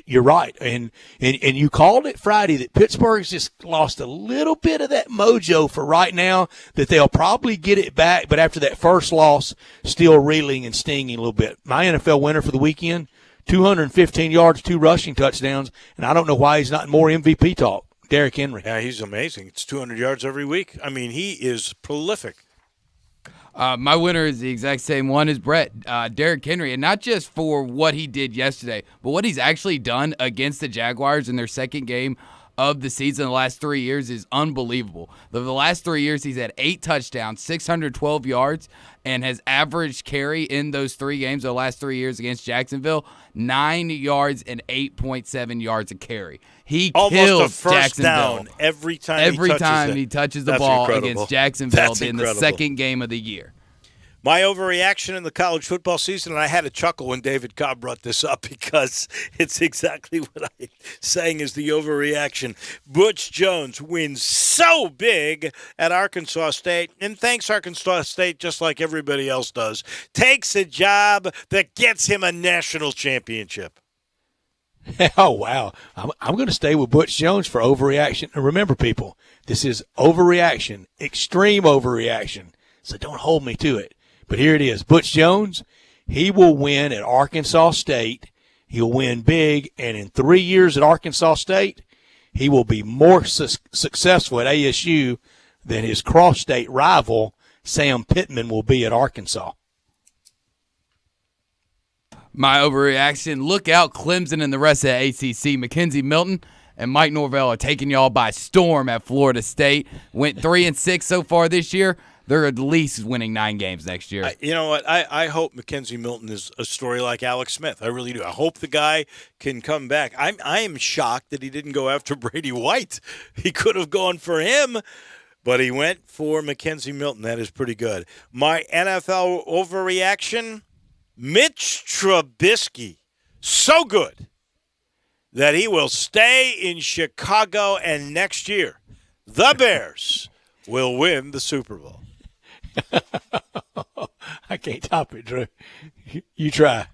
you're right, and you called it Friday that Pittsburgh's just lost a little bit of that mojo for right now. That they'll probably get it back, but after that first loss, still reeling and stinging a little bit. My NFL winner for the weekend: 215 yards, 2 rushing touchdowns, and I don't know why he's not in more MVP talk. Derrick Henry. Yeah, he's amazing. It's 200 yards every week. I mean, he is prolific. My winner is the exact same one as Brett, Derrick Henry, and not just for what he did yesterday, but what he's actually done against the Jaguars in their second game of the season the last 3 years is unbelievable. The last 3 years, he's had 8 touchdowns, 612 yards, and has averaged carry in those 3 games, the last 3 years against Jacksonville, 9 yards and 8.7 yards a carry. He almost kills a first Jacksonville down every time he touches the That's ball incredible. against Jacksonville That's in incredible. the second game of the year. My overreaction in the college football season, and I had a chuckle when David Cobb brought this up because it's exactly what I'm saying is the overreaction. Butch Jones wins so big at Arkansas State, and thanks Arkansas State, just like everybody else does, takes a job that gets him a national championship. Oh, wow. I'm going to stay with Butch Jones for overreaction. And remember, people, this is overreaction, extreme overreaction, so don't hold me to it. But here it is. Butch Jones, he will win at Arkansas State. He'll win big, and in 3 years at Arkansas State, he will be more successful at ASU than his cross-state rival, Sam Pittman, will be at Arkansas. My overreaction, look out Clemson and the rest of the ACC. Mackenzie Milton and Mike Norvell are taking y'all by storm at Florida State. Went 3-6 so far this year. They're at least winning 9 games next year. You know what? I hope Mackenzie Milton is a story like Alex Smith. I really do. I hope the guy can come back. I am shocked that he didn't go after Brady White. He could have gone for him, but he went for Mackenzie Milton. That is pretty good. My NFL overreaction, Mitch Trubisky. So good that he will stay in Chicago, and next year, the Bears will win the Super Bowl. I can't top it, Drew. You try.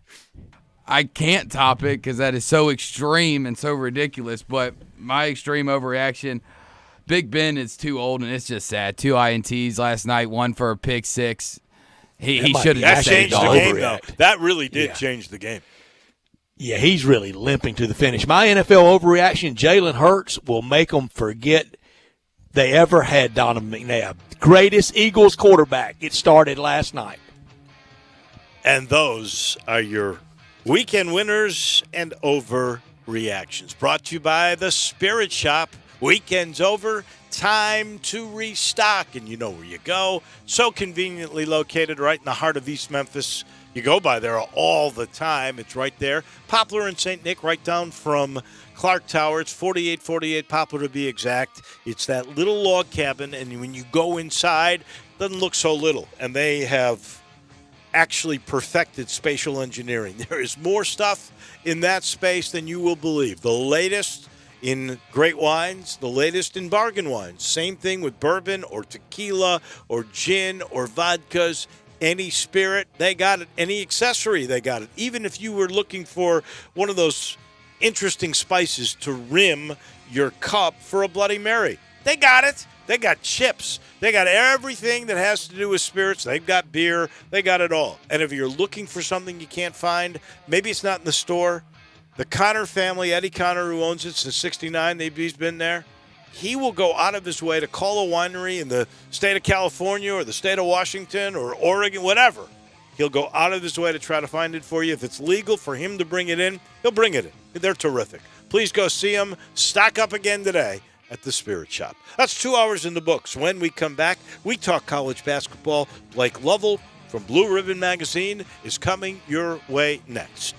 I can't top it because that is so extreme and so ridiculous, but my extreme overreaction, Big Ben is too old, and it's just sad. 2 INTs last night, 1 for a pick 6. He should have just changed the game, though. That really did change the game. Yeah, he's really limping to the finish. My NFL overreaction, Jalen Hurts will make them forget they ever had Donovan McNabb. Greatest Eagles quarterback. It started last night. And those are your weekend winners and overreactions. Brought to you by the Spirit Shop. Weekend's over. Time to restock. And you know where you go. So conveniently located right in the heart of East Memphis. You go by there all the time. It's right there. Poplar and St. Nick, right down from Clark Tower. It's 4848 Poplar to be exact. It's that little log cabin, and when you go inside, it doesn't look so little. And they have actually perfected spatial engineering. There is more stuff in that space than you will believe. The latest in great wines, the latest in bargain wines. Same thing with bourbon or tequila or gin or vodkas. Any spirit, they got it. Any accessory, they got it. Even if you were looking for one of those interesting spices to rim your cup for a Bloody Mary, they got it. They got chips. They got everything that has to do with spirits. They've got beer. They got it all. And if you're looking for something you can't find, maybe it's not in the store. The Connor family, Eddie Connor, who owns it since '69, he's been there. He will go out of his way to call a winery in the state of California or the state of Washington or Oregon, whatever. He'll go out of his way to try to find it for you. If it's legal for him to bring it in, he'll bring it in. They're terrific. Please go see them. Stock up again today at the Spirit Shop. That's 2 hours in the books. When we come back, we talk college basketball. Blake Lovell from Blue Ribbon Magazine is coming your way next.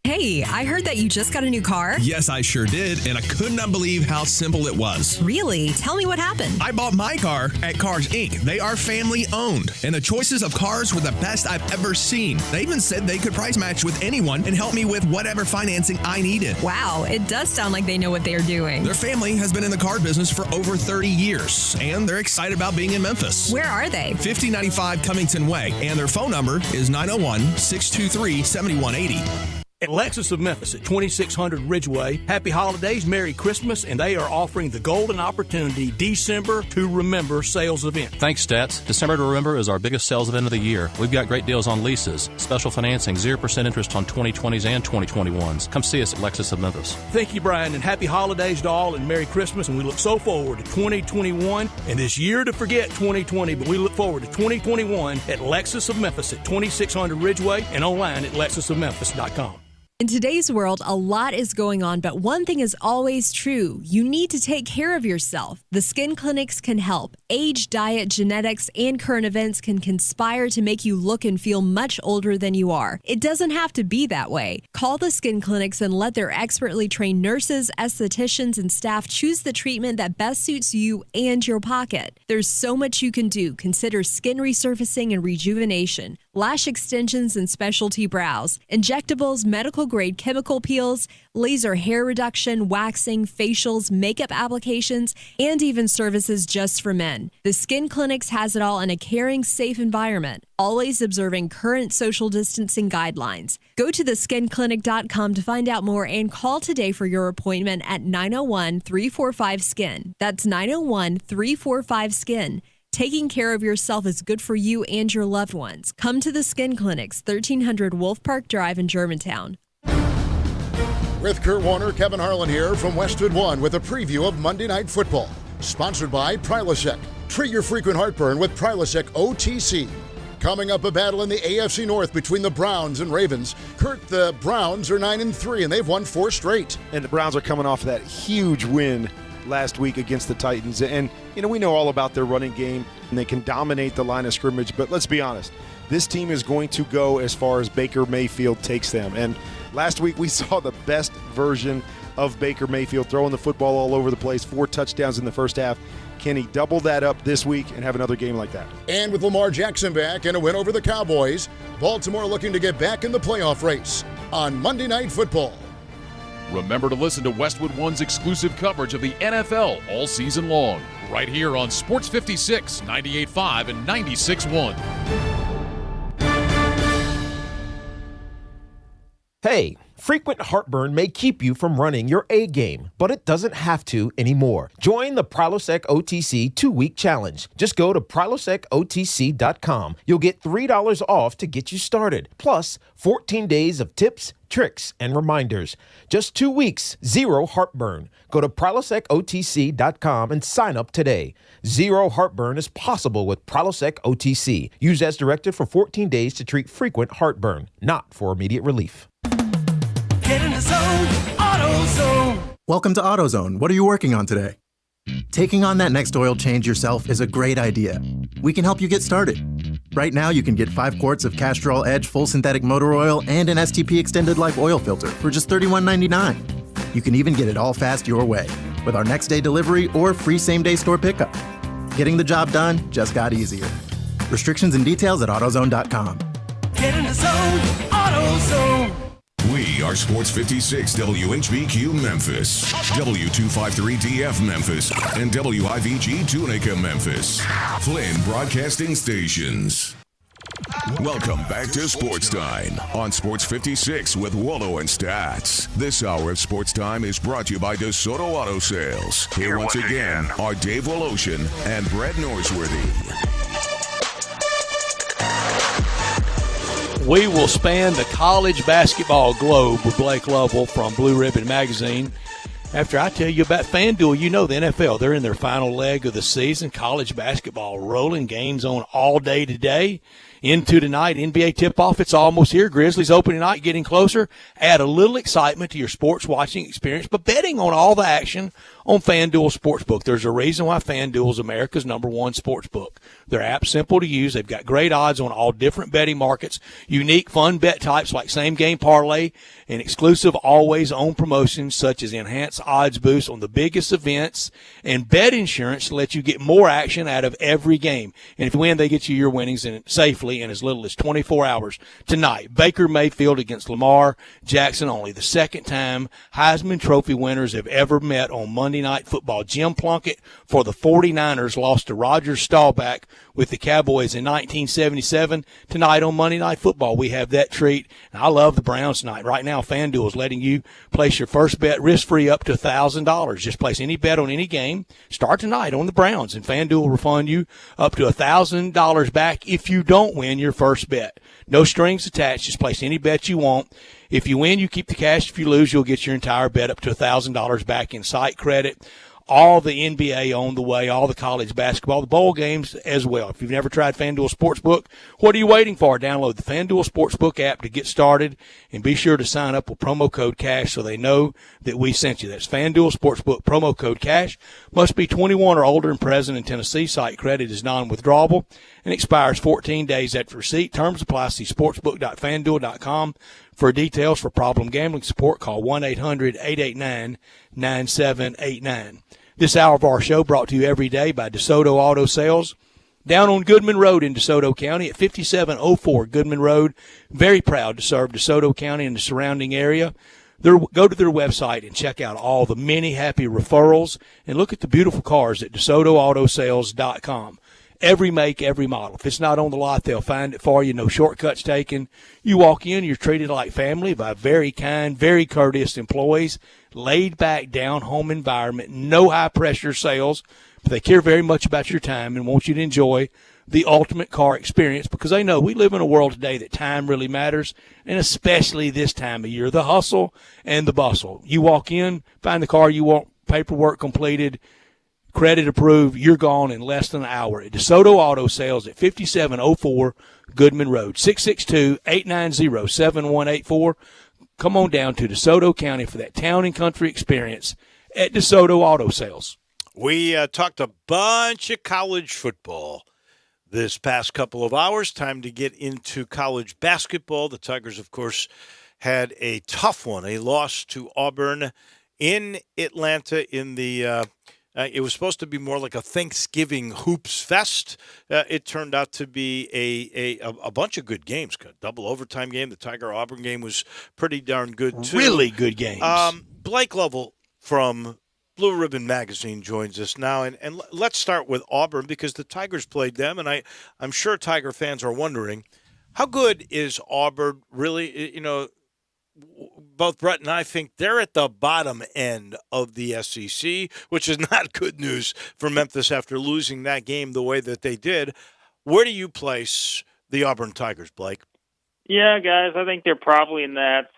Hey, Hey, I heard that you just got a new car. Yes, I sure did, and I could not believe how simple it was. Really? Tell me what happened. I bought my car at Cars Inc. They are family owned, and the choices of cars were the best I've ever seen. They even said they could price match with anyone and help me with whatever financing I needed. Wow, it does sound like they know what they are doing. Their family has been in the car business for over 30 years, and they're excited about being in Memphis. Where are they? 5095 Cummington Way, and their phone number is 901-623-7180. At Lexus of Memphis at 2600 Ridgeway, happy holidays, Merry Christmas, and they are offering the Golden Opportunity December to Remember sales event. Thanks, Stats. December to Remember is our biggest sales event of the year. We've got great deals on leases, special financing, 0% interest on 2020s and 2021s. Come see us at Lexus of Memphis. Thank you, Brian, and happy holidays to all and Merry Christmas, and we look so forward to 2021 and this year to forget 2020, but we look forward to 2021 at Lexus of Memphis at 2600 Ridgeway and online at lexusofmemphis.com. In today's world, a lot is going on, but one thing is always true. You need to take care of yourself. The skin clinics can help. Age, diet, genetics, and current events can conspire to make you look and feel much older than you are. It doesn't have to be that way. Call the skin clinics and let their expertly trained nurses, estheticians, and staff choose the treatment that best suits you and your pocket. There's so much you can do. Consider skin resurfacing and rejuvenation, lash extensions and specialty brows, injectables, medical-grade chemical peels, laser hair reduction, waxing, facials, makeup applications, and even services just for men. The Skin Clinics has it all in a caring, safe environment, always observing current social distancing guidelines. Go to theskinclinic.com to find out more and call today for your appointment at 901-345-SKIN. That's 901-345-SKIN. Taking care of yourself is good for you and your loved ones. Come to the Skin Clinics, 1300 Wolf Park Drive in Germantown. With Kurt Warner, Kevin Harlan here from Westwood One with a preview of Monday Night Football. Sponsored by Prilosec. Treat your frequent heartburn with Prilosec OTC. Coming up, a battle in the AFC North between the Browns and Ravens. Kurt, the Browns are 9-3, and they've won 4 straight. And the Browns are coming off of that huge win last week against the Titans. And, we know all about their running game, and they can dominate the line of scrimmage. But let's be honest, this team is going to go as far as Baker Mayfield takes them. And last week we saw the best version of Baker Mayfield, throwing the football all over the place, 4 touchdowns in the first half. Can he double that up this week and have another game like that? And with Lamar Jackson back and a win over the Cowboys, Baltimore looking to get back in the playoff race on Monday Night Football. Remember to listen to Westwood One's exclusive coverage of the NFL all season long, right here on Sports 56, 98.5, and 96.1. Hey, frequent heartburn may keep you from running your A game, but it doesn't have to anymore. Join the Prilosec OTC 2-week challenge. Just go to prilosecotc.com. You'll get $3 off to get you started, plus 14 days of tips, tricks, and reminders. Just 2 weeks, 0 heartburn. Go to prilosecotc.com and sign up today. 0 heartburn is possible with Prilosec OTC. Use as directed for 14 days to treat frequent heartburn, not for immediate relief. Get in the zone, AutoZone. Welcome to AutoZone. What are you working on today? Taking on that next oil change yourself is a great idea. We can help you get started. Right now, you can get 5 quarts of Castrol Edge full synthetic motor oil and an STP extended life oil filter for just $31.99. You can even get it all fast your way with our next day delivery or free same-day store pickup. Getting the job done just got easier. Restrictions and details at AutoZone.com. Get in the zone, AutoZone. We are Sports 56 WHBQ Memphis, W253DF Memphis, and WIVG Tunica Memphis. Flynn Broadcasting Stations. Welcome back to Sports Time on Sports 56 with Wallo and Stats. This hour of Sports Time is brought to you by DeSoto Auto Sales. Here once again are Dave Woloshin and Brett Norsworthy. We will span the college basketball globe with Blake Lovell from Blue Ribbon Magazine. After I tell you about FanDuel, you know the NFL. They're in their final leg of the season. College basketball rolling. Games on all day today. Into tonight, NBA tip-off. It's almost here. Grizzlies opening night getting closer. Add a little excitement to your sports watching experience, but betting on all the action on FanDuel Sportsbook. There's a reason why FanDuel is America's #1 sportsbook. Their app's simple to use. They've got great odds on all different betting markets, unique fun bet types like same-game parlay, and exclusive always-on promotions such as enhanced odds boosts on the biggest events, and bet insurance to let you get more action out of every game. And if you win, they get you your winnings safely in as little as 24 hours. Tonight, Baker Mayfield against Lamar Jackson, only the second time Heisman Trophy winners have ever met on Monday Night Football. Jim Plunkett for the 49ers lost to Roger Staubach with the Cowboys in 1977. Tonight on Monday Night Football, we have that treat. And I love the Browns tonight. Right now, FanDuel is letting you place your first bet risk-free up to $1,000. Just place any bet on any game. Start tonight on the Browns, and FanDuel will refund you up to $1,000 back if you don't win your first bet. No strings attached. Just place any bet you want. If you win, you keep the cash. If you lose, you'll get your entire bet up to $1,000 back in site credit. All the NBA on the way, all the college basketball, the bowl games as well. If you've never tried FanDuel Sportsbook, what are you waiting for? Download the FanDuel Sportsbook app to get started, and be sure to sign up with promo code CASH so they know that we sent you. That's FanDuel Sportsbook, promo code CASH. Must be 21 or older and present in Tennessee. Site credit is non-withdrawable and expires 14 days after receipt. Terms apply. See sportsbook.fanduel.com for details. For problem gambling support, call 1-800-889-9789. This hour of our show brought to you every day by DeSoto Auto Sales. Down on Goodman Road in DeSoto County at 5704 Goodman Road. Very proud to serve DeSoto County and the surrounding area. Go to their website and check out all the many happy referrals and look at the beautiful cars at DeSotoAutosales.com. Every make, every model. If it's not on the lot, they'll find it for you. No shortcuts taken. You walk in, you're treated like family by very kind, very courteous employees. Laid back, down home environment. No high pressure sales. But they care very much about your time and want you to enjoy the ultimate car experience, because they know we live in a world today that time really matters, and especially this time of year, the hustle and the bustle. You walk in, find the car you want, paperwork completed, credit approved, you're gone in less than an hour at DeSoto Auto Sales at 5704 Goodman Road, 662-890-7184. Come on down to DeSoto County for that town and country experience at DeSoto Auto Sales. We talked a bunch of college football this past couple of hours. Time to get into college basketball. The Tigers, of course, had a tough one, a loss to Auburn in Atlanta in the it was supposed to be more like a Thanksgiving hoops fest. It turned out to be a bunch of good games. Double overtime game. The Tiger-Auburn game was pretty darn good, too. Really good games. Blake Lovell from Blue Ribbon Magazine joins us now. And let's start with Auburn, because the Tigers played them, and I'm sure Tiger fans are wondering, how good is Auburn really? You know, both Brett and I think they're at the bottom end of the SEC, which is not good news for Memphis after losing that game the way that they did. Where do you place the Auburn Tigers, Blake? Yeah, guys, I think they're probably in that.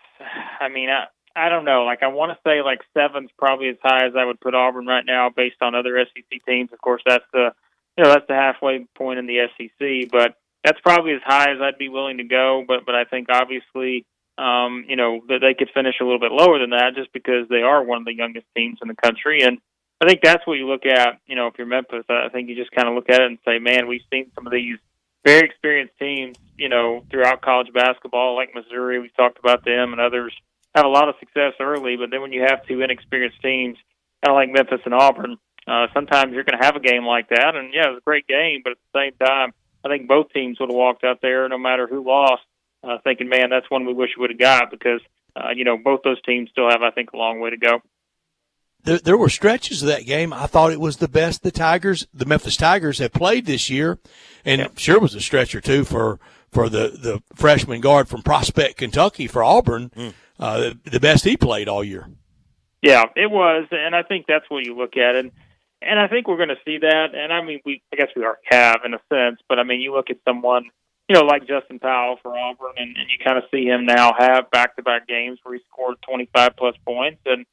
I mean, I don't know. Like, I want to say like 7's probably as high as I would put Auburn right now, based on other SEC teams. Of course, that's the halfway point in the SEC, but that's probably as high as I'd be willing to go. But I think obviously, that they could finish a little bit lower than that, just because they are one of the youngest teams in the country. And I think that's what you look at, if you're Memphis. I think you just kind of look at it and say, man, we've seen some of these very experienced teams, throughout college basketball, like Missouri. We've talked about them, and others have a lot of success early. But then when you have two inexperienced teams, kind of like Memphis and Auburn, sometimes you're going to have a game like that. And, yeah, it was a great game, but at the same time, I think both teams would have walked out there, no matter who lost, thinking, man, that's one we wish we would have got, because, both those teams still have, I think, a long way to go. There were stretches of that game. I thought it was the best the Memphis Tigers have played this year, and sure was a stretch or two for the freshman guard from Prospect, Kentucky, for Auburn, the best he played all year. Yeah, it was, and I think that's what you look at, and I think we're going to see that. And I mean, I guess we already have in a sense, but I mean, you look at someone, like Justin Powell for Auburn, and you kind of see him now have back-to-back games where he scored 25-plus points. And,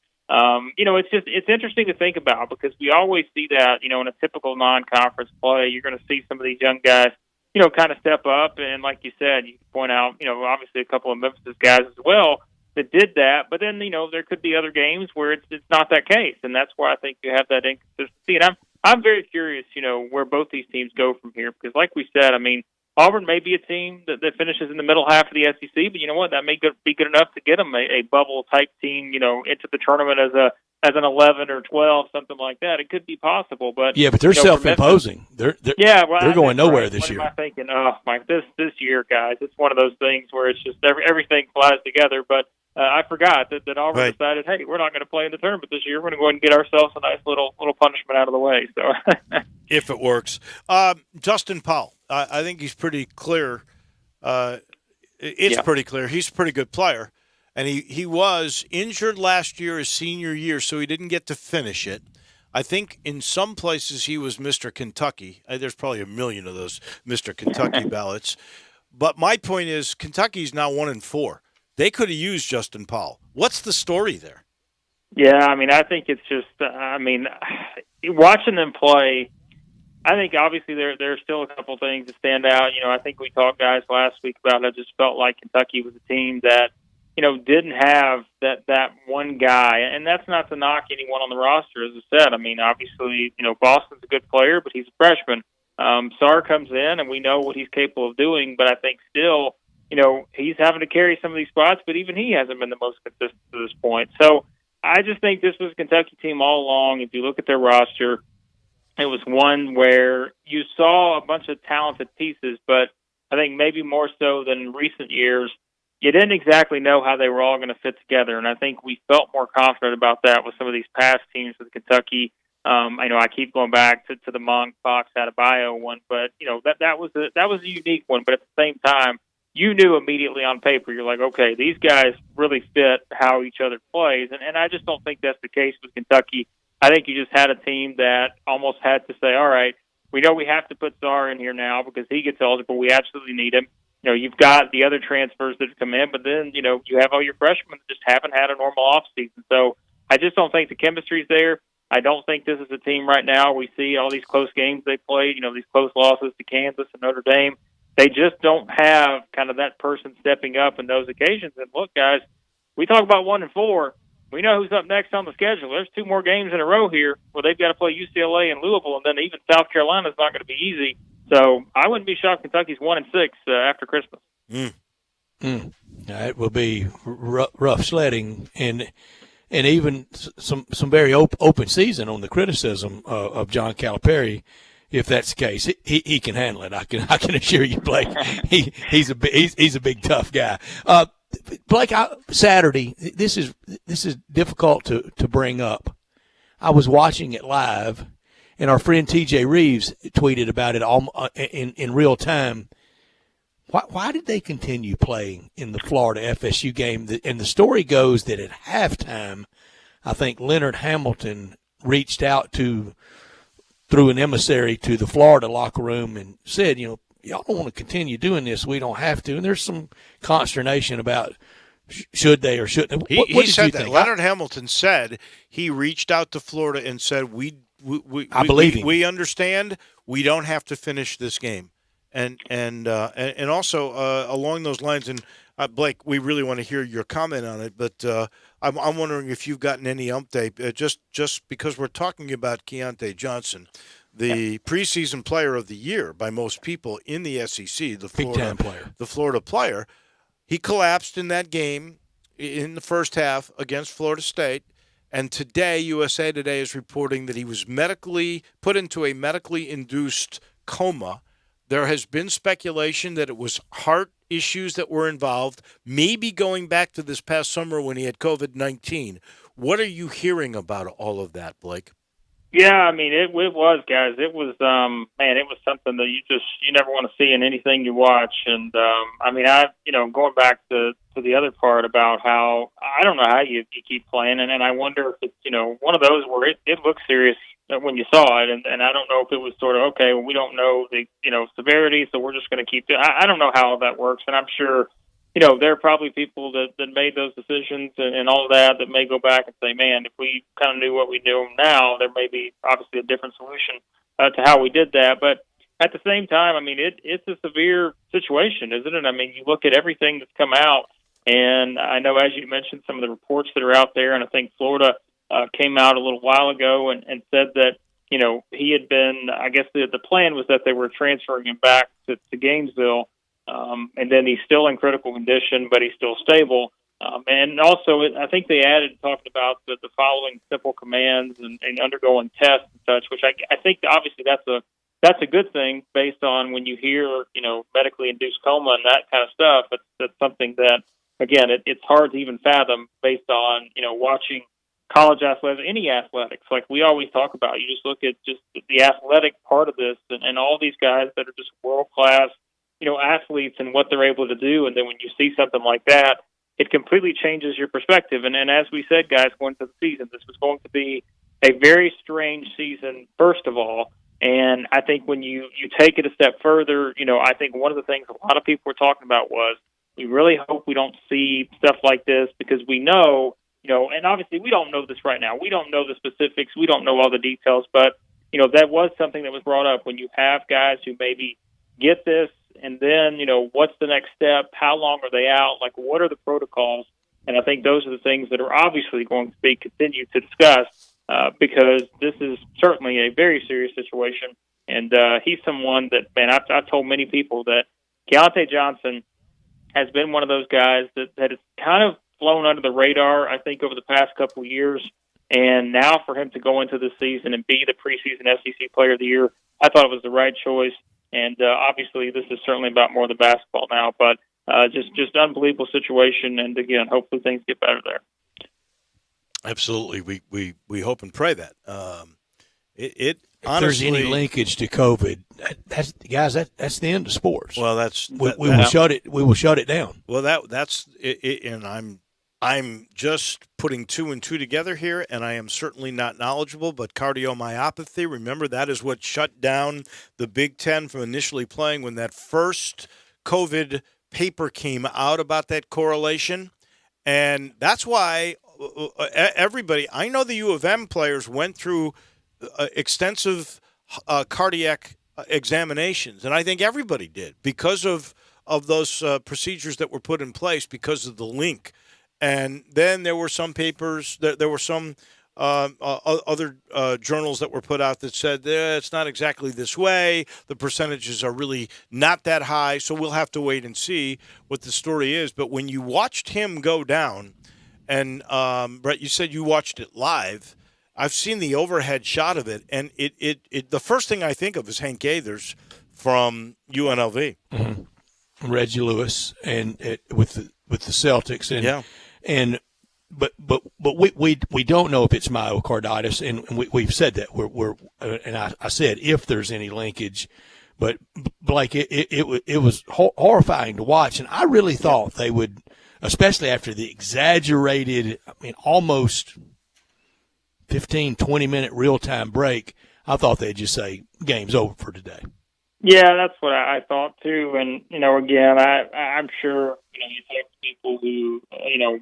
it's interesting to think about, because we always see that, in a typical non-conference play, you're going to see some of these young guys, kind of step up. And like you said, you can point out, obviously a couple of Memphis guys as well that did that. But then, there could be other games where it's not that case, and that's why I think you have that inconsistency. And I'm very curious, where both these teams go from here, because like we said, I mean, Auburn may be a team that finishes in the middle half of the SEC, but you know what? That may be good enough to get them a bubble-type team, into the tournament as an 11 or 12, something like that. It could be possible, but yeah, but they're self-imposing. They're going nowhere right. this what year. Am I thinking? Oh, Mike, this year, guys, it's one of those things where it's just everything flies together. But I forgot that Auburn decided, hey, we're not going to play in the tournament this year. We're going to go ahead and get ourselves a nice little punishment out of the way. So, if it works, Justin Powell, I think he's pretty clear. It's pretty clear he's a pretty good player. And he was injured last year, his senior year, so he didn't get to finish it. I think in some places he was Mr. Kentucky. There's probably a million of those Mr. Kentucky ballots. But my point is Kentucky's now 1-4. They could have used Justin Powell. What's the story there? Yeah, I mean, I think it's just, watching them play, I think obviously there's still a couple things that stand out. I think we talked, guys, last week about I just felt like Kentucky was a team that, didn't have that one guy. And that's not to knock anyone on the roster, as I said. I mean, obviously, Boston's a good player, but he's a freshman. Sarr comes in, and we know what he's capable of doing, but I think still, he's having to carry some of these spots, but even he hasn't been the most consistent to this point. So I just think this was a Kentucky team all along. If you look at their roster, it was one where you saw a bunch of talented pieces, but I think maybe more so than in recent years, you didn't exactly know how they were all going to fit together. And I think we felt more confident about that with some of these past teams with Kentucky. I know I keep going back to the Monk Fox Adebayo one, but that was a unique one. But at the same time, you knew immediately on paper, you're like, okay, these guys really fit how each other plays. And I just don't think that's the case with Kentucky. I think you just had a team that almost had to say, all right, we know we have to put Sarr in here now because he gets eligible. We absolutely need him. You've got the other transfers that have come in, but then, you have all your freshmen that just haven't had a normal offseason. So I just don't think the chemistry's there. I don't think this is a team right now. We see all these close games they played, these close losses to Kansas and Notre Dame. They just don't have kind of that person stepping up in those occasions. And look, guys, we talk about 1-4. We know who's up next on the schedule. There's 2 more games in a row here where they've got to play UCLA and Louisville, and then even South Carolina's not going to be easy. So I wouldn't be shocked Kentucky's 1-6 after Christmas. It will be rough sledding, and even some very open season on the criticism of John Calipari. If that's the case, he can handle it. I can assure you, Blake. He's a big tough guy. Blake, Saturday. This is difficult to bring up. I was watching it live, and our friend T.J. Reeves tweeted about it in real time. Why did they continue playing in the Florida FSU game? And the story goes that at halftime, I think Leonard Hamilton reached out through an emissary to the Florida locker room and said, y'all don't want to continue doing this. We don't have to. And there's some consternation about should they or shouldn't. What He did said you that. think? Leonard Hamilton said he reached out to Florida and said, I believe him. We understand we don't have to finish this game. And also along those lines, and Blake, we really want to hear your comment on it, but I'm wondering if you've gotten any update, just because we're talking about Keontae Johnson, the preseason player of the year by most people in the SEC, the Florida player. He collapsed in that game in the first half against Florida State, and today USA Today is reporting that he was put into a medically induced coma. There has been speculation that it was heart issues that were involved, maybe going back to this past summer when he had COVID-19. What are you hearing about all of that, Blake? Yeah, I mean, it was, guys. It was, it was something that you never want to see in anything you watch. And, going back to the other part about how, I don't know how you keep playing, and I wonder if it's, one of those where it looks serious when you saw it, and I don't know if it was sort of, okay, well, we don't know the, severity, so we're just going to keep it. I don't know how that works, and I'm sure, there are probably people that made those decisions and all of that may go back and say, man, if we kind of knew what we do now, there may be obviously a different solution to how we did that. But at the same time, I mean, it's a severe situation, isn't it? I mean, you look at everything that's come out, And I know, as you mentioned, some of the reports that are out there, and I think Florida came out a little while ago and said that, he had been, I guess the plan was that they were transferring him back to Gainesville, and then he's still in critical condition, but he's still stable. And also, I think they added, talking about the following simple commands and undergoing tests and such, which I think obviously that's a good thing based on when you hear, medically induced coma and that kind of stuff. That's something that, again, it's hard to even fathom based on, watching college athletics, any athletics. Like we always talk about, you just look at just the athletic part of this and all these guys that are just world-class, athletes and what they're able to do. And then when you see something like that, it completely changes your perspective. And as we said, guys, going into the season, this was going to be a very strange season, first of all. And I think when you take it a step further, I think one of the things a lot of people were talking about was we really hope we don't see stuff like this, because we know, and obviously we don't know this right now. We don't know the specifics. We don't know all the details. But, that was something that was brought up when you have guys who maybe get this, and then, what's the next step? How long are they out? Like, what are the protocols? And I think those are the things that are obviously going to be continued to discuss, because this is certainly a very serious situation. And he's someone that, man, I've told many people that Keontae Johnson has been one of those guys that has kind of flown under the radar, I think, over the past couple of years. And now for him to go into the season and be the preseason SEC Player of the Year, I thought it was the right choice. And obviously this is certainly about more than basketball now, but just unbelievable situation. And again, hopefully things get better there. Absolutely. We hope and pray that. If there's honestly, any linkage to COVID, that's the end of sports. Well, we will shut it. We will shut it down. Well, that's it, and I'm just putting two and two together here, and I am certainly not knowledgeable. But cardiomyopathy, remember, that is what shut down the Big Ten from initially playing when that first COVID paper came out about that correlation, and that's why everybody. I know the U of M players went through extensive cardiac examinations, and I think everybody did because of those procedures that were put in place because of the link. And then there were some papers, there were some other journals that were put out that said it's not exactly this way. The percentages are really not that high, so we'll have to wait and see what the story is. But when you watched him go down, and Brett, you said you watched it live. I've seen the overhead shot of it, and it the first thing I think of is Hank Gaithers from UNLV, Reggie Lewis, and with the Celtics, and yeah. And but we don't know if it's myocarditis, and we've said that we're and I said if there's any linkage, but Blake, it was horrifying to watch, and I really thought they would, especially after the exaggerated, almost 15-20 minute real time break. I thought they'd just say game's over for today. Yeah, that's what I thought too. And, again, I'm sure, you talk to people who,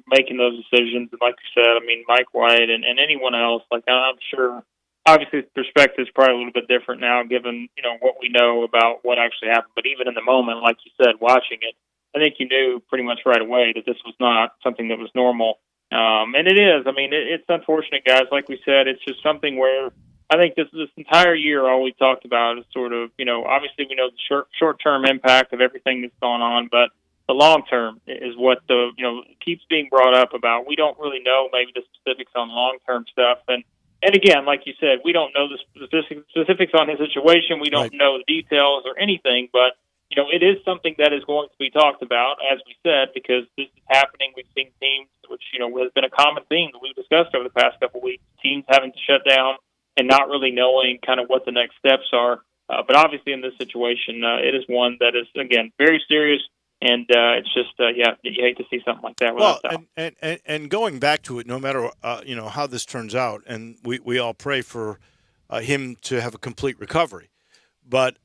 making those decisions. And like you said, Mike White and anyone else, I'm sure, obviously the perspective is probably a little bit different now given, what we know about what actually happened. But even in the moment, like you said, watching it, I think you knew pretty much right away that this was not something that was normal. And it is. It's unfortunate, guys. Like we said, it's just something where I think this entire year, all we talked about is sort of, obviously we know the short-term impact of everything that's going on, but the long-term is what keeps being brought up about. We don't really know maybe the specifics on long-term stuff. And again, like you said, we don't know the specifics on his situation. We don't know the details or anything, but, it is something that is going to be talked about, as we said, because this is happening. We've seen teams, which, has been a common theme that we've discussed over the past couple of weeks, teams having to shut down and not really knowing kind of what the next steps are. But obviously in this situation, it is one that is, again, very serious. And it's just, you hate to see something like that. Well, and going back to it, no matter, how this turns out, and we all pray for him to have a complete recovery. But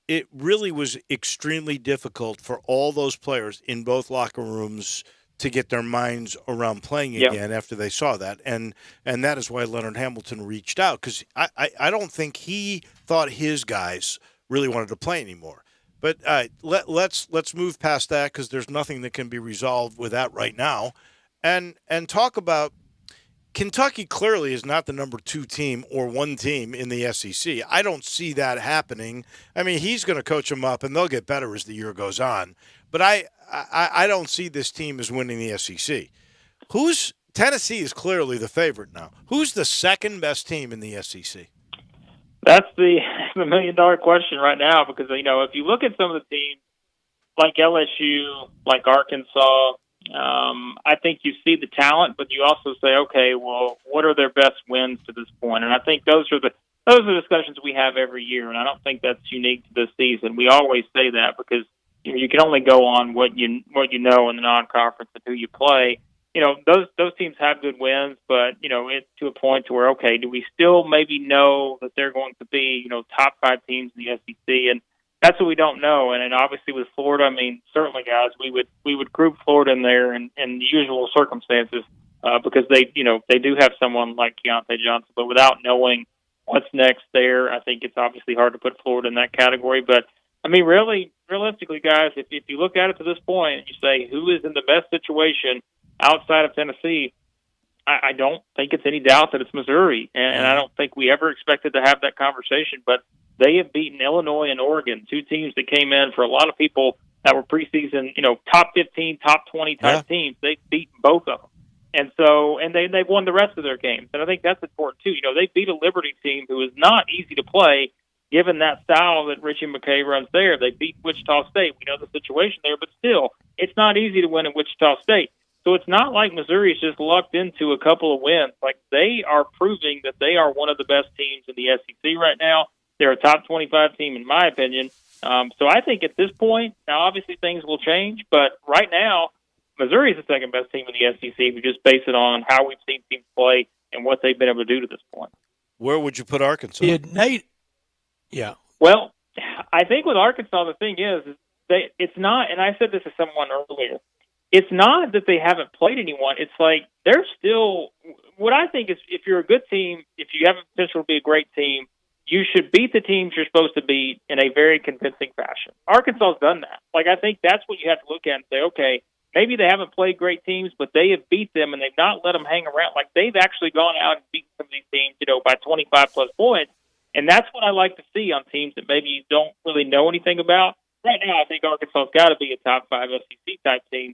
it really was extremely difficult for all those players in both locker rooms to get their minds around playing again after they saw that. And that is why Leonard Hamilton reached out, because I don't think he thought his guys really wanted to play anymore. But let's move past that because there's nothing that can be resolved with that right now, and talk about Kentucky. Clearly is not the number 2 team or 1 team in the SEC. I don't see that happening. I mean, he's going to coach them up, and they'll get better as the year goes on. But I don't see this team as winning the SEC. Tennessee is clearly the favorite now. Who's the second best team in the SEC? That's the million-dollar question right now because, if you look at some of the teams like LSU, like Arkansas, I think you see the talent, but you also say, okay, well, what are their best wins to this point? And I think those are discussions we have every year, and I don't think that's unique to this season. We always say that because you can only go on what you know in the non-conference and who you play. Those teams have good wins, but it's to a point to where, okay, do we still maybe know that they're going to be top 5 teams in the SEC? And that's what we don't know. And obviously with Florida, I mean, certainly, guys, we would group Florida in there in the usual circumstances because they do have someone like Keontae Johnson, but without knowing what's next there, I think it's obviously hard to put Florida in that category. But I mean, really, realistically, guys, if you look at it to this point and you say who is in the best situation outside of Tennessee, I don't think it's any doubt that it's Missouri, and I don't think we ever expected to have that conversation. But they have beaten Illinois and Oregon, 2 teams that came in for a lot of people that were preseason, top 15, top 20 type teams. They've beaten both of them, and they've won the rest of their games, and I think that's important too. They beat a Liberty team who is not easy to play, given that style that Richie McKay runs there. They beat Wichita State. We know the situation there, but still, it's not easy to win at Wichita State. So it's not like Missouri's just lucked into a couple of wins. Like, they are proving that they are one of the best teams in the SEC right now. They're a top 25 team, in my opinion. So I think at this point, now obviously things will change, but right now, Missouri is the second best team in the SEC if you just base it on how we've seen teams play and what they've been able to do to this point. Where would you put Arkansas? Yeah. Well, I think with Arkansas, the thing is it's not, and I said this to someone earlier, it's not that they haven't played anyone. It's like they're still – what I think is if you're a good team, if you have a potential to be a great team, you should beat the teams you're supposed to beat in a very convincing fashion. Arkansas's done that. Like, I think that's what you have to look at and say, okay, maybe they haven't played great teams, but they have beat them and they've not let them hang around. Like, they've actually gone out and beaten some of these teams, by 25-plus points. And that's what I like to see on teams that maybe you don't really know anything about. Right now, I think Arkansas's got to be a top 5 SEC-type team.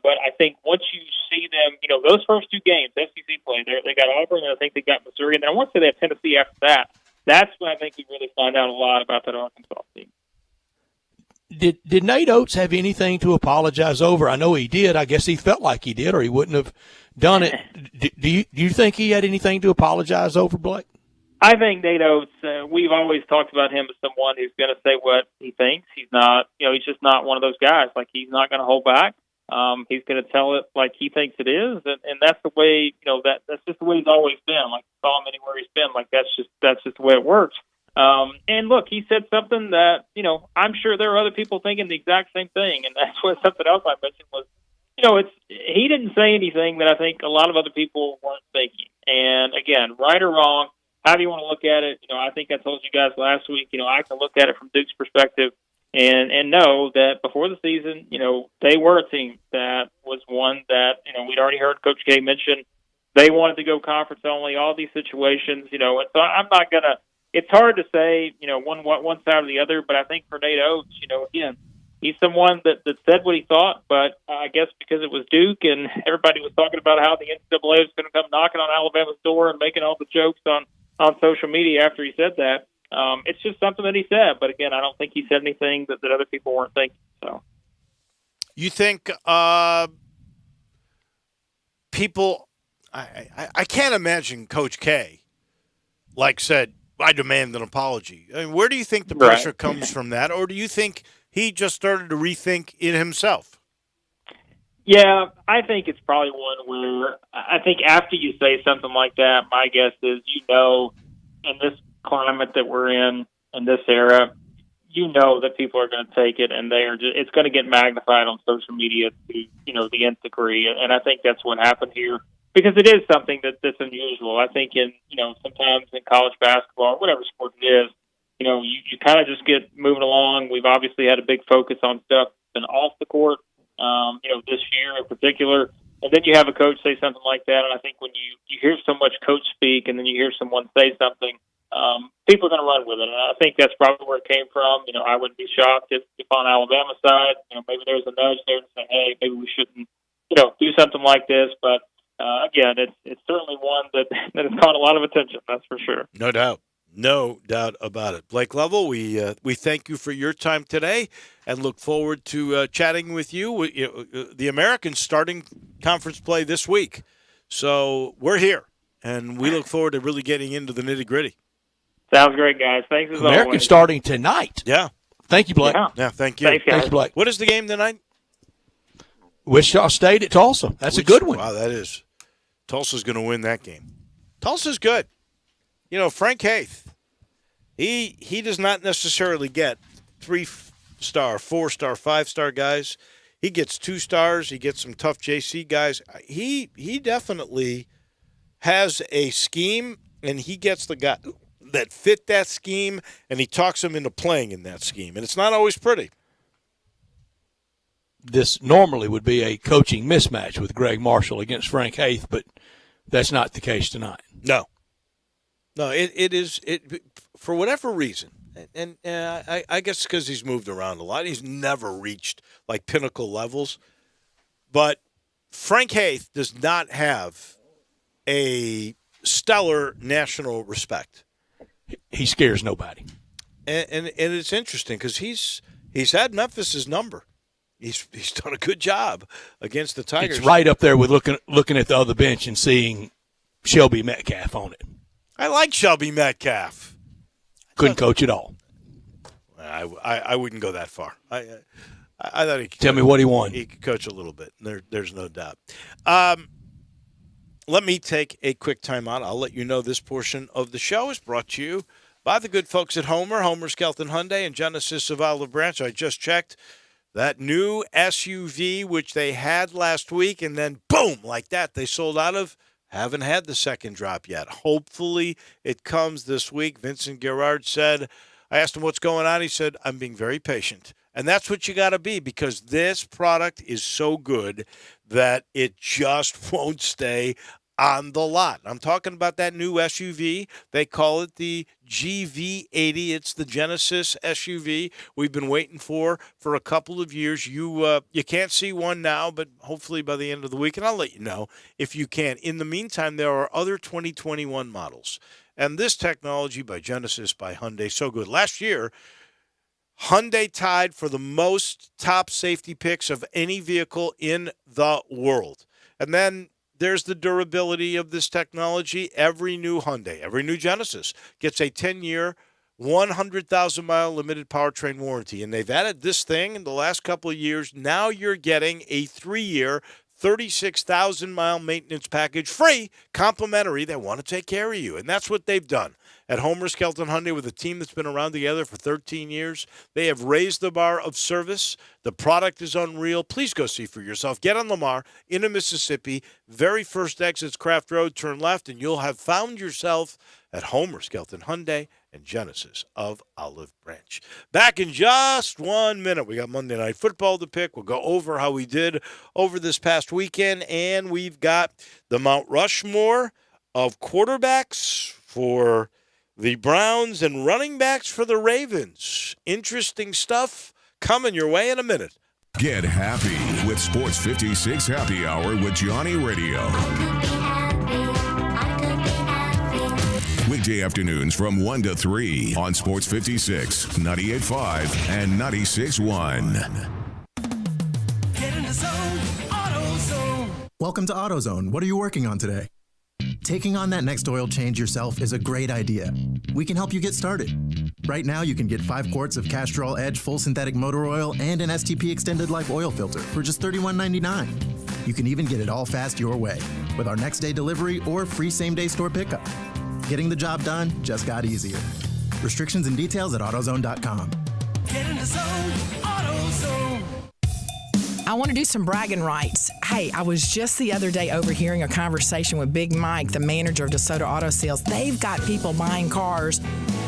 But I think once you see them, those first 2 games, SEC play, they got Auburn, and I think they got Missouri, and then I want to say they have Tennessee after that. That's when I think we really find out a lot about that Arkansas team. Did Nate Oates have anything to apologize over? I know he did. I guess he felt like he did, or he wouldn't have done it. Do you think he had anything to apologize over, Blake? I think Nate Oates, we've always talked about him as someone who's going to say what he thinks. He's not, he's just not one of those guys. Like, he's not going to hold back. He's going to tell it like he thinks it is, and that's the way, that's just the way he's always been. Like, saw him anywhere he's been. Like, that's just the way it works. And look, he said something that, I'm sure there are other people thinking the exact same thing, and that's what something else I mentioned was, he didn't say anything that I think a lot of other people weren't thinking. And again, right or wrong, how do you want to look at it? I think I told you guys last week, I can look at it from Duke's perspective and know that before the season, they were a team that was one that, we'd already heard Coach K mention. They wanted to go conference only, all these situations, and so I'm not going to, it's hard to say, one side or the other, but I think for Nate Oates, again, he's someone that said what he thought, but I guess because it was Duke and everybody was talking about how the NCAA was going to come knocking on Alabama's door and making all the jokes on social media after he said that. It's just something that he said, but again, I don't think he said anything that other people weren't thinking. So, you think people? I can't imagine Coach K said, "I demand an apology." I mean, where do you think the pressure comes from that, or do you think he just started to rethink it himself? Yeah, I think it's probably one where I think after you say something like that, my guess is in this climate that we're in this era, that people are going to take it, and it's going to get magnified on social media to the nth degree, and I think that's what happened here because it is something that's unusual. I think in sometimes in college basketball or whatever sport it is, you kind of just get moving along. We've obviously had a big focus on stuff and off the court, this year in particular. And then you have a coach say something like that, and I think when you hear so much coach speak and then you hear someone say something, people are going to run with it. And I think that's probably where it came from. I wouldn't be shocked if on Alabama's side, maybe there's a nudge there to say, hey, maybe we shouldn't, do something like this. But, again, it's certainly one that has caught a lot of attention, that's for sure. No doubt. No doubt about it. Blake Lovell, we thank you for your time today and look forward to chatting with you. The Americans starting conference play this week. So we're here, and we look forward to really getting into the nitty-gritty. Sounds great, guys. Thanks as always. Americans starting tonight. Yeah. Thank you, Blake. Yeah, thank you. Thanks, guys. Thank you, Blake. What is the game tonight? Wichita State at Tulsa. That's a good one. Wow, that is. Tulsa's going to win that game. Tulsa's good. Frank Haith, he does not necessarily get 3-star, 4-star, 5-star guys. He gets 2 stars. He gets some tough JC guys. He definitely has a scheme, and he gets the guy that fit that scheme, and he talks them into playing in that scheme. And it's not always pretty. This normally would be a coaching mismatch with Greg Marshall against Frank Haith, but that's not the case tonight. No, it is for whatever reason, and I guess because he's moved around a lot, he's never reached like pinnacle levels. But Frank Haith does not have a stellar national respect. He scares nobody, and it's interesting because he's had Memphis's number. He's done a good job against the Tigers. It's right up there with looking at the other bench and seeing Shelby Metcalf on it. I like Shelby Metcalf. Couldn't coach at all. I wouldn't go that far. I thought he could tell me what he won. He could coach a little bit. There's no doubt. Let me take a quick timeout. I'll let you know this portion of the show is brought to you by the good folks at Homer Skelton Hyundai, and Genesis of Olive Branch. I just checked. That new SUV, which they had last week, and then boom, like that, they sold out of. Haven't had the second drop yet. Hopefully it comes this week. Vincent Gerard said, I asked him what's going on. He said, I'm being very patient. And that's what you got to be, because this product is so good that it just won't stay on the lot. I'm talking about that new SUV. They call it the GV80. It's the Genesis SUV we've been waiting for a couple of years. You can't see one now, but hopefully by the end of the week, and I'll let you know if you can. In the meantime, there are other 2021 models. And this technology by Genesis, by Hyundai, so good. Last year, Hyundai tied for the most top safety picks of any vehicle in the world. And then there's the durability of this technology. Every new Hyundai, every new Genesis gets a 10-year, 100,000-mile limited powertrain warranty. And they've added this thing in the last couple of years. Now you're getting a 3-year, 36,000-mile maintenance package free, complimentary. They want to take care of you. And that's what they've done. At Homer Skelton Hyundai, with a team that's been around together for 13 years, they have raised the bar of service. The product is unreal. Please go see for yourself. Get on Lamar into Mississippi. Very first exit's Craft Road. Turn left, and you'll have found yourself at Homer Skelton Hyundai and Genesis of Olive Branch. Back in just 1 minute. We got Monday Night Football to pick. We'll go over how we did over this past weekend, and we've got the Mount Rushmore of quarterbacks for the Browns and running backs for the Ravens. Interesting stuff coming your way in a minute. Get happy with Sports 56 Happy Hour with Johnny Radio. Weekday afternoons from 1 to 3 on Sports 56, 98.5, and 96.1. Get in the zone, AutoZone. Welcome to AutoZone. What are you working on today? Taking on that next oil change yourself is a great idea. We can help you get started. Right now, you can get 5 quarts of Castrol Edge full synthetic motor oil and an STP extended life oil filter for just $31.99. You can even get it all fast your way with our next day delivery or free same-day store pickup. Getting the job done just got easier. Restrictions and details at AutoZone.com. Get in the zone, AutoZone. I want to do some bragging rights. Hey, I was just the other day overhearing a conversation with Big Mike, the manager of DeSoto Auto Sales. They've got people buying cars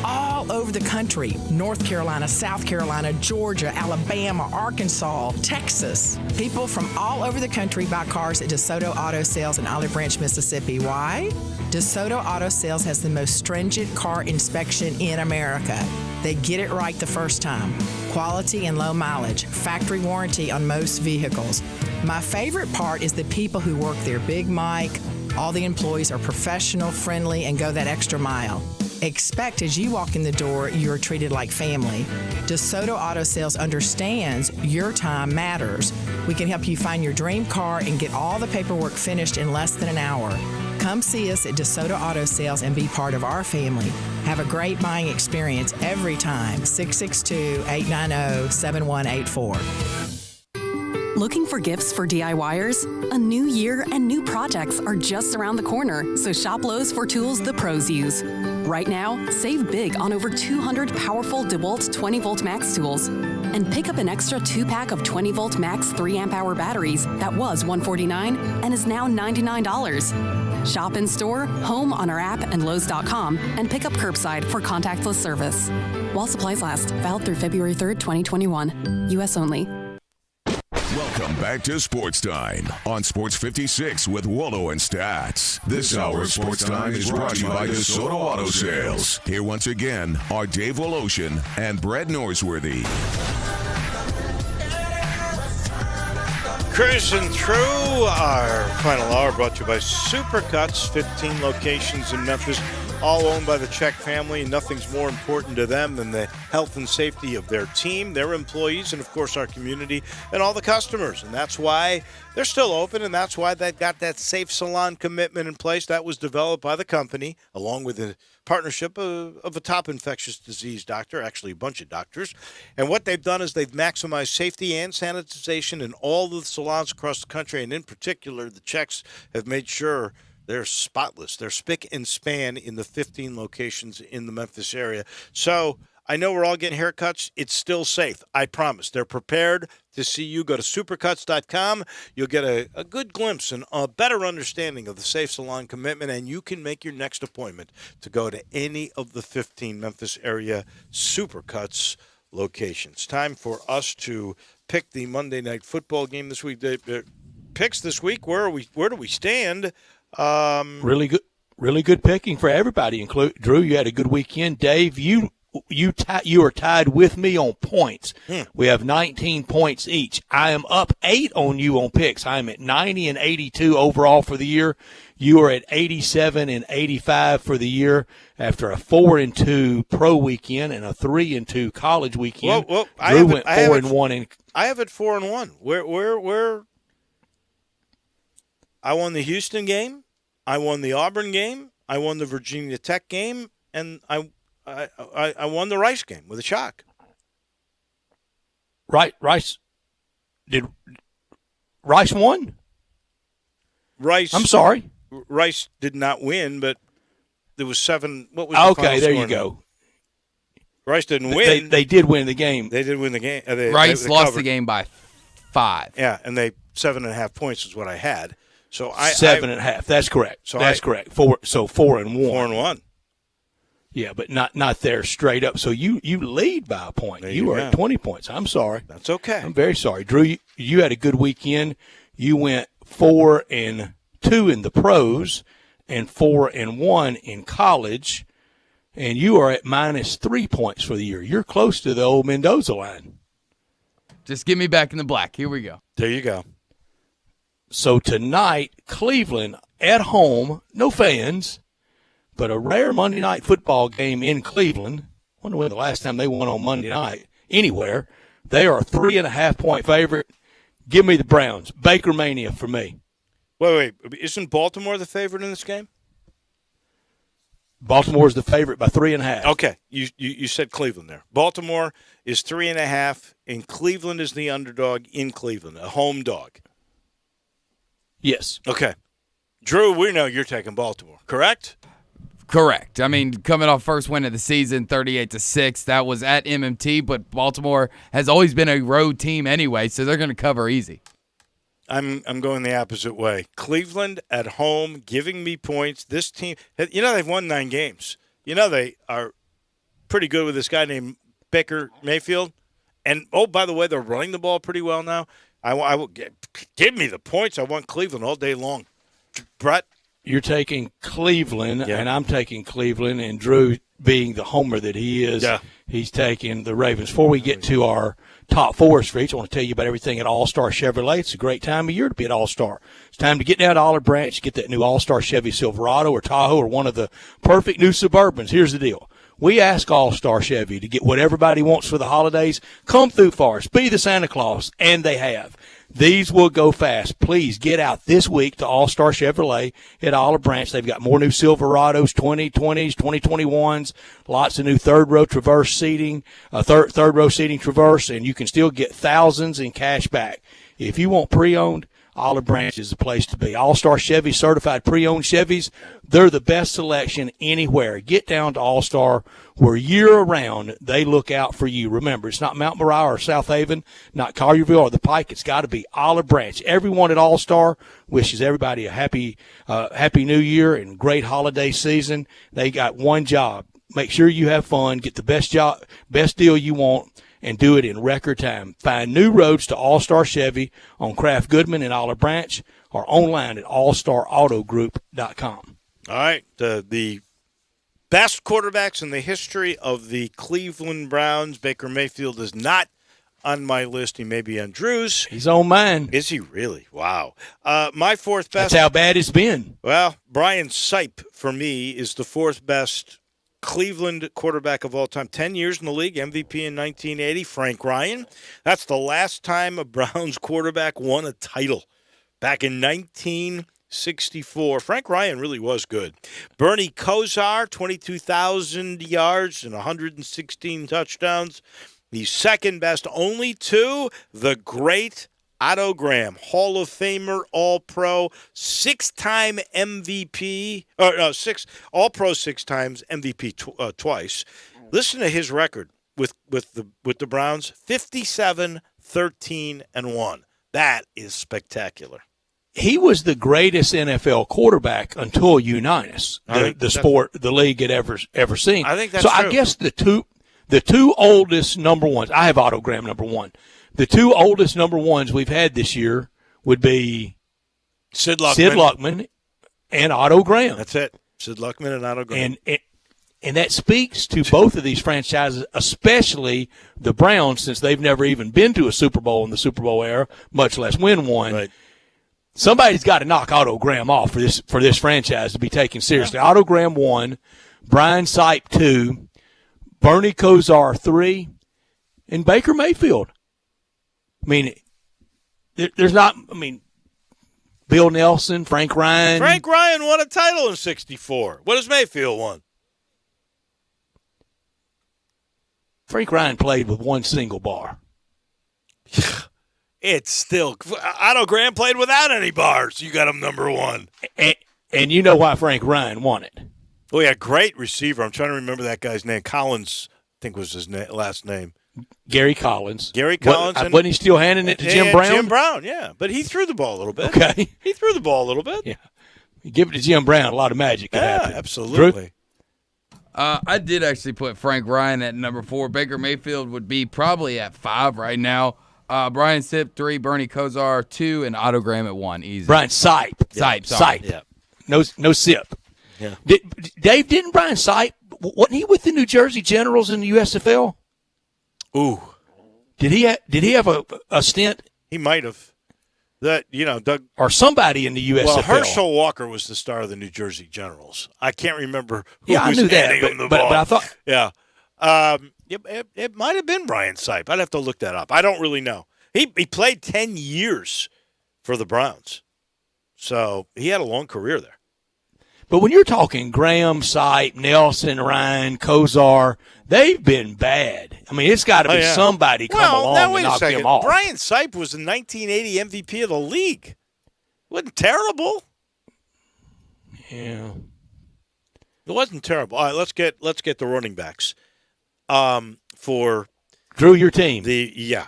all over the country. North Carolina, South Carolina, Georgia, Alabama, Arkansas, Texas. People from all over the country buy cars at DeSoto Auto Sales in Olive Branch, Mississippi. Why? DeSoto Auto Sales has the most stringent car inspection in America. They get it right the first time. Quality and low mileage. Factory warranty on most vehicles. My favorite part is the people who work there. Big Mike, all the employees are professional, friendly, and go that extra mile. Expect as you walk in the door, you're treated like family. DeSoto Auto Sales understands your time matters. We can help you find your dream car and get all the paperwork finished in less than an hour. Come see us at DeSoto Auto Sales and be part of our family. Have a great buying experience every time. 662-890-7184. Looking for gifts for DIYers? A new year and new projects are just around the corner, so shop Lowe's for tools the pros use. Right now, save big on over 200 powerful DeWalt 20-volt max tools. And pick up an extra 2-pack of 20-volt max 3-amp-hour batteries that was $149 and is now $99. Shop in store, home on our app, and Lowe's.com, and pick up curbside for contactless service. While supplies last, valid through February 3rd, 2021. U.S. only. Welcome back to Sports Time on Sports 56 with Wallo and Stats. This hour of Sports Time is brought to you by DeSoto Auto Sales. Here once again are Dave Woloshin and Brett Norsworthy. Cruising through our final hour, brought to you by Supercuts, 15 locations in Memphis, all owned by the Czech family. Nothing's more important to them than the health and safety of their team, their employees, and, of course, our community and all the customers. And that's why they're still open, and that's why they've got that safe salon commitment in place. That was developed by the company, along with the partnership of a top infectious disease doctor, actually a bunch of doctors. And what they've done is they've maximized safety and sanitization in all the salons across the country, and in particular, the Czechs have made sure they're spotless. They're spick and span in the 15 locations in the Memphis area. So I know we're all getting haircuts. It's still safe. I promise. They're prepared to see you. Go to supercuts.com. You'll get a good glimpse and a better understanding of the safe salon commitment, and you can make your next appointment to go to any of the 15 Memphis area Supercuts locations. Time for us to pick the Monday Night Football game this week. Picks this week. Where do we stand? Really good picking for everybody. Drew, you had a good weekend. Dave, you are tied with me on points. We have 19 points each. I am up 8 on you on picks. I am at 90 and 82 overall for the year. You are at 87 and 85 for the year after a 4-2 pro weekend and a 3-2 college weekend. Drew went 4-1. I have it 4-1. Where? I won the Houston game, I won the Auburn game, I won the Virginia Tech game, and I won the Rice game with a shock. Rice won? Rice. I'm sorry. Rice did not win, but there was 7. What was the okay? final There score you go. Rice didn't win. They did win the game. They did win the game. Rice lost the game by 5. Yeah, and 7.5 points is what I had. So 7.5. That's correct. That's correct. 4-1. 4-1. Yeah, but not there straight up. So you lead by a point. You are at 20 points. I'm sorry. That's okay. I'm very sorry, Drew. You had a good weekend. You went 4-2 in the pros and 4-1 in college, and you are at -3 points for the year. You're close to the old Mendoza line. Just get me back in the black. Here we go. There you go. So tonight, Cleveland at home, no fans, but a rare Monday night football game in Cleveland. I wonder when the last time they won on Monday night anywhere. They are a 3.5-point favorite. Give me the Browns. Baker Mania for me. Wait. Isn't Baltimore the favorite in this game? Baltimore is the favorite by 3.5. Okay. You said Cleveland there. Baltimore is 3.5, and Cleveland is the underdog in Cleveland, a home dog. Yes. Okay. Drew, we know you're taking Baltimore, correct? Correct. I mean, coming off first win of the season, 38-6, that was at MMT, but Baltimore has always been a road team anyway, so they're going to cover easy. I'm going the opposite way. Cleveland at home, giving me points. This team, they've won 9 games. They are pretty good with this guy named Baker Mayfield. And, oh, by the way, they're running the ball pretty well now. I will give me the points. I want Cleveland all day long. Brett? You're taking Cleveland, and I'm taking Cleveland, and Drew, being the homer that he is, he's taking the Ravens. Before we get to our top fours for each, I want to tell you about everything at All-Star Chevrolet. It's a great time of year to be at All-Star. It's time to get down to Olive Branch, get that new All-Star Chevy Silverado or Tahoe or one of the perfect new Suburbans. Here's the deal. We ask All-Star Chevy to get what everybody wants for the holidays. Come through for us. Be the Santa Claus, and they have. These will go fast. Please get out this week to All-Star Chevrolet at Olive Branch. They've got more new Silverados, 2020s, 2021s, lots of new third-row Traverse seating, third-row seating Traverse, and you can still get thousands in cash back. If you want pre-owned, Olive Branch is the place to be. All-Star Chevy, certified pre-owned Chevys, they're the best selection anywhere. Get down to All-Star where year-round they look out for you. Remember, it's not Mount Moriah or South Haven, not Collierville or the Pike. It's got to be Olive Branch. Everyone at All-Star wishes everybody a happy New Year and great holiday season. They got one job. Make sure you have fun, get the best deal you want, and do it in record time. Find new roads to All-Star Chevy on Kraft Goodman and Olive Branch or online at allstarautogroup.com. All right, the best quarterbacks in the history of the Cleveland Browns. Baker Mayfield is not on my list. He may be on Drew's. He's on mine. Is he really? Wow. My fourth best. That's how bad it's been. Well, Brian Sipe, for me, is the fourth best Cleveland quarterback of all time. 10 years in the league, MVP in 1980. Frank Ryan. That's the last time a Browns quarterback won a title. Back in 1964. Frank Ryan really was good. Bernie Kosar, 22,000 yards and 116 touchdowns. The second best only to the great Otto Graham, Hall of Famer, All-Pro, six-time MVP, All-Pro 6 times, MVP twice. Listen to his record with the Browns: 57, 13, and 1. That is spectacular. He was the greatest NFL quarterback until Unitas, the league had ever seen. I think that's so. True. I guess the two oldest number ones. I have Otto Graham number one. The two oldest number ones we've had this year would be Sid Luckman and Otto Graham. That's it. Sid Luckman and Otto Graham. And that speaks to both of these franchises, especially the Browns, since they've never even been to a Super Bowl in the Super Bowl era, much less win one. Right. Somebody's got to knock Otto Graham off for this franchise to be taken seriously. Otto Graham 1, Brian Sipe 2, Bernie Kosar 3, and Baker Mayfield. I mean, there's not. I mean, Bill Nelson, Frank Ryan. Frank Ryan won a title in '64. What does Mayfield won? Frank Ryan played with one single bar. It's still Otto Graham played without any bars. You got him number one, and you know why Frank Ryan won it. Well, yeah, great receiver. I'm trying to remember that guy's name. Collins, I think was his last name. Gary Collins. Wasn't he still handing it to Jim Brown? Jim Brown, yeah. But he threw the ball a little bit. Okay. He threw the ball a little bit. Yeah. You give it to Jim Brown, a lot of magic could happen. Absolutely. Drew? I did actually put Frank Ryan at number 4. Baker Mayfield would be probably at 5 right now. Brian Sipe 3, Bernie Kosar 2, and Otto Graham at 1. Easy. Brian Sipe. Sipe. Yeah. No Sip. Yeah. Dave, didn't Brian Sipe, wasn't he with the New Jersey Generals in the USFL? Ooh. Did he have a stint? He might have. Doug or somebody in the USFL. Well, Herschel Walker was the star of the New Jersey Generals. I can't remember who was I knew handing that, him the but ball. I thought, yeah, it might have been Brian Sipe. I'd have to look that up. I don't really know. He played 10 years for the Browns, so he had a long career there. But when you're talking Graham, Sipe, Nelson, Ryan, Kosar, they've been bad. I mean, it's got to be somebody come along and knock them off. Brian Sipe was the 1980 MVP of the league. Wasn't terrible. Yeah, it wasn't terrible. All right, let's get the running backs. For Drew, your team.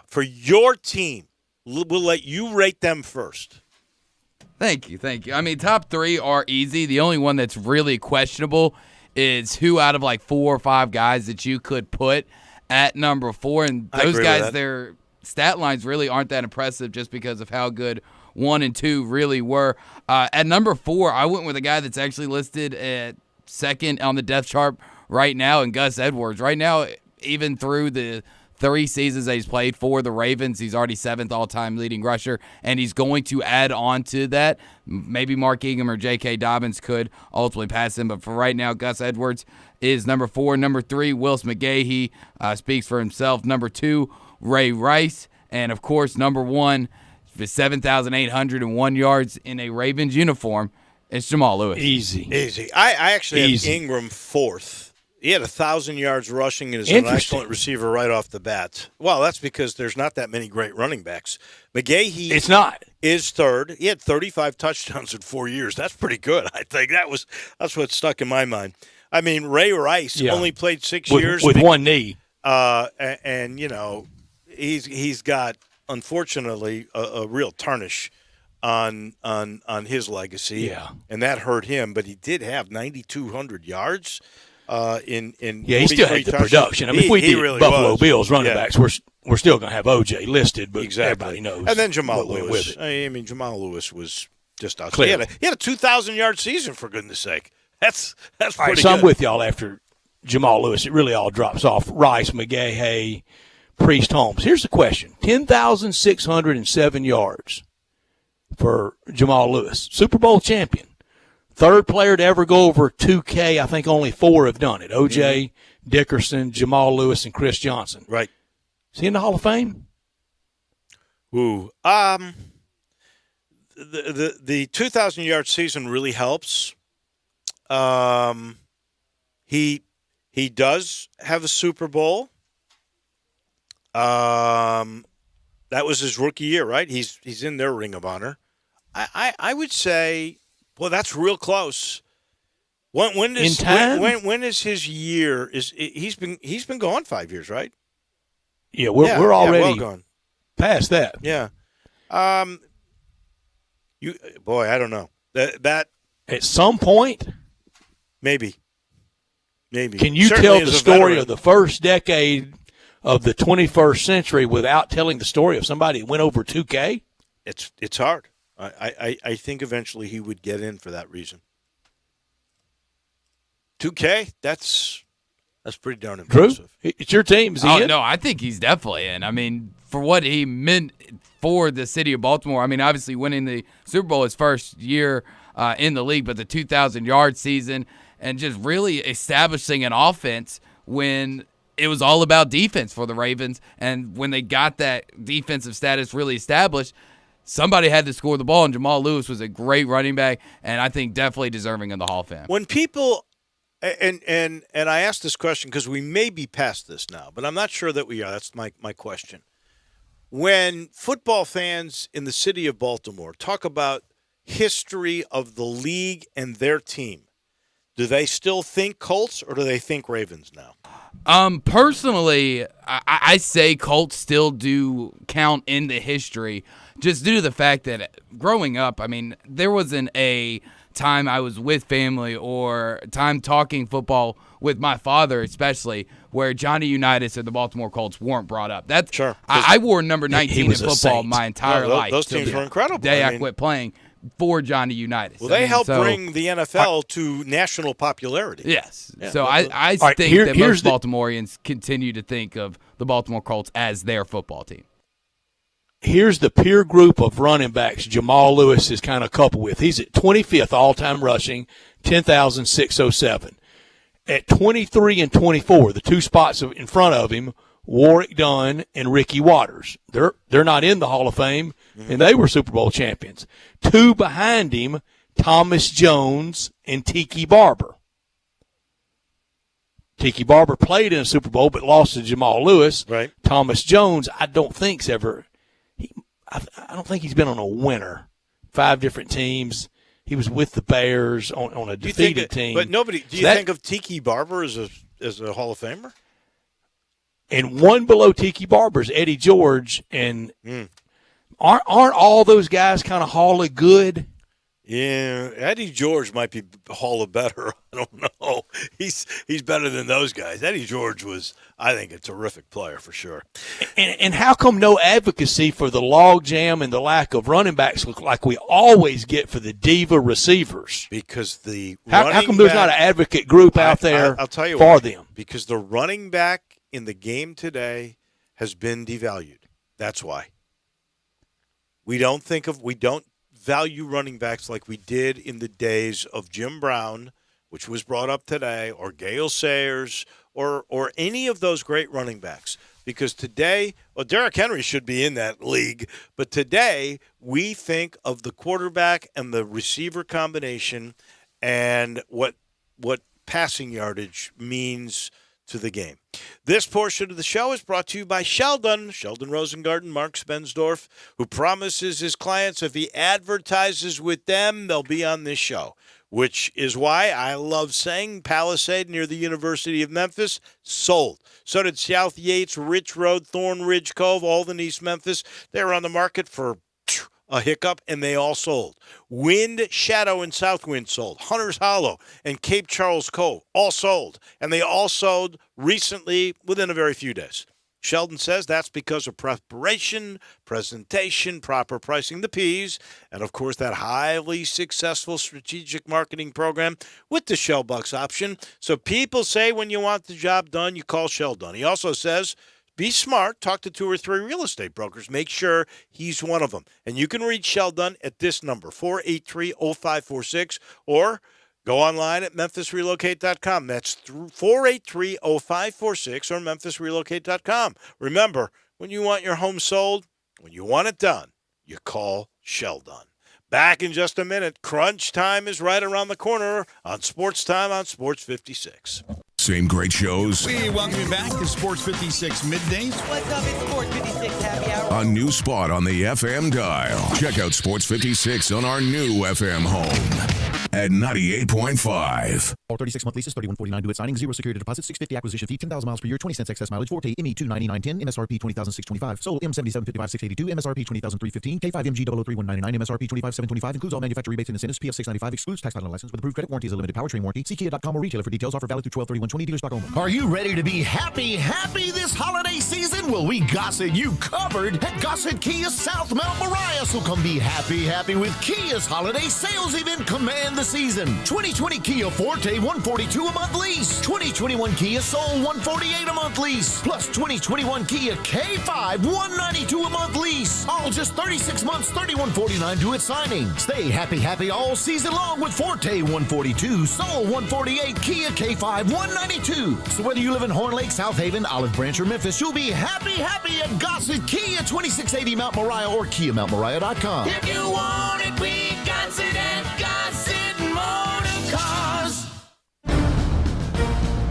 For your team, we'll let you rate them first. Thank you. I mean, top 3 are easy. The only one that's really questionable is who out of like 4 or 5 guys that you could put at number 4. And those guys, their stat lines really aren't that impressive just because of how good 1 and 2 really were. At number 4, I went with a guy that's actually listed at second on the depth chart right now, and Gus Edwards. Right now, even through the 3 seasons that he's played for the Ravens, he's already 7th all-time leading rusher, and he's going to add on to that. Maybe Mark Ingram or J.K. Dobbins could ultimately pass him, but for right now, Gus Edwards is number 4. Number 3, Willis McGahee, speaks for himself. Number 2, Ray Rice, and of course, number 1, with 7,801 yards in a Ravens uniform, it's Jamal Lewis. Easy. I actually have Ingram 4th. He had 1,000 yards rushing and is an excellent receiver right off the bat. Well, that's because there's not that many great running backs. McGahee is 3rd. He had 35 touchdowns in 4 years. That's pretty good, I think. That's what stuck in my mind. I mean, Ray Rice only played 6 years. With one knee. And, you know, he's got, unfortunately, a real tarnish on his legacy. Yeah. And that hurt him, but he did have 9,200 yards. He still had the production. I mean, if we did really Buffalo Bills running backs, we're still going to have OJ listed, but everybody knows. And then Jamal Lewis. I mean, Jamal Lewis was just outstanding. He had a 2,000-yard season, for goodness sake. That's pretty all right, good. So I'm with y'all after Jamal Lewis. It really all drops off. Rice, McGahee, Priest, Holmes. Here's the question. 10,607 yards for Jamal Lewis. Super Bowl champion. 3rd player to ever go over 2K. I think only 4 have done it. O.J. Dickerson, Jamal Lewis, and Chris Johnson. Right. Is he in the Hall of Fame? Ooh. The 2,000-yard season really helps. He does have a Super Bowl. That was his rookie year, right? He's in their Ring of Honor. I would say, well, that's real close. When is his year? He's been gone 5 years, right? Yeah, we're already well gone. past that. Yeah. I don't know. That at some point, maybe. Can you Certainly tell the story of the first decade of the 21st century without telling the story of somebody that went over 2K? It's hard. I think eventually he would get in for that reason. 2K, that's pretty darn impressive. Drew, it's your team. Is he in? No, I think he's definitely in. I mean, for what he meant for the city of Baltimore, I mean, obviously winning the Super Bowl his first year in the league, but the 2,000-yard season and just really establishing an offense when it was all about defense for the Ravens. And when they got that defensive status really established, somebody had to score the ball, and Jamal Lewis was a great running back, and I think definitely deserving of the Hall of Fame. When people and I asked this question because we may be past this now, but I'm not sure that we are. That's my question. When football fans in the city of Baltimore talk about history of the league and their team, do they still think Colts or do they think Ravens now? Personally, I say Colts still do count in the history just due to the fact that growing up, I mean, there wasn't a time I was with family or time talking football with my father especially where Johnny Unitas or the Baltimore Colts weren't brought up. That's sure. I wore number 19 in football my entire life. Those teams were incredible. The day I quit playing for Johnny Unitas. Well, they helped bring the NFL to national popularity. Yes. Yeah. So I think that most Baltimoreans continue to think of the Baltimore Colts as their football team. Here's the peer group of running backs Jamal Lewis is kind of coupled with. He's at 25th all-time rushing, 10,607. At 23 and 24, the 2 spots in front of him, Warwick Dunn and Ricky Waters. They're not in the Hall of Fame, and they were Super Bowl champions. 2 behind him, Thomas Jones and Tiki Barber. Tiki Barber played in a Super Bowl but lost to Jamal Lewis. Right. Thomas Jones, I don't think he's been on a winner. 5 different teams. He was with the Bears on a defeated team. But nobody. Do you think of Tiki Barber as a Hall of Famer? And one below Tiki Barber is Eddie George. And aren't all those guys kind of Hall of Good? Yeah, Eddie George might be Hall of Better. I don't know. He's better than those guys. Eddie George was, I think, a terrific player for sure. And how come no advocacy for the log jam and the lack of running backs look like we always get for the diva receivers? Because how come there's not an advocate group out there I'll tell you for why. them? Because the running back in the game today has been devalued. That's why. We don't value running backs like we did in the days of Jim Brown, which was brought up today, or Gale Sayers, or any of those great running backs. Because today, Derrick Henry should be in that league, but today we think of the quarterback and the receiver combination and what passing yardage means to the game. This portion of the show is brought to you by Sheldon Rosengarten, Mark Spensdorf, who promises his clients if he advertises with them, they'll be on this show, which is why I love saying Palisade near the University of Memphis sold. So did South Yates, Rich Road, Thorn Ridge Cove, all in East Memphis. They were on the market for a hiccup, and they all sold. Wind, Shadow, and Southwind sold. Hunter's Hollow and Cape Charles Cove all sold. And they all sold recently within a very few days. Sheldon says that's because of preparation, presentation, proper pricing, the P's, and, of course, that highly successful strategic marketing program with the Shellbucks option. So people say when you want the job done, you call Sheldon. He also says, be smart. Talk to 2 or 3 real estate brokers. Make sure he's one of them. And you can reach Sheldon at this number, 483-0546, or go online at memphisrelocate.com. That's 483-0546 or memphisrelocate.com. Remember, when you want your home sold, when you want it done, you call Sheldon. Back in just a minute. Crunch time is right around the corner on Sports Time on Sports 56. Same great shows. We welcome you back to Sports 56 Middays. What's up? It's Sports 56 Happy Hour. A new spot on the FM dial. Check out Sports 56 on our new FM home at 98.5. All 36-month leases, $31.49 due at signing, 0 security deposit, $650 acquisition fee, 10,000 miles per year, 20 cents excess mileage, Forte ME 299.10, MSRP 20,625, sold M7755 682, MSRP 20,315, K5MG 003199, MSRP 25,725, includes all manufacturer rebates and incentives, PF 695, excludes tax title license with approved credit warranty is a limited powertrain warranty. See Kia.com or retailer for details. Offer valid through 12/31/20. Dealer stock only. Are you ready to be happy this holiday season? Well, we got you covered at Gossett Kia South Mount Moriah. So come be happy with Kia's holiday sales event. Command the season. 2020 Kia Forte, $142 a month lease. 2021 Kia Soul, $148 a month lease. Plus 2021 Kia K5, $192 a month lease. All just 36 months, $31.49 due at signing. Stay happy all season long with Forte, $142, Soul, $148, Kia K5, $192. So whether you live in Horn Lake, South Haven, Olive Branch, or Memphis, you'll be happy at Gossett Kia, 2680 Mount Moriah or KiaMountMoriah.com. If you want it, we got it at Gossett Motor Cars.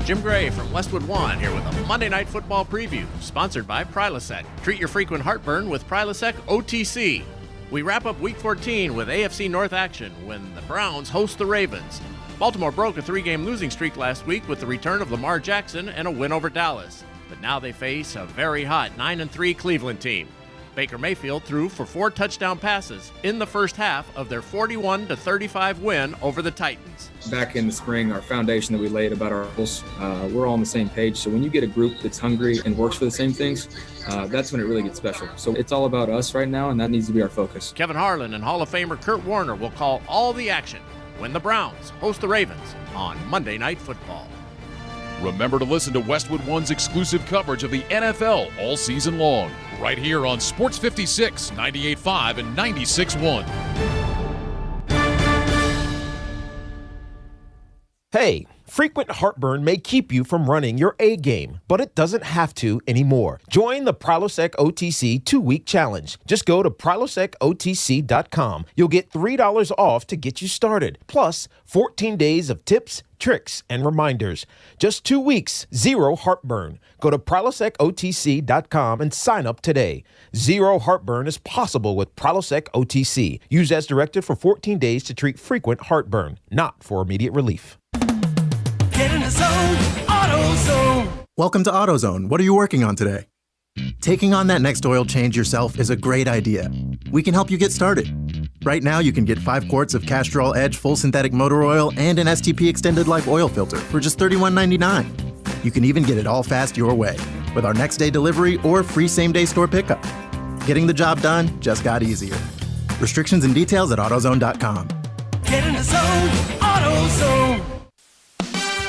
Jim Gray from Westwood One here with a Monday Night Football preview, sponsored by Prilosec. Treat your frequent heartburn with Prilosec OTC. We wrap up Week 14 with AFC North action when the Browns host the Ravens. Baltimore broke a 3-game losing streak last week with the return of Lamar Jackson and a win over Dallas. But now they face a very hot 9-3 Cleveland team. Baker Mayfield threw for 4 touchdown passes in the first half of their 41-35 win over the Titans. Back in the spring, our foundation that we laid about our goals, we're all on the same page. So when you get a group that's hungry and works for the same things, that's when it really gets special. So it's all about us right now, and that needs to be our focus. Kevin Harlan and Hall of Famer Kurt Warner will call all the action when the Browns host the Ravens on Monday Night Football. Remember to listen to Westwood One's exclusive coverage of the NFL all season long, right here on Sports 56, 98.5, and 96.1. Hey, frequent heartburn may keep you from running your A game, but it doesn't have to anymore. Join the Prilosec OTC 2-week challenge. Just go to prilosecotc.com. You'll get $3 off to get you started, plus 14 days of tips, tricks, and reminders. Just 2 weeks, 0 heartburn. Go to prilosecotc.com and sign up today. 0 heartburn is possible with Prilosec OTC. Use as directed for 14 days to treat frequent heartburn, not for immediate relief. Get in the zone, AutoZone. Welcome to AutoZone. What are you working on today? Taking on that next oil change yourself is a great idea. We can help you get started. Right now, you can get 5 quarts of Castrol Edge full synthetic motor oil and an STP extended life oil filter for just $31.99. You can even get it all fast your way with our next day delivery or free same-day store pickup. Getting the job done just got easier. Restrictions and details at AutoZone.com. Get in the zone, AutoZone.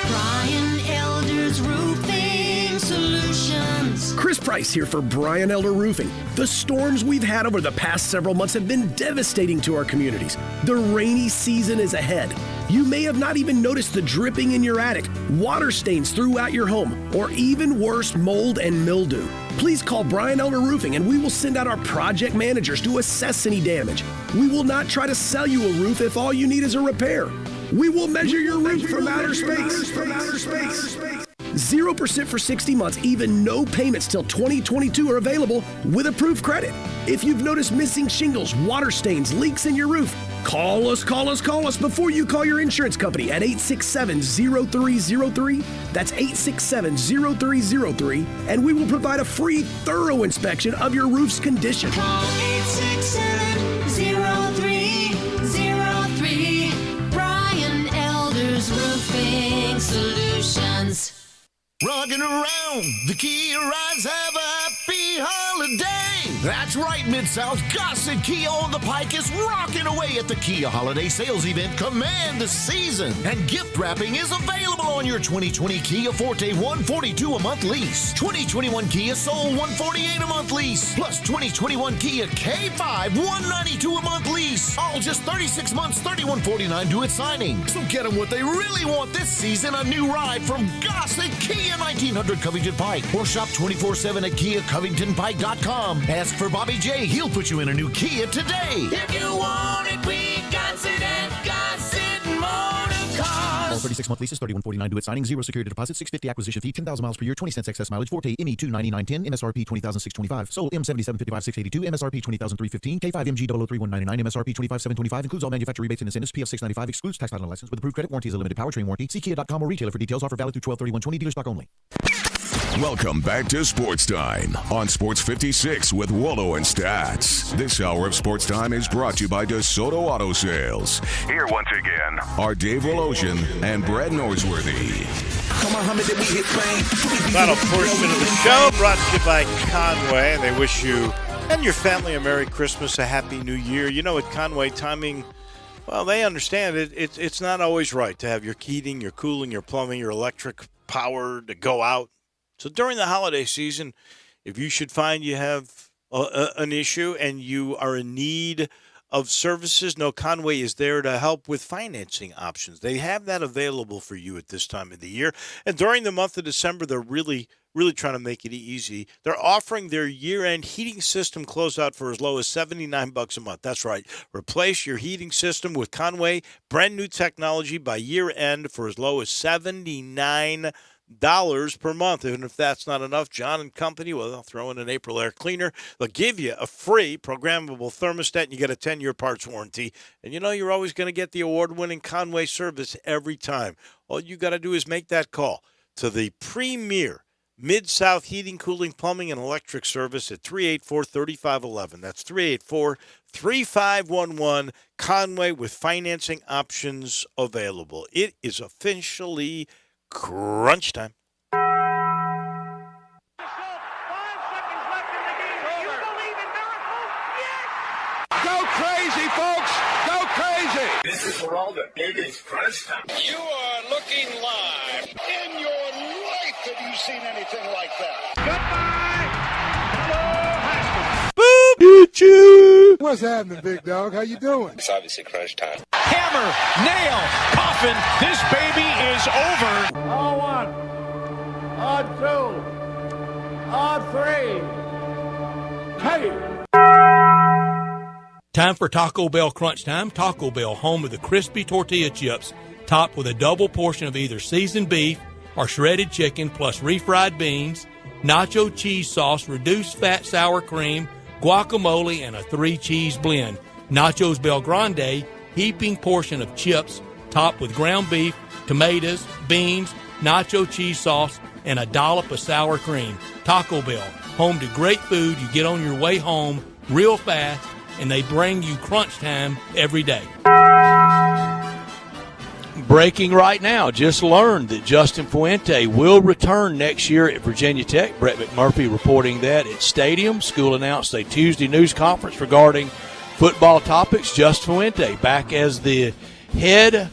Brian Elder's Roofing Solutions. Chris Price here for Brian Elder Roofing. The storms we've had over the past several months have been devastating to our communities. The rainy season is ahead. You may have not even noticed the dripping in your attic, water stains throughout your home, or even worse, mold and mildew. Please call Brian Elder Roofing and we will send out our project managers to assess any damage. We will not try to sell you a roof if all you need is a repair. We will measure your roof from outer space. 0% for 60 months, even no payments till 2022 are available with approved credit. If you've noticed missing shingles, water stains, leaks in your roof, call us before you call your insurance company at 867-0303. That's 867-0303, and we will provide a free, thorough inspection of your roof's condition. Call 867-0303. Brian Elder's Roofing Solutions. Rocking around the Kia rides, have a happy holiday. That's right, Mid-South Gossett Kia on the Pike is rocking away at the Kia Holiday Sales Event. Command the season, and gift wrapping is available on your 2020 Kia Forte $142 a month lease, 2021 Kia Soul $148 a month lease, plus 2021 Kia K5 $192 a month lease. All just 36 months, $3149 due at signing. So get them what they really want this season, a new ride from Gossett Kia 1900 Covington Pike, or shop 24/7 at KiaCovingtonPike.com. Ask for Bobby J. He'll put you in a new Kia today. If you want it, we got it at Gossett Motor Cars. All 36-month leases, $3149 due at signing, 0 security deposit, $650 acquisition fee, 10,000 miles per year, 20 cents excess mileage, Forte ME 29910, MSRP 20,625, Soul M7755682, MSRP 20,315, K5 MG 0031199, MSRP 25,725, includes all manufacturer rebates and incentives, PF 695, excludes tax title and license, with approved credit warranty is a limited powertrain warranty. See Kia.com or retailer for details. Offer valid through 12/31/20, dealer stock only. Welcome back to Sports Time on Sports 56 with Wallo and Stats. This hour of Sports Time is brought to you by DeSoto Auto Sales. Here once again are Dave Woloshin and Brad Norsworthy. Come on, Muhammad, we hit fame. Final portion of the show brought to you by Conway, and they wish you and your family a Merry Christmas, a Happy New Year. You know, at Conway, timing, well, they understand it. It's not always right to have your heating, your cooling, your plumbing, your electric power to go out. So during the holiday season, if you should find you have an issue and you are in need of services, no, Conway is there to help with financing options. They have that available for you at this time of the year. And during the month of December, they're really trying to make it easy. They're offering their year-end heating system closeout for as low as $79 a month. That's right. Replace your heating system with Conway, brand new technology by year-end for as low as $79 per month. And if that's not enough, John and Company, well, they'll throw in an April air cleaner. They'll give you a free programmable thermostat, and you get a 10-year parts warranty. And you know you're always going to get the award-winning Conway service every time. All you got to do is make that call to the premier Mid-South Heating, Cooling, Plumbing, and Electric Service at 384-3511. That's 384-3511. Conway, with financing options available. It is officially crunch time. Go crazy, folks! Go crazy! This is for all the biggest crunch time. You are looking live. In your life have you seen anything like that? Boop! Did you? What's happening, big dog? How you doing? It's obviously crunch time. Hammer, nail, coffin, this baby is over. All one, all two, all three, hey! Time for Taco Bell Crunch Time. Taco Bell, home of the crispy tortilla chips, topped with a double portion of either seasoned beef or shredded chicken, plus refried beans, nacho cheese sauce, reduced fat sour cream, guacamole, and a 3-cheese blend. Nachos Bel Grande, heaping portion of chips, topped with ground beef, tomatoes, beans, nacho cheese sauce, and a dollop of sour cream. Taco Bell, home to great food you get on your way home real fast and they bring you crunch time every day. Breaking right now, just learned that Justin Fuente will return next year at Virginia Tech. Brett McMurphy reporting that at Stadium. School announced a Tuesday news conference regarding football topics. Justin Fuente back as the head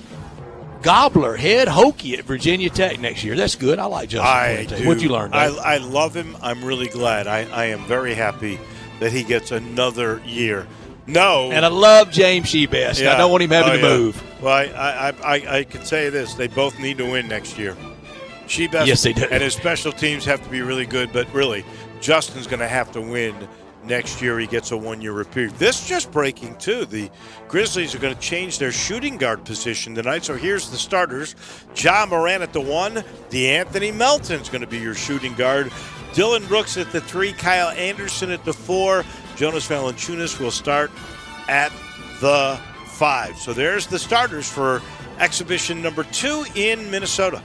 hokey at Virginia Tech next year. That's good. I like Justin Fuente. What'd you learn, Dave? I love him. I'm really glad. I am very happy that he gets another year. No. And I love James Shebest. Yeah. I don't want him having to move. Well, I can say this. They both need to win next year. Shebest yes, they do. And his special teams have to be really good, but really, Justin's going to have to win next year. He gets a 1-year reprieve. This just breaking, too. The Grizzlies are going to change their shooting guard position tonight. So here's the starters. Ja Morant at the 1. DeAnthony Melton's going to be your shooting guard. Dylan Brooks at the 3. Kyle Anderson at the 4. Jonas Valanciunas will start at the 5. So there's the starters for exhibition number 2 in Minnesota.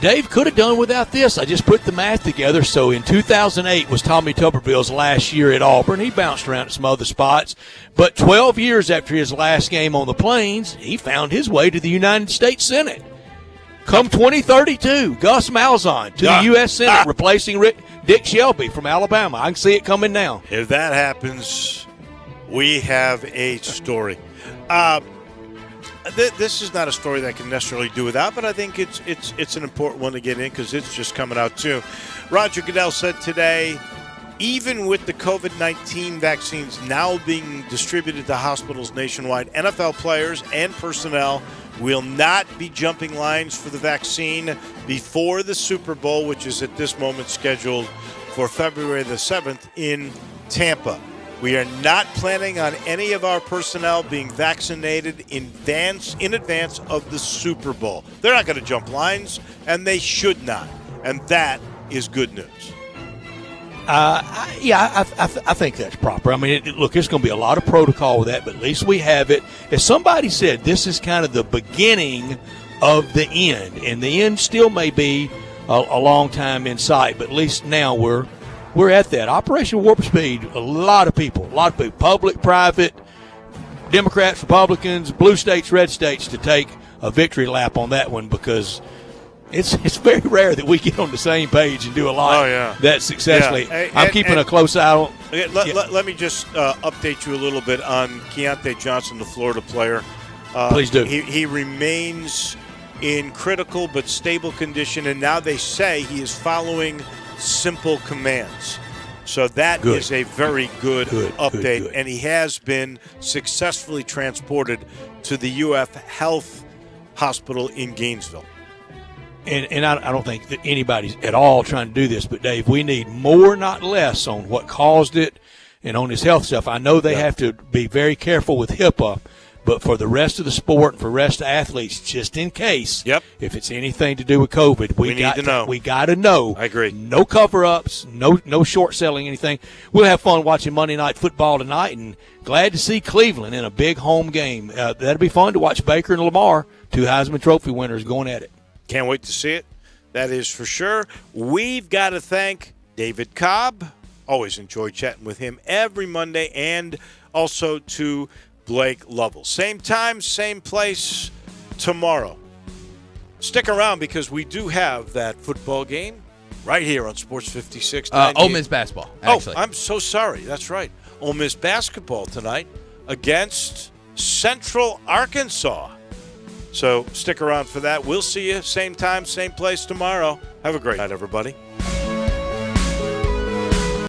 Dave could have done without this. I just put the math together. So in 2008 was Tommy Tuberville's last year at Auburn. He bounced around at some other spots. But 12 years after his last game on the Plains, he found his way to the United States Senate. Come 2032, Gus Malzahn to the U.S. Senate, replacing Dick Shelby from Alabama. I can see it coming now. If that happens, we have a story. This is not a story that I can necessarily do without, but I think it's an important one to get in because it's just coming out too. Roger Goodell said today, even with the COVID-19 vaccines now being distributed to hospitals nationwide, NFL players and personnel will not be jumping lines for the vaccine before the Super Bowl, which is at this moment scheduled for February the 7th in Tampa. We are not planning on any of our personnel being vaccinated in advance of the Super Bowl. They're not going to jump lines, and they should not. And that is good news. I think that's proper. I mean, look, there's going to be a lot of protocol with that, but at least we have it. As somebody said, this is kind of the beginning of the end, and the end still may be a long time in sight, but at least now we're at that. Operation Warp Speed, a lot of people, public, private, Democrats, Republicans, blue states, red states, to take a victory lap on that one because it's very rare that we get on the same page and do a lot that successfully. Yeah. I'm keeping a close eye on. Let me just update you a little bit on Keontae Johnson, the Florida player. Please do. He remains in critical but stable condition, and now they say he is following simple commands. So that is a very good update, and he has been successfully transported to the UF Health Hospital in Gainesville. And I don't think that anybody's at all trying to do this, but Dave, we need more, not less, on what caused it and on his health stuff. I know they have to be very careful with HIPAA, but for the rest of the sport and for the rest of athletes, just in case, if it's anything to do with COVID, we need to know. We got to know. I agree. No cover-ups, no short selling anything. We'll have fun watching Monday Night Football tonight, and glad to see Cleveland in a big home game. That'll be fun to watch Baker and Lamar, 2 Heisman Trophy winners, going at it. Can't wait to see it. That is for sure. We've got to thank David Cobb. Always enjoy chatting with him every Monday, and also to Blake Lovell. Same time, same place tomorrow. Stick around because we do have that football game right here on Sports 56. Ole Miss basketball, actually. Oh, I'm so sorry. That's right. Ole Miss basketball tonight against Central Arkansas. So stick around for that. We'll see you same time, same place tomorrow. Have a great night, everybody.